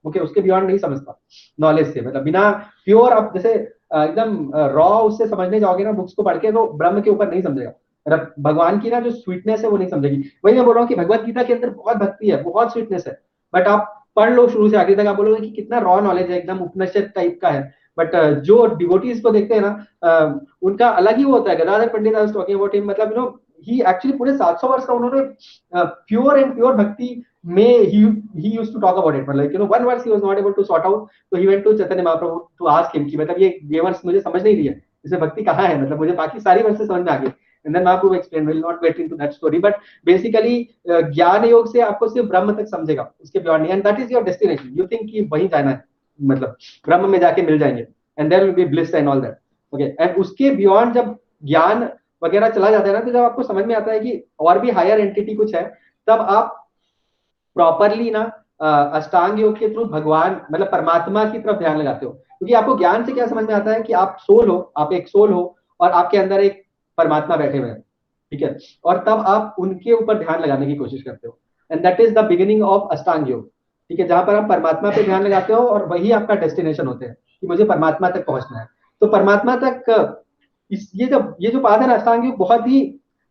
Okay, उसके बियॉन्ड नहीं समझता नॉलेज से, मतलब बिना प्योर आप जैसे एकदम रॉ उससे समझने जाओगे ना बुक्स को पढ़ के, तो ब्रह्म के ऊपर नहीं समझेगा, मतलब भगवान की ना जो स्वीटनेस है वो नहीं समझेगी. वही मैं बोल रहा हूँ कि भगवत गीता के अंदर बहुत भक्ति है, बहुत स्वीटनेस है, बट आप पढ़ लो शुरू से आगे तक, आप बोलोगे कि कितना रॉ नॉलेज है, एकदम उपनिषद टाइप का है. बट जो डिवोटीज को देखते हैं ना, उनका अलग ही वो होता है. Gadadhar Pandit I was talking about him, मतलब ही एक्चुअली पूरे 700 वर्ष का उन्होंने प्योर एंड प्योर भक्ति में he used to talk about it, but like one verse he was not able to sort out, so he went to Chaitanya Mahaprabhu to ask him कि मतलब ये verse मुझे समझ नहीं रही है, इसमें भक्ति कहाँ है, मतलब मुझे बाकी सारी वर्सेस समझ में आ गई. And then Mahaprabhu explained, will not get into that story, but basically ज्ञान योग से आपको सिर्फ ब्रह्म तक समझेगा, उसके beyond नहीं, and that is your destination. You think कि वहीं जाना है, मतलब ब्रह्म में जाके मिल जाएंगे, and there will be bliss and all that. Okay, and उसके beyond जब ज्ञान वगैरह चला जाता है ना, तो जब आपको समझ में आता है कि और भी हायर एंटिटी कुछ है, तब आप प्रॉपरली ना अष्टांग योग के थ्रू भगवान मतलब परमात्मा की तरफ ध्यान लगाते हो. क्योंकि आपको ज्ञान से क्या समझ में आता है कि आप सोल हो, आप एक सोल हो, और आपके अंदर एक परमात्मा बैठे हुए हैं, ठीक है, और तब आप उनके ऊपर ध्यान लगाने की कोशिश करते हो. And that is the beginning of अष्टांग योग, ठीक है, जहां पर आप परमात्मा पे ध्यान लगाते हो, और वही आपका डेस्टिनेशन होते हैं कि मुझे परमात्मा तक पहुंचना है. तो परमात्मा तक ये जो पाथ है ना अष्टांग योग, बहुत ही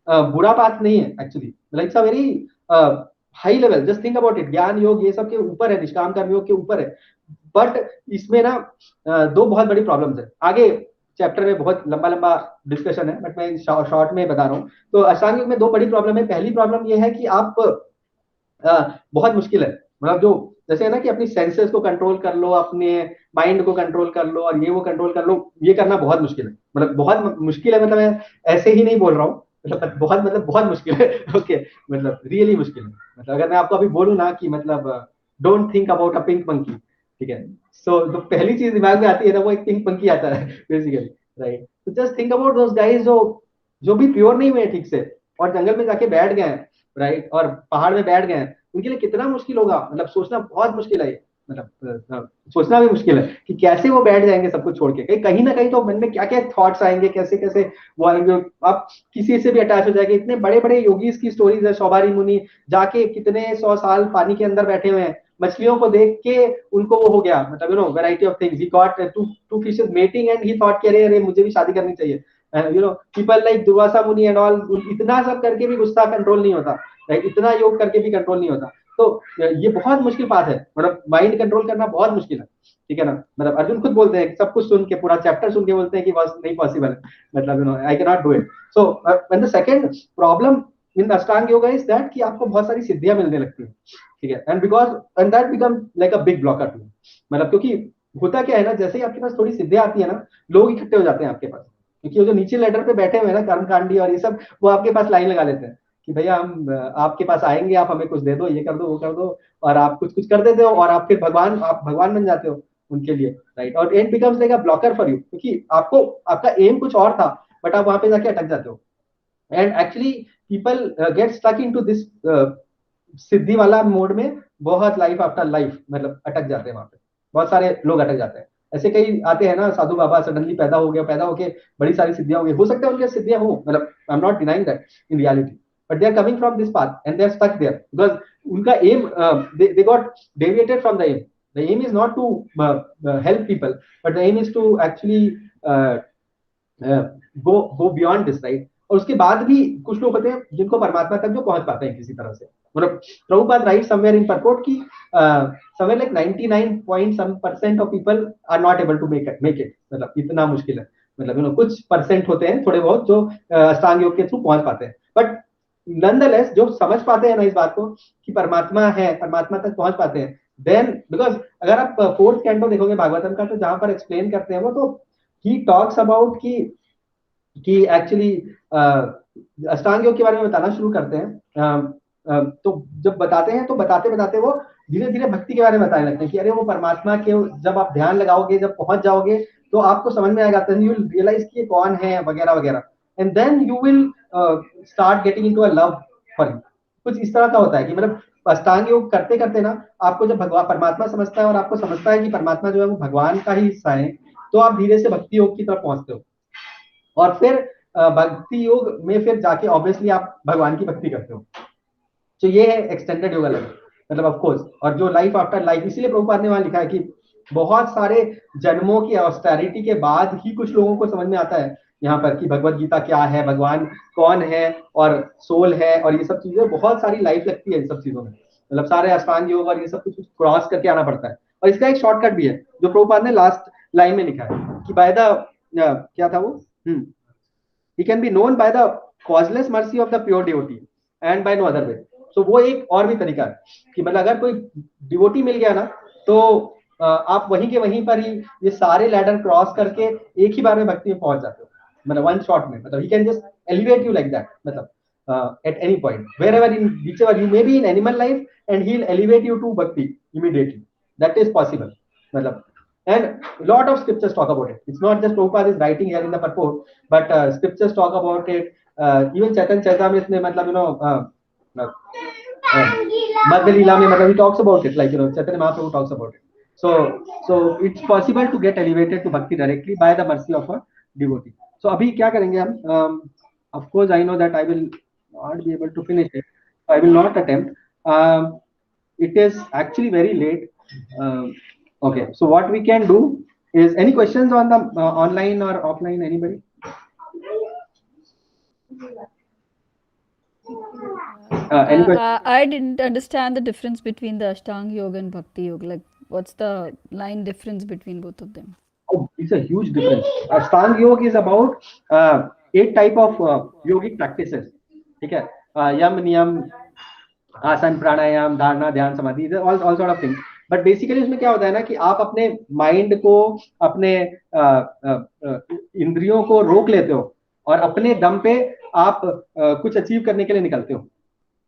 बुरा पाथ नहीं है actually, like it's a very high level. Just think about it, ज्ञान योग ये सब के ऊपर है, निष्काम कर्म योग के ऊपर है, बट इसमें ना दो बहुत बड़ी प्रॉब्लम्स है. आगे चैप्टर में बहुत लंबा डिस्कशन है, बट मैं शॉर्ट में बता रहा हूँ. तो अष्टांग योग में दो बड़ी प्रॉब्लम है. पहली प्रॉब्लम ये है कि आप बहुत मुश्किल है, मतलब जो जैसे है ना कि अपनी सेंसेस को कंट्रोल कर लो, अपने माइंड को कंट्रोल कर लो, और ये वो कंट्रोल कर लो, ये करना बहुत मुश्किल है, मतलब बहुत मुश्किल है. मतलब मैं ऐसे ही नहीं बोल रहा हूँ, मतलब बहुत मुश्किल है। ओके मतलब रियली मुश्किल है। मतलब अगर मैं आपको अभी बोलूँ ना कि मतलब don't think about a pink monkey, ठीक है, सो तो पहली चीज दिमाग में आती है ना वो एक पिंक मंकी आता है बेसिकली, राइट। तो just think about those guys जो भी प्योर नहीं हुए ठीक से और जंगल में जाके बैठ गए हैं, राइट, और पहाड़ में बैठ गए हैं, उनके लिए कितना मुश्किल होगा, मतलब सोचना बहुत मुश्किल है, मतलब सोचना भी मुश्किल है कि कैसे वो बैठ जाएंगे सब कुछ छोड़ के। कहीं ना कहीं तो मन में क्या क्या थॉट्स आएंगे, कैसे कैसे वो आएंगे, आप किसी से भी अटैच हो जाएंगे। इतने बड़े बड़े योगीज की स्टोरीज है, शौबारी मुनि जाके कितने 100 साल पानी के अंदर बैठे हुए हैं, मछलियों को देख के उनको वो हो गया, मतलब variety of things, he got to fishes mating and he thought कि अरे अरे मुझे भी शादी करनी चाहिए। पीपल लाइक दुर्वासा मुनि एंड ऑल, इतना सब करके भी गुस्सा कंट्रोल नहीं होता, इतना योग करके भी कंट्रोल नहीं होता। तो ये बहुत मुश्किल बात है, मतलब माइंड कंट्रोल करना बहुत मुश्किल है, ठीक है ना। मतलब अर्जुन खुद बोलते हैं, सब कुछ सुन के पूरा चैप्टर सुन के बोलते हैं कि बस नहीं पॉसिबल है, मतलब I can not do it. So when the second problem in Ashtanga yoga is that कि आपको बहुत सारी सिद्धियां मिलने लगती है, ठीक है, and that become like a big blocker to, मतलब क्योंकि होता क्या है ना, जैसे ही आपके पास थोड़ी सिद्धियां आती है ना, लोग इकट्ठे हो जाते हैं आपके पास, क्योंकि वो जो नीचे लेडर पे बैठे हुए हैं ना, कर्मकांडी और ये सब, वो आपके पास लाइन लगा लेते हैं कि भैया हम आपके पास आएंगे, आप हमें कुछ दे दो, ये कर दो, वो कर दो, और आप कुछ कुछ कर देते हो, और आप फिर आप भगवान बन जाते हो उनके लिए, राइट। और and becomes like a blocker for you, क्योंकि आपको आपका एम कुछ और था, बट आप वहां पे जाके अटक जाते हो। And actually people get stuck into this सिद्धि वाला मोड में, बहुत लाइफ आफ्टर लाइफ मतलब अटक जाते हैं वहां पे, बहुत सारे लोग अटक जाते हैं। ऐसे कई आते हैं ना, साधु बाबा सडनली पैदा हो गया, पैदा होके बड़ी सारी सिद्धियां हो गई, हो सकता है उनके सिद्धियां हो, मतलब I am not denying that in reality, but they are coming from this path and they are stuck there because उनका aim, they got deviated from the aim. The aim is not to help people, but the aim is to actually go beyond this, right. और उसके बाद भी कुछ लोग होते हैं जिनको परमात्मा तक जो पहुंच पाते हैं किसी तरह से, मतलब Prabhupada right somewhere in purport की somewhere like 99% of people are not able to make it, मतलब इतना मुश्किल है, मतलब कुछ परसेंट होते हैं थोड़े बहुत जो अष्टांग योग के थ्रू पहुंच पाते हैं, बट नॉनदलेस जो समझ पाते हैं ना इस बात को कि परमात्मा है, परमात्मा तक पहुंच पाते हैं, देन बिकॉज अगर आप 4th कैंटो देखोगे भागवतम का, तो जहां पर एक्सप्लेन करते हैं वो, तो ही टॉक्स अबाउट कि एक्चुअली अष्टांग योग के बारे में बताना शुरू करते हैं। तो जब बताते हैं तो बताते बताते वो धीरे धीरे भक्ति के बारे में बताने लगते हैं कि अरे वो परमात्मा के जब आप ध्यान लगाओगे, जब पहुंच जाओगे, तो आपको समझ में आएगा, यू विल रियलाइज कि ये कौन है वगैरह वगैरह, and then you will start getting into a love for him. कुछ इस तरह का होता है कि मतलब अष्टांग योग करते करते ना, आपको जब भगवान परमात्मा समझता है और आपको समझता है कि परमात्मा जो है वो भगवान का ही हिस्सा है, तो आप धीरे से भक्ति योग की तरफ पहुंचते हो, और फिर भक्ति योग में फिर जाके ऑब्वियसली आप भगवान की भक्ति करते हो। तो ये है एक्सटेंडेड योगा लाइफ, मतलब ऑफ कोर्स, और जो लाइफ आफ्टर लाइफ, इसीलिए प्रभुपाद ने वहां लिखा है कि बहुत सारे जन्मों की ऑस्टेरिटी के बाद ही कुछ लोगों को समझ में आता है यहाँ पर कि भगवत गीता क्या है, भगवान कौन है, और सोल है, और ये सब चीजें, बहुत सारी लाइफ लगती है इन सब चीजों में, मतलब सारे अष्टांग योग और ये सब कुछ क्रॉस करके आना पड़ता है। और इसका एक शॉर्टकट भी है जो प्रभुपाद ने लास्ट लाइन में लिखा है कि बाय द क्या था वो, he can be known by the causeless mercy of the pure devotee and by no other way। so वो एक और भी तरीका है कि मतलब अगर कोई डिवोटी मिल गया ना, तो आप वहीं के वहीं पर ही ये सारे लैडर क्रॉस करके एक ही बार में भक्ति में पहुंच जाते हो, मतलब वन शॉट में, मतलब he can just elevate you like that, मतलब at any point wherever in whichever you may be in animal life, and he'll elevate you to bhakti immediately, that is possible, मतलब। And a lot of scriptures talk about it. It's not just Prabhupada is writing here in the purport, but scriptures talk about it. Even Chaitanya Charitamrita में, मतलब Madhya Leela में, मतलब he talks about it, like Chaitanya Mahaprabhu talks about it. So it's possible to get elevated to bhakti directly by the mercy of a devotee. So अभी क्या करेंगे हम? Of course I know that I will not be able to finish it. So I will not attempt. It is actually very late. Okay, so what we can do is, any questions on the online or offline, anybody? Any questions? I didn't understand the difference between the Ashtanga Yoga and Bhakti Yoga. Like, what's the line difference between both of them? Oh, it's a huge difference. Ashtanga Yoga is about 8 type of yogic practices. ठीक है, यम नियम आसन प्राणायाम धारणा ध्यान समाधि, all sort of things. But basically उसमें क्या होता है ना कि आप अपने माइंड को, अपने इंद्रियों को रोक लेते हो और अपने दम पे आप कुछ अचीव करने के लिए निकलते हो,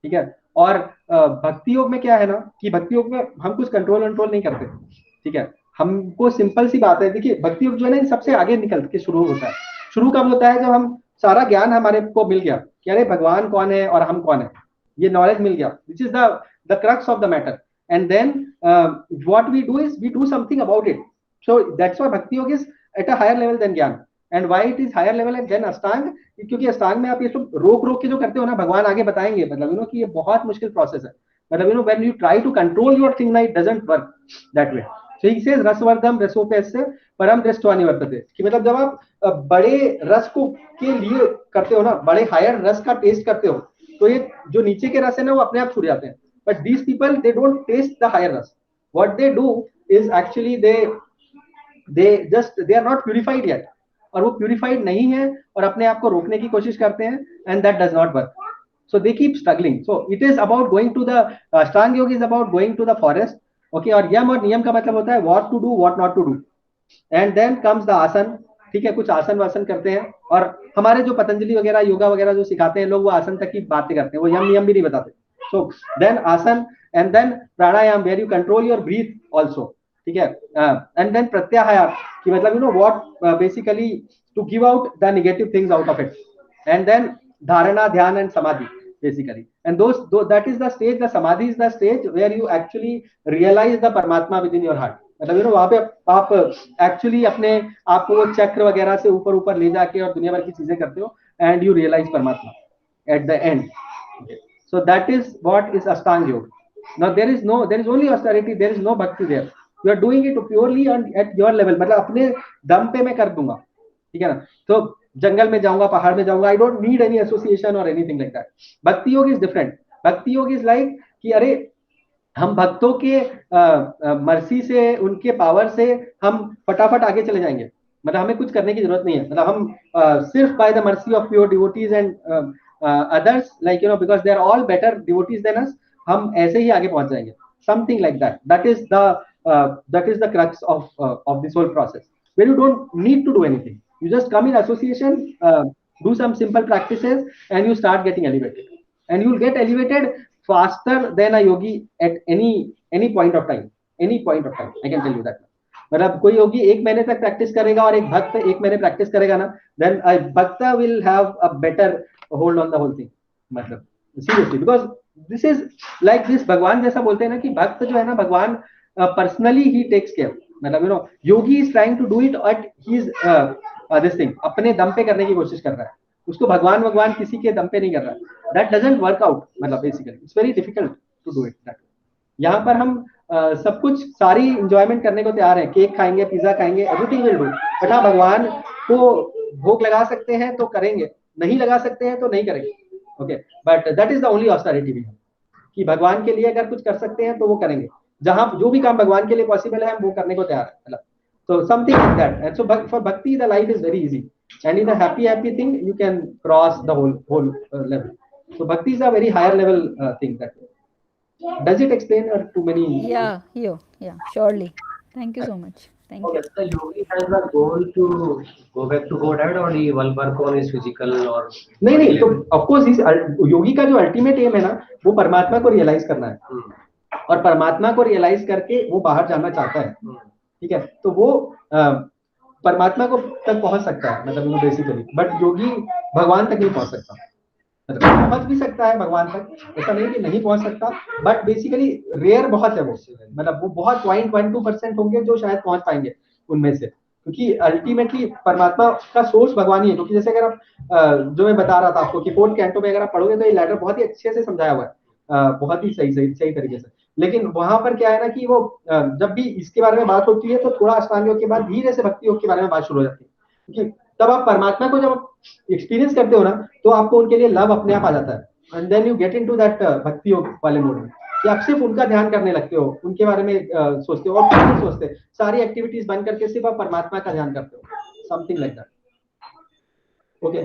ठीक है। और भक्ति योग में क्या है ना कि भक्ति योग में हम कुछ कंट्रोल नहीं करते, ठीक है। हमको सिंपल सी बात है, देखिए भक्ति योग जो है ना सबसे आगे निकल के शुरू होता है। शुरू कब होता है? जब हम सारा ज्ञान हमारे को मिल गया कि अरे भगवान कौन है और हम कौन है, ये नॉलेज मिल गया, which is the crux of the matter. And then what we do is we do something about it. So that's why bhakti yoga is at a higher level than jnana. And why it is higher level and than ashtanga, क्योंकि अष्टांग में आप ये सब रोक के जो करते हो ना, भगवान आगे बताएंगे, मतलब कि ये बहुत मुश्किल प्रोसेस है। मतलब when you try to control your thing, it doesn't work that way. So he says रसवर्धम रसोपेस्य परम दृष्टवानि वर्तते, कि मतलब जब आप बड़े रस को के लिए करते हो ना, बड़े हायर रस का टेस्ट करते हो, तो ये जो नीचे के रस है ना वो अपने आप छूट जाते हैं। But these people they don't taste the higher rasa. What they do is actually they are not purified yet, और वो प्यूरिफाइड नहीं है और अपने आप को रोकने की कोशिश करते हैं, and that does not work. So they keep struggling. So it is about going to the Ashtanga Yoga is about going to the forest. Okay, और यम और नियम का मतलब होता है what to do, what not to do. And then comes the आसन, ठीक है। कुछ आसन वासन करते हैं, और हमारे जो पतंजलि वगैरह योगा वगैरह जो सिखाते हैं लोग, वो आसन तक की बातें करते हैं, वो यम नियम भी नहीं बताते। So then आसन, and then pranayama where you control your breath also, ठीक है। and then प्रत्याहार, कि मतलब what basically to give out the negative things out of it. And then dharana, dhyan and samadhi basically, and that is the stage, the samadhi is the stage where you actually realize the paramatma within your heart. मतलब वहां पे आप actually अपने आप को चक्र वगैरह से ऊपर ले जाके और दुनिया भर की चीजें करते हो, and you realise Paramatma at the end. So that is what is ashtanga yoga. Now there is only austerity, there is no bhakti there. You are doing it purely at your level, मतलब अपने दम पे मैं कर दूंगा, ठीक है ना। तो जंगल में जाऊंगा, पहाड़ में जाऊंगा, I don't need any association और anything like that. Bhakti yoga is different. भक्ति योग इज लाइक कि अरे हम भक्तों के मर्सी से, उनके पावर से हम फटाफट आगे चले जाएंगे, मतलब हमें कुछ करने की जरूरत नहीं है। मतलब हम सिर्फ by the mercy of pure devotees and others, like because they are all better devotees than us, हम ऐसे ही आगे पहुंच जाएंगे, something like that. That is the crux of this whole process, where you don't need to do anything. You just come in association, do some simple practices, and you start getting elevated. And you will get elevated faster than a yogi at any point of time. Any point of time, I can tell you that. मतलब कोई योगी 1 महीने तक practice करेगा और एक भक्त 1 महीने practice करेगा ना, then a bhakta will have a better hold on the whole thing. मतलब seriously, because this is like this, भगवान जैसा बोलते हैं ना कि भक्त जो है ना, भगवान personally he takes care. मतलब yogi is trying to do it at his this thing, अपने दम पे करने की कोशिश कर रहा है, उसको भगवान किसी के दम पे नहीं कर रहा है। दैट डजंट वर्क आउट, मतलब basically it's very difficult to do it that. यहाँ पर हम सब कुछ सारी इंजॉयमेंट करने को तैयार है, केक खाएंगे, पिज्जा खाएंगे, एवरीथिंग विल डू, बट हाँ भगवान को भोग लगा सकते हैं तो करेंगे, नहीं लगा सकते हैं तो नहीं करेंगे। Okay, but that is the only austerity भी है कि भगवान के लिए अगर कुछ कर सकते हैं तो वो करेंगे, जहां जो भी काम भगवान के लिए पॉसिबल है हम वो करने को तैयार है, मतलब so something like that. And so for bhakti the life is very easy, and in a happy thing you can cross the whole level. So bhakti is a very higher level thing. That does it explain or too many? Yeah, surely. Thank you so much. Thank you. The yogi has the goal to go back to Godhead, or he will work on his physical or नहीं तो of course इस योगी का जो ultimate aim है ना, वो परमात्मा को रियलाइज करना है, और परमात्मा को रियलाइज करके वो बाहर जाना चाहता है, ठीक है। तो वो परमात्मा को तक पहुंच सकता है, मतलब बेसिकली, बट योगी भगवान तक नहीं पहुंच सकता। मतलब पहुंच भी सकता है भगवान तक, ऐसा नहीं कि नहीं पहुंच सकता, बट बेसिकली रेयर बहुत है वो, मतलब वो बहुत 0.12% होंगे जो शायद पहुंच पाएंगे उनमें से, क्योंकि अल्टीमेटली परमात्मा का सोर्स भगवान ही है। क्योंकि जैसे अगर आप जो मैं बता रहा था आपको कि 4th कैंटो में अगर आप पढ़ोगे तो ये लैडर बहुत ही अच्छे से समझाया हुआ है, बहुत ही सही तरीके से। लेकिन वहां पर क्या है ना कि वो जब भी इसके बारे में बात होती है तो थोड़ा अष्टांग योग के बाद धीरे से भक्ति योग के बारे में बात शुरू हो जाती है, क्योंकि तब आप परमात्मा को जब एक्सपीरियंस करते हो ना, तो आपको उनके लिए लव अपने आप आ जाता है, and then you get into that bhakti yog वाले मोड में, कि आप सिर्फ उनका ध्यान करने लगते हो, उनके बारे में सोचते हो, और कुछ नहीं सोचते, सारी एक्टिविटीज बंद करके सिर्फ आप परमात्मा का ध्यान करते हो, समथिंग लाइक दैट। ओके,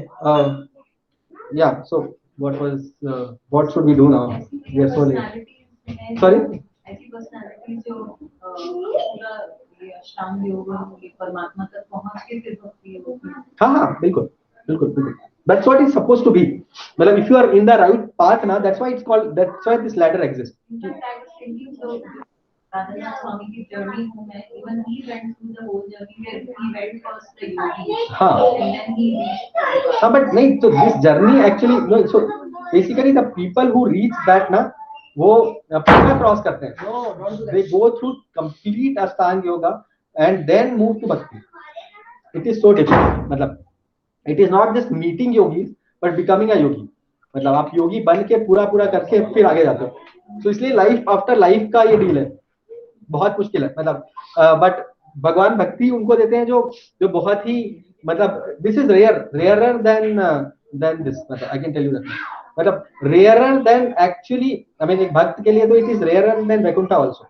या सो what should we do now? We are so late. Sorry? ऐसी पर्सनालिटी जो पूरा ये अष्टांग योग ये परमात्मा तक पहुंच के फिर भक्ति योग। हाँ बिल्कुल, That's what it's supposed to be. Well, if you are in the right path now, that's why this ladder exists. In fact, I was thinking, so Radhanath Swami's journey, even he went through the whole journey where he went first the yogi, and then he reached. But no, so this journey actually, no, so basically the people who reach that ना, वो पहला cross करते हैं. No, they go through complete Ashtanga yoga and then move to bhakti. It is so different. मतलब it is not just meeting yogis but becoming a yogi. मतलब आप योगी बन के पूरा करके फिर आगे जाते हो. तो इसलिए लाइफ आफ्टर लाइफ का ये डील है, बहुत मुश्किल है. मतलब बट भगवान भक्ति उनको देते हैं जो बहुत ही मतलब this is rarer than this. मतलब I can tell you that. मतलब rarer than actually, I mean एक भक्त के लिए तो it is rarer than Vaikuntha also.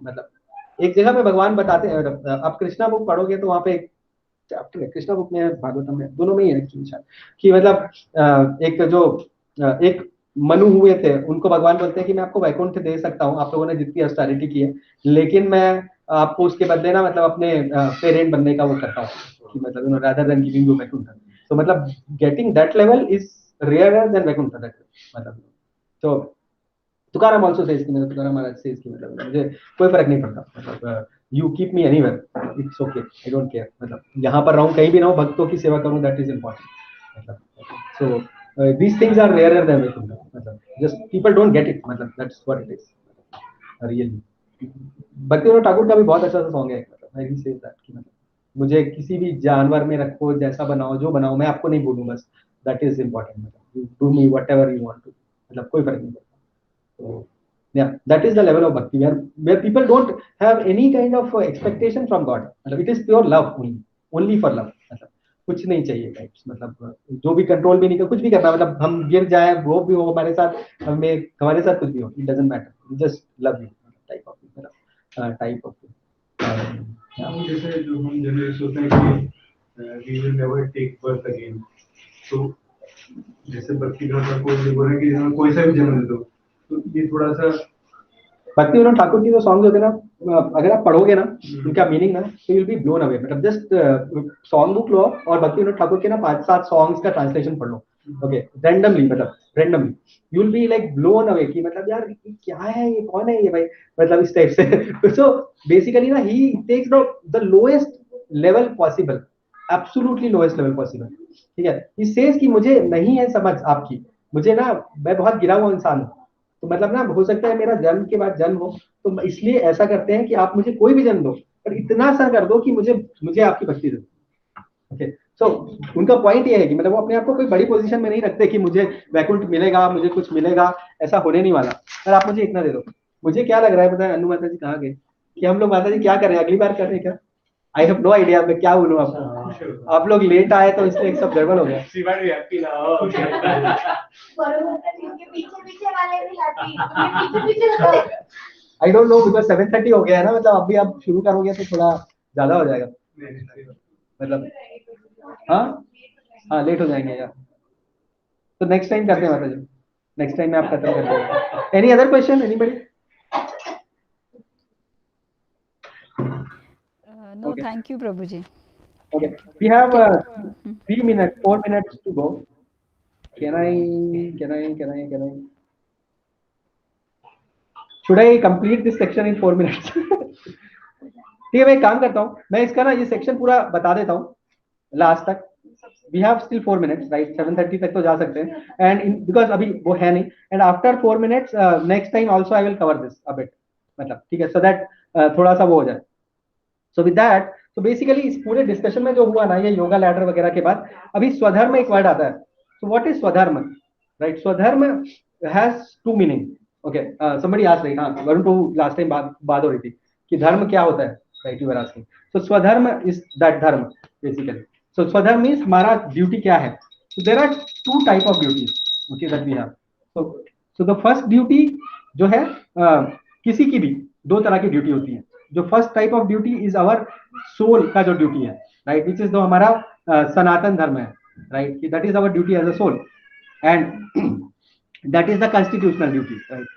मतलब एक जगह पे भगवान बताते हैं, आप कृष्णा बुक पढ़ोगे तो वहां पे एक चैप्टर है, कृष्णा बुक में भागवतम में, दोनों में ही है एक्चुअली, कि मतलब एक जो एक मनु हुए थे, उनको भगवान बोलते हैं कि मैं आपको वैकुंठ दे सकता हूँ, आप लोगों ने जितनी ऑस्टेरिटी की है, लेकिन मैं आपको उसके बदले ना मतलब अपने पेरेंट बनने का वो करता हूँ, कि मतलब rather than giving you Vaikuntha. तो मतलब getting that level is rarer than Vaikuntha. मतलब तो तुकाराम आल्सो सेज कि मतलब तुकाराम महाराज सेज कि मतलब मुझे कोई फर्क नहीं पड़ता, मतलब you keep me anywhere, it's okay, I don't care. मतलब यहाँ पर रहूँ, कहीं भी रहूँ, भक्तों की सेवा करूँ, दैट इज इम्पोर्टेंट. मतलब सो these things are rarer than Vaikuntha. मतलब just people don't get it. मतलब that's what it is. Really. Bhaktivinod Thakur का भी बहुत अच्छा सा सॉन्ग है, मतलब he says that कि मतलब मुझे किसी भी जानवर में रखो, जैसा बनाओ, जो बनाओ, मैं आपको नहीं बोलूँ, बस that is important. मतलब you do me whatever you want to. मतलब कोई फर्क नहीं पड़ता. So yeah, that is the level of bhakti where people don't have any kind of expectation from God. मतलब it is pure love only for love. मतलब कुछ नहीं चाहिए टाइप्स. मतलब जो भी कंट्रोल भी नहीं कर, कुछ भी करना, मतलब हम गिर जाए, वो भी हो हमारे साथ, हमारे साथ कुछ भी हो, it doesn't matter, just love you type of जैसे जो हम जनरली सोचते हैं कि we will never take birth again, तो जैसे भक्ति का कोई बोल रहे हैं कि कोई सा भी जन्म दे दो, तो ये थोड़ा सा भक्तिविनोद ठाकुर की जो सॉन्ग होते हैं ना, अगर आप पढ़ोगे ना उनका मीनिंग ना, तो you will B blown away. मतलब जस्ट सॉन्ग बुक लो और भक्तिविनोद ठाकुर के ना 5-7 सॉन्ग्स का ट्रांसलेशन पढ़ लो, ओके, रैंडमली, मतलब randomly, you will be like blown away कि मतलब यार ये क्या है, ये कौन है ये भाई, मतलब इस टाइप से. सो बेसिकली ना he takes the lowest level possible, absolutely lowest level possible. ठीक है, ही सेज कि मुझे नहीं है समझ आपकी, मुझे ना, मैं बहुत गिरा हुआ इंसान हूँ, तो मतलब ना हो सकता है मेरा जन्म के बाद जन्म हो, तो इसलिए ऐसा करते हैं कि आप मुझे कोई भी जन्म दो, पर इतना सा कर दो कि मुझे आपकी भक्ति दो. ओके, सो उनका पॉइंट ये है कि मतलब वो अपने आप को कोई बड़ी पोजीशन में नहीं रखते कि मुझे वैकुंठ मिलेगा, मुझे कुछ मिलेगा, ऐसा होने नहीं वाला, पर आप मुझे इतना दे दो. मुझे क्या लग रहा है पता है, अनु माता जी कहाँ गए, कि हम लोग माता जी क्या कर रहे हैं, अगली बार कर रहे हैं क्या, आई हैव नो आइडिया. मैं क्या बोलूं आपको, आप लोग लेट आए तो इसलिए सब गड़बड़ हो गया. आई डोंट नो, बिकॉज 7:30 हो गया है ना, मतलब अभी आप शुरू करोगे तो थोड़ा ज्यादा हो जाएगा, मतलब हाँ लेट हो जाएंगे यार. तो नेक्स्ट टाइम करते हैं माता जी, नेक्स्ट टाइम में आप खत्म कर देंगे. Any other question, anybody? No, thank you, Prabhuji. Okay, we have 3 minutes, 4 minutes to go. Can I? Should I complete this section in 4 minutes? ठीक है, मैं एक काम करता हूँ, मैं इसका ना ये सेक्शन पूरा बता देता हूँ लास्ट तक. We have still 4 minutes, right? 7:30 तक तो जा सकते हैं, and because अभी वो है नहीं, and after 4 minutes next time also I will cover this a bit, मतलब ठीक है, so that थोड़ा सा वो हो जाए. So with that, so basically इस पूरे डिस्कशन में जो हुआ ना, ये योगा लैडर वगैरह के बाद अभी स्वधर्म एक वर्ड आता है. So what is स्वधर्म, right? स्वधर्म has 2 meaning. Okay, somebody asked, right? हाँ, वरुण टू लास्ट टाइम बात हो रही थी कि धर्म क्या होता है, right? You were asking. So स्वधर्म is that धर्म basically. So स्वधर्म means हमारा ड्यूटी क्या है. So there are 2 type of duties, okay, that we have. So the first duty जो है किसी की भी 2 तरह की ड्यूटी होती है. जो first type of duty is our soul का जो ड्यूटी है, राइट, विच इज जो हमारा सनातन धर्म है, right, that is our duty as a soul, and that is the constitutional duty, right,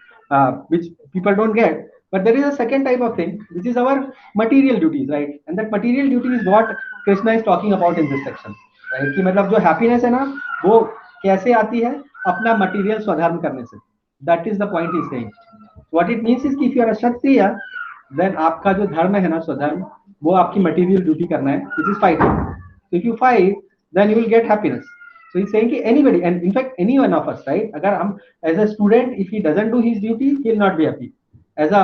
which people don't get. But there is a second type of thing, which is our material duties, right? And that material duty is what Krishna is talking about in this section, right? कि मतलब जो happiness है ना, वो कैसे आती है? अपना मटेरियल स्वधर्म करने से। That is the point is saying. What it means is कि if you are a Kshatriya, then आपका जो धर्म है ना स्वधर्म, वो आपकी मटेरियल ड्यूटी करना है, which is fighting. If you fight, then you will get happiness. So he's saying कि anybody, and in fact any one of us, right? अगर हम as a student, if he doesn't do his duty, he'll not be happy. As a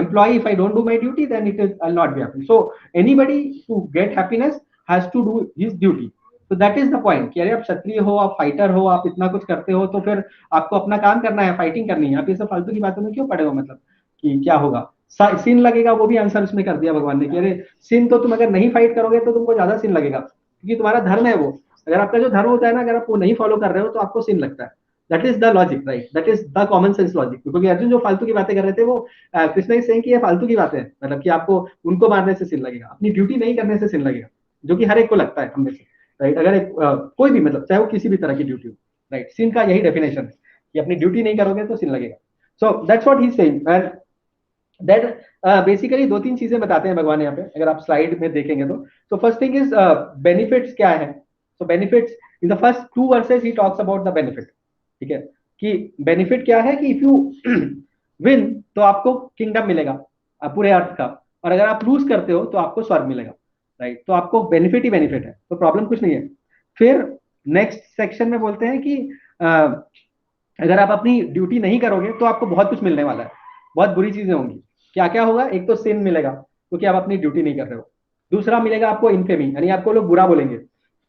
employee, if I don't do my duty, then I'll not be happy. So anybody who get happiness has to do his duty. So that is the point कि अरे आप क्षत्रिय हो, आप fighter हो, आप इतना कुछ करते हो, तो फिर आपको अपना काम करना है, फाइटिंग करनी है। आप ये सब फालतू की बातों में क्यों पड़े हो? मतलब कि क्या होगा, सिन लगेगा, वो भी आंसर उसमें कर दिया भगवान ने कि अरे सिन तो तुम अगर नहीं फाइट करोगे तो तुमको ज्यादा सिन लगेगा, क्योंकि तुम्हारा धर्म है वो। अगर आपका जो धर्म होता है ना, अगर आप वो नहीं फॉलो कर रहे हो तो आपको सिन लगता है। That is the logic, right? That is the common sense logic. क्योंकि अर्जुन जो फालतू की बातें कर रहे थे, वो कृष्ण इज सेइंग कि ये फालतू की बातें हैं, मतलब कि आपको उनको मारने से सिन लगेगा, अपनी ड्यूटी नहीं करने से सिन लगेगा, जो कि हर एक को लगता है हम में से, राइट? अगर एक कोई भी, मतलब चाहे वो किसी भी तरह की ड्यूटी हो, राइट? सिन का यही डेफिनेशन है कि अपनी ड्यूटी नहीं करोगे तो सिन लगेगा। सो that's what he is saying. And that basically दो तीन चीजें बताते हैं भगवान यहाँ पे, अगर आप स्लाइड में देखेंगे तो फर्स्ट थिंग इज बेनिफिट्स क्या है। सो benefits in the first 2 versus he talks about the benefit. ठीक है, कि बेनिफिट क्या है कि इफ यू विन तो आपको किंगडम मिलेगा पूरे अर्थ का, और अगर आप लूज करते हो तो आपको स्वर्ग मिलेगा, राइट? तो आपको बेनिफिट ही बेनिफिट है, तो प्रॉब्लम कुछ नहीं है। फिर नेक्स्ट सेक्शन में बोलते हैं कि अगर आप अपनी ड्यूटी नहीं करोगे तो आपको बहुत कुछ मिलने वाला है, बहुत बुरी चीजें होंगी। क्या क्या होगा? एक तो सिन मिलेगा क्योंकि आप अपनी ड्यूटी नहीं कर रहे हो। दूसरा मिलेगा आपको इनफेमी, यानी आपको लोग बुरा बोलेंगे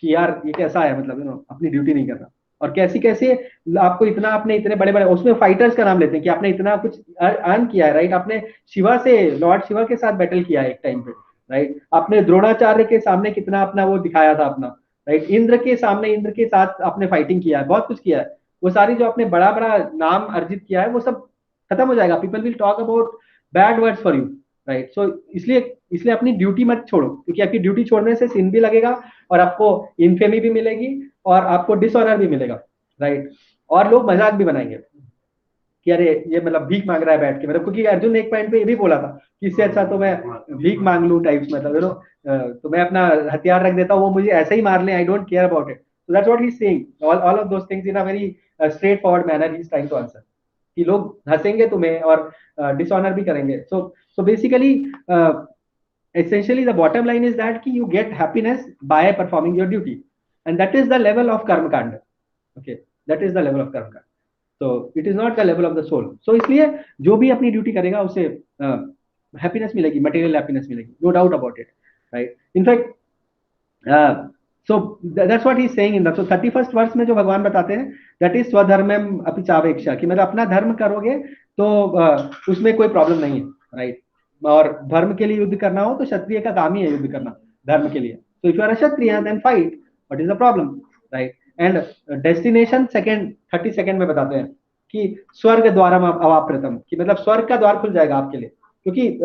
कि यार ये कैसा है, मतलब अपनी ड्यूटी नहीं कर रहा। और कैसी कैसे आपको इतना, आपने इतने बड़े बड़े उसमें फाइटर्स का नाम लेते हैं कि आपने इतना कुछ अर्न किया है, राइट? आपने शिवा से, लॉर्ड शिवा के साथ बैटल किया है एक टाइम पे, राइट? आपने द्रोणाचार्य के सामने कितना अपना वो दिखाया था अपना, राइट? इंद्र के सामने, इंद्र के साथ आपने फाइटिंग किया है, बहुत कुछ किया है। वो सारी जो आपने बड़ा बड़ा नाम अर्जित किया है, वो सब खत्म हो जाएगा। People will talk about bad words for you, right? So इसलिए अपनी ड्यूटी मत छोड़ो, क्योंकि आपकी ड्यूटी छोड़ने से सिन भी लगेगा, और आपको इनफेमी भी मिलेगी, और आपको डिसऑनर भी मिलेगा, राइट? और लोग मजाक भी बनाएंगे कि अरे ये मतलब भीख मांग रहा है बैठ के, मतलब क्योंकि अर्जुन ने एक पॉइंट पे ये भी बोला था कि इससे अच्छा तो मैं भीख मांग लूं टाइप्स, मतलब तो मैं अपना हथियार रख देता हूँ, वो मुझे ऐसे ही मार ले, I don't care about it. So that's what he is saying, all of those things in a very straightforward manner he is trying to answer, कि लोग हंसेंगे तुम्हें और डिसऑनर भी करेंगे। So basically essentially the bottom line is that ki you get happiness by performing your duty, and that is the level of karma kanda. Okay, that is the level of karma kanda, so it is not the level of the soul. So इसलिए जो भी अपनी duty करेगा उसे happiness मिलेगी, material happiness मिलेगी, no doubt about it, right? In fact so that's what he's saying in the, so 31st वर्ष में जो भगवान बताते हैं, that is स्वधर्मम अपि चावेक्षा, कि मतलब अपना धर्म करोगे तो उसमें कोई प्रॉब्लम नहीं है, राइट? और धर्म के लिए युद्ध करना हो तो क्षत्रिय का काम ही है युद्ध करना धर्म के लिए। तो if you are a Kshatriya then fight, what is the problem, right? And destination second 32nd में बताते हैं कि स्वर्ग द्वारम अवाप्यतम, कि मतलब स्वर्ग का द्वार खुल जाएगा आपके लिए, क्योंकि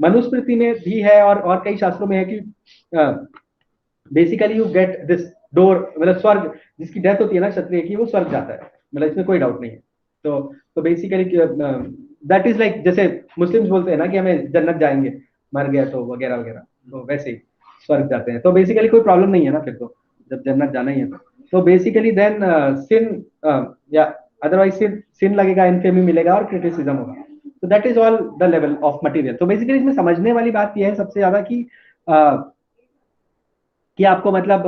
मनुस्मृति में भी है और कई शास्त्रों में है कि basically you get this door, मतलब स्वर्ग, जिसकी डेथ होती है ना क्षत्रिय की, वो स्वर्ग जाता है, मतलब इसमें कोई डाउट नहीं है। तो बेसिकली दैट इज लाइक, जैसे मुस्लिम्स बोलते हैं ना कि हमें जन्नत जाएंगे मर गया तो वगैरह वगैरह, तो वैसे ही स्वर्ग जाते हैं। तो बेसिकली कोई प्रॉब्लम नहीं है ना फिर तो, जब जन्नत जाना ही है तो बेसिकली देन सिन या अदरवाइज सिन लगेगा, इनफेमी मिलेगा, और क्रिटिसिज्म होगा। तो that is all the level of material. तो बेसिकली इसमें समझने वाली बात यह है सबसे ज्यादा कि आपको मतलब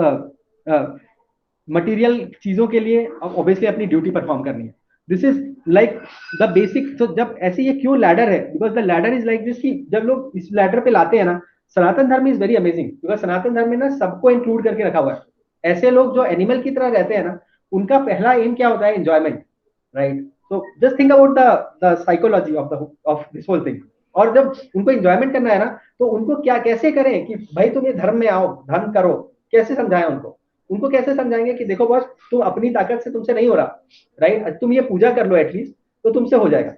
मटेरियल चीजों के लिए ऑब्वियसली अपनी ड्यूटी परफॉर्म करनी है। This is like the basic. तो जब ऐसे ये क्यों लैडर है, because the ladder is like this, कि जब लोग इस लैडर पे लाते हैं ना, सनातन धर्म इज वेरी अमेजिंग, बिकॉज सनातन धर्म में ना सबको इंक्लूड करके रखा हुआ है। ऐसे लोग जो एनिमल की तरह रहते हैं ना, उनका पहला एम क्या होता है? Enjoyment, right? तो just think about the psychology of this whole thing. और जब उनको एंजॉयमेंट करना है ना, तो उनको क्या कैसे करें कि भाई तुम ये धर्म में आओ, धर्म करो, कैसे समझाएं उनको कैसे समझाएंगे कि देखो बॉस, तुम अपनी ताकत से तुमसे नहीं हो रहा, राइट? तुम ये पूजा कर लो एटलीस्ट, तो तुमसे हो जाएगा,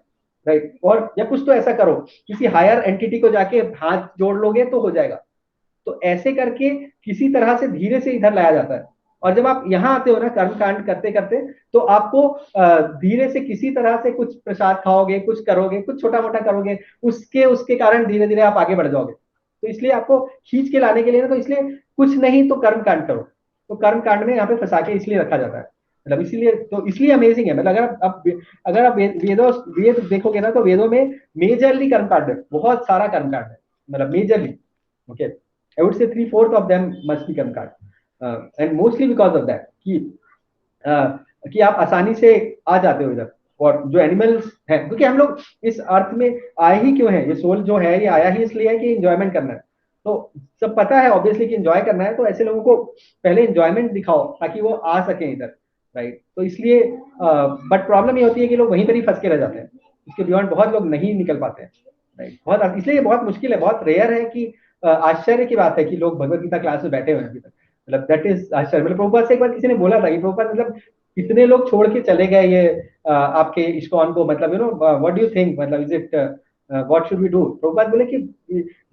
राइट? और या कुछ तो ऐसा करो, किसी हायर एंटिटी को जाके हाथ जोड़ लोगे तो हो जाएगा। तो ऐसे करके किसी तरह से धीरे से इधर लाया जाता है। और जब आप यहाँ आते हो ना कर्म कांड करते करते, तो आपको धीरे से किसी तरह से कुछ प्रसाद खाओगे, कुछ करोगे, कुछ छोटा मोटा करोगे, उसके कारण धीरे धीरे आप आगे बढ़ जाओगे। तो इसलिए आपको खींच के लाने के लिए ना, तो इसलिए कुछ नहीं तो कर्म कांड करो, तो कर्म कांड में यहाँ पे फंसा के इसलिए रखा जाता है, मतलब इसीलिए, तो इसलिए अमेजिंग है। मतलब अगर आप वेद देखोगे ना, तो वेदों में मेजरली कर्म कांड है, बहुत सारा कर्म कांड है, मतलब मेजरली, ओके, आई वुड से 3/4 ऑफ देम मस्ट बी कर्म कांड, and mostly because of that कि आप आसानी से आ जाते हो इधर, और जो एनिमल्स हैं, क्योंकि हम लोग इस अर्थ में आए ही क्यों हैं, ये सोल जो है ये आया ही इसलिए है कि एंजॉयमेंट करना है। तो सब पता है ऑब्वियसली कि एंजॉय करना है, तो ऐसे लोगों को पहले एंजॉयमेंट दिखाओ ताकि वो आ सके इधर, राइट। तो इसलिए बट प्रॉब्लम ये होती है कि लोग वहीं पर ही फंस के रह जाते हैं, इसके बियॉन्ड बहुत लोग नहीं निकल पाते हैं, राइट। बहुत, इसलिए बहुत मुश्किल है, बहुत रेयर है कि आश्चर्य की बात है कि लोग भगवत गीता क्लास में बैठे हुए हैं अभी तक, मतलब दैट इज आश्चर्य। मतलब प्रभुपाद से एक बार किसी ने बोला था कि प्रभुपाद मतलब कितने लोग छोड़ के चले गए ये आपके इस्कॉन को, मतलब you know what do you think, मतलब is it what should we do. Prabhupada बोले कि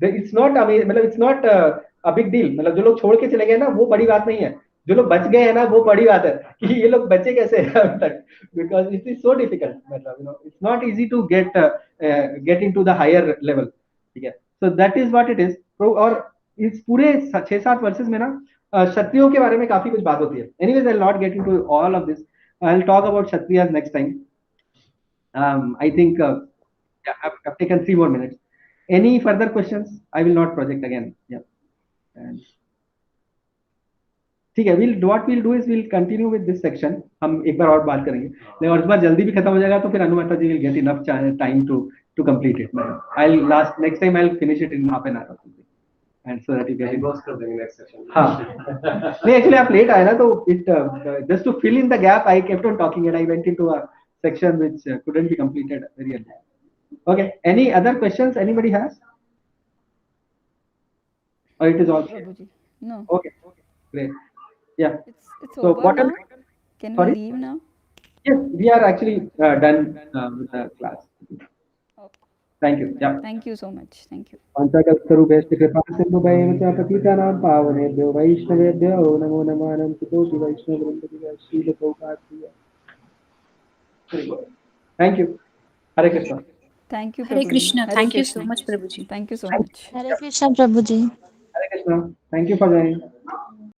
इट्स नॉट मतलब it's not a big deal, मतलब जो लोग छोड़ के चले गए ना वो बड़ी बात नहीं है, जो लोग बच गए हैं ना वो बड़ी बात है कि ये लोग बचे कैसे अब तक, because it is so difficult, मतलब you know it's not easy to get into the higher level, ठीक है। So that is what it is. और इस पूरे 6-7 वर्सेस में ना क्षत्रियों के बारे में काफी कुछ बात होती है। Anyways I will not get into all of this, I will talk about Kshatriyas next time. I think I've taken 3 more minutes. Any further questions? I will not project again. Yeah. And ठीक है, what we'll do is we'll continue with this section. हम एक बार और बात करेंगे, लेकिन और इस बार जल्दी भी खत्म हो जाएगा, तो फिर अनुमाता जी will get enough time to complete it. Next time I'll finish it in half an hour or something. And so that you get it. कर देंगे next session. हाँ, नहीं actually आप late आए ना, तो it just to fill in the gap I kept on talking and I went into a section which couldn't be completed very early. Okay, any other questions anybody has? Or it is all clear? Prabhuji. No. Okay, great. Yeah. It's So over what now. are, Can sorry? we leave now? Yes, we are actually done with the class. Okay. Thank you. Yeah. Thank you so much. Thank you. पंचकल्पतरुभ्यश्च कृपासिन्धुभ्यैव च पतितानां पावनेभ्यो वैष्णवेभ्यो नमो नमः। अनन्तकोटि वैष्णववृन्दस्य श्रीलप्रभुपादाय। Thank you. Hare Krishna. Thank you, Hare Prabhuji. Krishna. Hare Thank you Krishna. so much, Prabhuji. Thank you so much. Hare Krishna, Prabhuji. Hare Krishna. Thank you for joining.